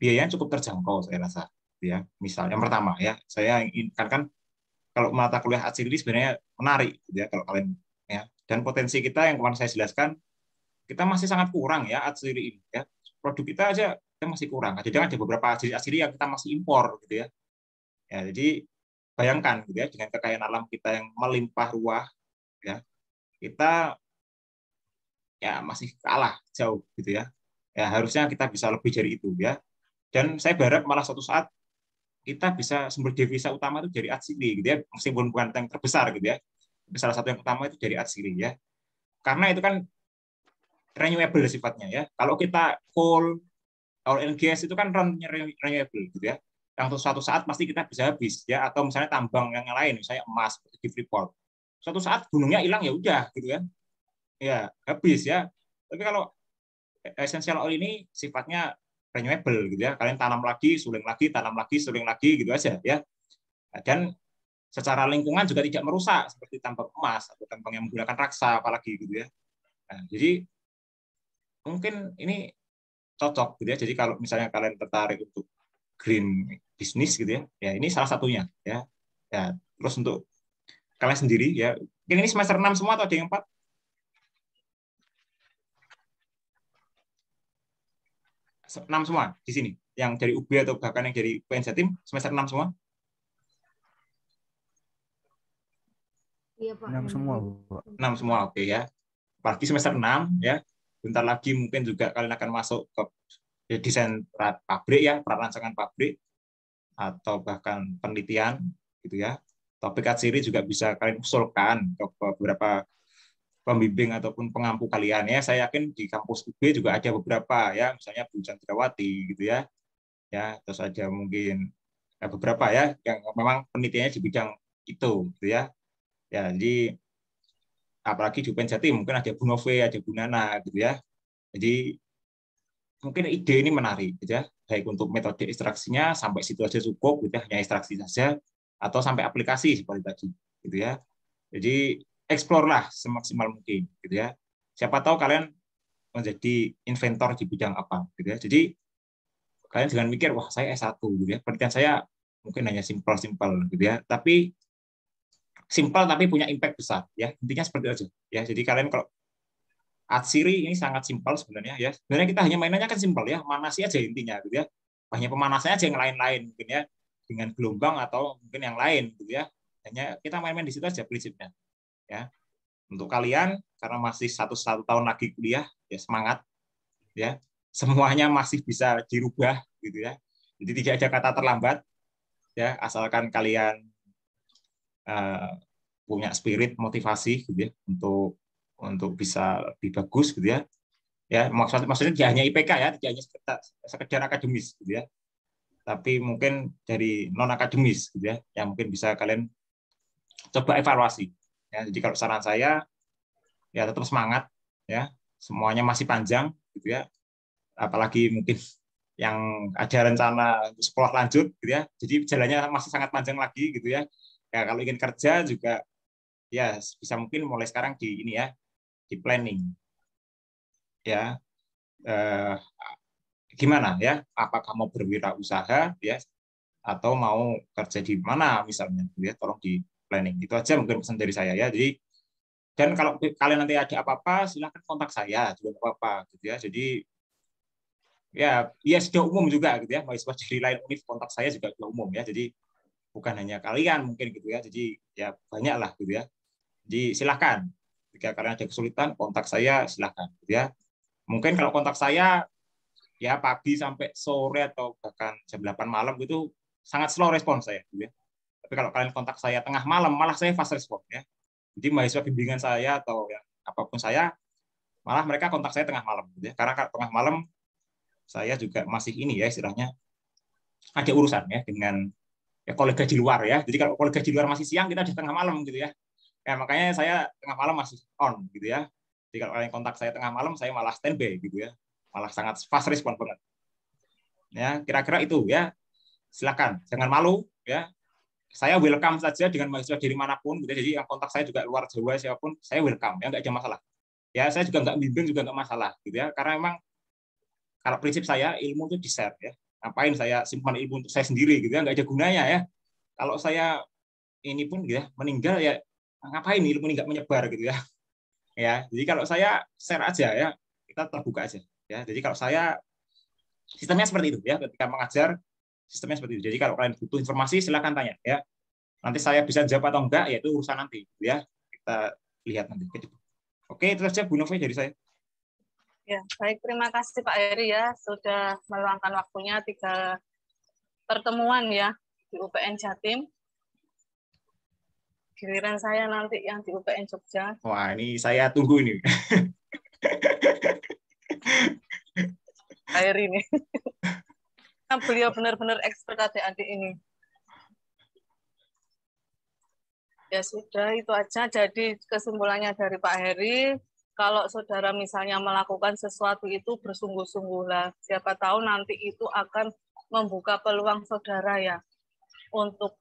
biayanya cukup terjangkau saya rasa. Ya, misal yang pertama ya, saya kan kalau mata kuliah Atsiri ini sebenarnya menarik, gitu ya kalau kalian ya. Dan potensi kita yang kemarin saya jelaskan, kita masih sangat kurang ya Atsiri ini ya. Produk kita aja kita masih kurang. Jadi ada beberapa Atsiri yang kita masih impor gitu ya. Ya, jadi bayangkan gitu ya dengan kekayaan alam kita yang melimpah ruah ya, kita ya masih kalah jauh gitu ya. Ya harusnya kita bisa lebih dari itu ya. Dan saya berharap malah suatu saat kita bisa sumber devisa utama itu dari Atsiri gitu ya, meskipun bukan yang terbesar gitu ya. Tapi salah satu yang utama itu dari Atsiri ya. Karena itu kan renewable sifatnya ya. Kalau kita coal, oil and gas itu kan renewable gitu ya. Yang suatu saat pasti kita bisa habis ya, atau misalnya tambang yang lain, misalnya emas seperti di Freeport. Suatu saat gunungnya hilang ya udah gitu kan. Ya, habis ya. Tapi kalau essential oil ini sifatnya renewable gitu ya. Kalian tanam lagi, suling lagi, tanam lagi, suling lagi gitu aja ya. Dan secara lingkungan juga tidak merusak seperti tambang emas atau tambang yang menggunakan raksa apalagi gitu ya. Nah, jadi mungkin ini cocok gitu ya. Jadi kalau misalnya kalian tertarik untuk green business gitu ya, ya ini salah satunya ya. Ya, terus untuk kalian sendiri ya. Mungkin ini semester 6 semua atau ada yang 4? Enam semua di sini, yang dari UB atau bahkan yang dari UPN Jatim semester 6 semua?
Iya Pak.
6 semua, Pak.
6 semua, oke ya. Apalagi semester 6 ya. Bentar lagi mungkin juga kalian akan masuk ke desain pabrik ya, perancangan pabrik atau bahkan penelitian gitu ya. Topik Atsiri juga bisa kalian usulkan ke beberapa pembimbing ataupun pengampu kalian ya. Saya yakin di kampus UB juga ada beberapa ya, misalnya Bu Chandrawati gitu ya. Ya, terus ada mungkin beberapa ya yang memang penelitiannya di bidang itu gitu ya. Ya, jadi apalagi di UPN Jatim mungkin ada Bu Nove, ada Bu Nana gitu ya. Jadi mungkin ide ini menarik gitu ya. Baik untuk metode ekstraksinya sampai situ aja cukup gitu ya, hanya ekstraksi saja atau sampai aplikasi seperti tadi gitu ya. Jadi explore lah semaksimal mungkin gitu ya. Siapa tahu kalian menjadi inventor di bidang apa gitu ya. Jadi kalian jangan mikir wah saya S1 gitu ya. Penelitian saya mungkin hanya simpel-simpel gitu ya. Tapi simpel tapi punya impact besar ya. Intinya seperti itu aja ya. Jadi kalian kalau Atsiri ini sangat simpel sebenarnya ya. Sebenarnya kita hanya mainannya kan simpel ya, manasi aja intinya gitu ya. Hanya pemanasannya aja yang lain-lain mungkin ya, dengan gelombang atau mungkin yang lain gitu ya. Hanya kita main-main di situ aja prinsipnya ya. Untuk kalian karena masih satu tahun lagi kuliah ya semangat ya. Semuanya masih bisa dirubah gitu ya. Jadi tidak ada kata terlambat ya, asalkan kalian punya spirit motivasi gitu ya untuk bisa lebih bagus gitu ya. Ya, maksudnya tidak hanya IPK ya, tidak hanya sekedar akademis gitu ya. Tapi mungkin dari non akademis gitu ya, yang mungkin bisa kalian coba evaluasi. Ya, jadi kalau saran saya ya tetap semangat ya. Semuanya masih panjang gitu ya. Apalagi mungkin yang ada rencana sekolah lanjut gitu ya. Jadi jalannya masih sangat panjang lagi gitu ya. Ya kalau ingin kerja juga ya bisa mungkin mulai sekarang di ini ya, di planning ya, gimana ya, apakah mau berwirausaha ya atau mau kerja di mana misalnya ya, tolong di planning. Itu aja mungkin pesan dari saya ya. Jadi dan kalau kalian nanti ada apa-apa silahkan kontak saya juga apa-apa gitu ya. Jadi ya sudah umum juga gitu ya, mahasiswa dari lain univ kontak saya juga sudah umum ya. Jadi bukan hanya kalian mungkin gitu ya. Jadi ya banyak lah gitu ya. Jadi silahkan jika kalian ada kesulitan kontak saya silahkan gitu ya. Mungkin kalau kontak saya ya pagi sampai sore atau bahkan jam 8 malam gitu sangat slow respon saya gitu ya. Tapi kalau kalian kontak saya tengah malam malah saya fast respon ya. Jadi mahasiswa bimbingan saya atau yang apapun saya malah mereka kontak saya tengah malam gitu ya. Karena tengah malam saya juga masih ini ya istilahnya ada urusan ya dengan ya kolega di luar ya. Jadi kalau kolega di luar masih siang kita di tengah malam gitu ya. Ya makanya saya tengah malam masih on gitu ya. Jadi kalau kalian kontak saya tengah malam saya malah standby gitu ya. Malah sangat fast respon banget. Ya, kira-kira itu ya. Silakan, jangan malu ya. Saya welcome saja dengan mahasiswa dari manapun gitu. Jadi yang kontak saya juga luar Jawa siapapun saya welcome ya, nggak ada masalah. Ya, saya juga nggak bimbing juga nggak masalah gitu ya. Karena memang kalau prinsip saya ilmu itu di-share ya. ngapain saya simpan ilmu untuk saya sendiri gitu ya, nggak ada gunanya ya. Kalau saya ini pun gitu ya meninggal ya, ngapain ilmu ini nggak menyebar gitu ya. Ya, jadi kalau saya share aja ya, kita terbuka aja ya. Jadi kalau saya sistemnya seperti itu ya, ketika mengajar sistemnya seperti itu. Jadi kalau kalian butuh informasi silakan tanya ya. Nanti saya bisa jawab atau enggak ya itu urusan nanti gitu ya. Kita lihat nanti. Oke, itu saja Bu Novi dari saya.
Ya, baik, terima kasih Pak Heri ya sudah meluangkan waktunya 3 pertemuan ya di UPN Jatim. Giliran saya nanti yang di UPN Jogja.
Wah, ini saya tunggu ini.
Pak Heri ini. Kan beliau benar-benar expert adik-adik ini. Ya sudah, itu aja. Jadi kesimpulannya dari Pak Heri, kalau saudara misalnya melakukan sesuatu itu bersungguh-sungguhlah. Siapa tahu nanti itu akan membuka peluang saudara ya untuk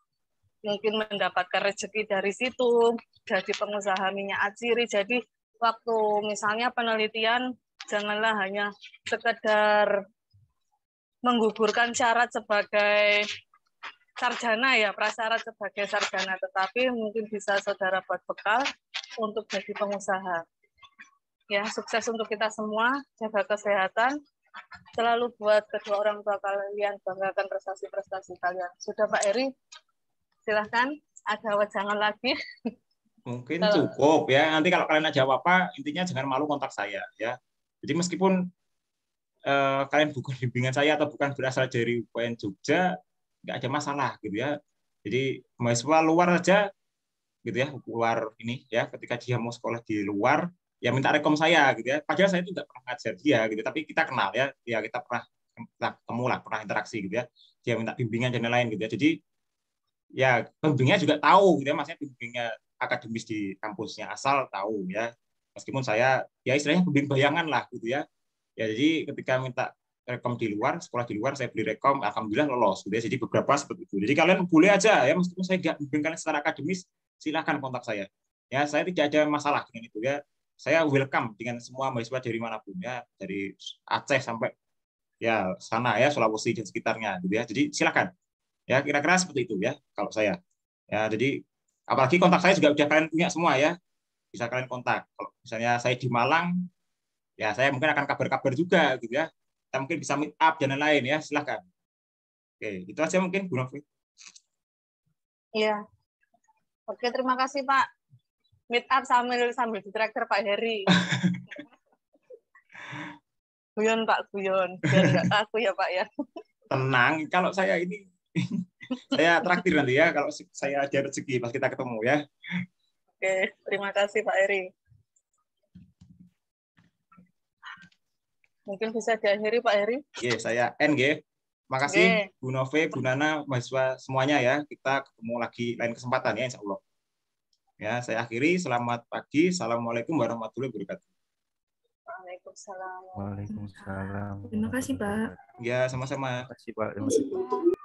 mungkin mendapatkan rezeki dari situ, jadi pengusaha minyak aciri. Jadi waktu misalnya penelitian, janganlah hanya sekedar menggugurkan syarat sebagai sarjana ya, prasyarat sebagai sarjana, tetapi mungkin bisa saudara buat bekal untuk jadi pengusaha. Ya, sukses untuk kita semua, jaga kesehatan, selalu buat kedua orang tua kalian, banggakan prestasi-prestasi kalian. Sudah Pak Heri, silahkan, ada wejangan lagi.
Mungkin cukup ya. Nanti kalau kalian ada apa-apa, intinya jangan malu kontak saya ya. Jadi meskipun kalian bukan bimbingan saya atau bukan berasal dari UPN Jogja, nggak ada masalah gitu ya. Jadi mahasiswa luar aja gitu ya, luar ini ya, ketika dia mau sekolah di luar ya minta rekom saya gitu ya. Padahal saya itu nggak pernah ngajar dia gitu, tapi kita kenal ya, kita pernah ketemu lah, pernah interaksi gitu ya. Dia minta bimbingan dan lain-lain gitu ya. Jadi ya pembimbingnya juga tahu gitu ya, maksudnya bimbingnya akademis di kampusnya asal tahu ya. Meskipun saya ya istilahnya pembimbing bayangan lah gitu ya. Ya jadi ketika minta rekom di luar, sekolah di luar, saya beli rekom, alhamdulillah lolos. Gitu ya. Jadi beberapa seperti itu. Jadi kalian boleh aja ya, meskipun saya nggak bimbing kalian secara akademis, silakan kontak saya. Ya, saya tidak ada masalah dengan itu ya. Saya welcome dengan semua mahasiswa dari manapun ya, dari Aceh sampai ya sana ya, Sulawesi dan sekitarnya gitu ya. Jadi silakan. Ya, kira-kira seperti itu ya kalau saya. Ya, jadi apalagi kontak saya juga udah kalian punya semua ya. Bisa kalian kontak. Kalau misalnya saya di Malang, ya saya mungkin akan kabar-kabar juga gitu ya. Kita mungkin bisa meet up dan lain-lain ya, silakan. Oke, itu aja mungkin Bu Novi.
Iya. Oke, terima kasih Pak. Meet up sambil ditraktir Pak Heri. Guyon Pak, guyon. Biar nggak kaku ya Pak ya.
Tenang, kalau saya ini saya traktir nanti ya, kalau saya ada rezeki pas kita ketemu ya.
Oke, terima kasih Pak Heri. Mungkin bisa diakhiri Pak Heri.
Oke, saya NG. Makasih Bu Nove, Bu Nana, mahasiswa semuanya ya. Kita ketemu lagi lain kesempatan ya, insya Allah. Ya, saya akhiri. Selamat pagi. Assalamualaikum warahmatullahi wabarakatuh.
Waalaikumsalam.
Waalaikumsalam.
Terima kasih, Pak.
Ya, sama-sama.
Terima kasih Pak.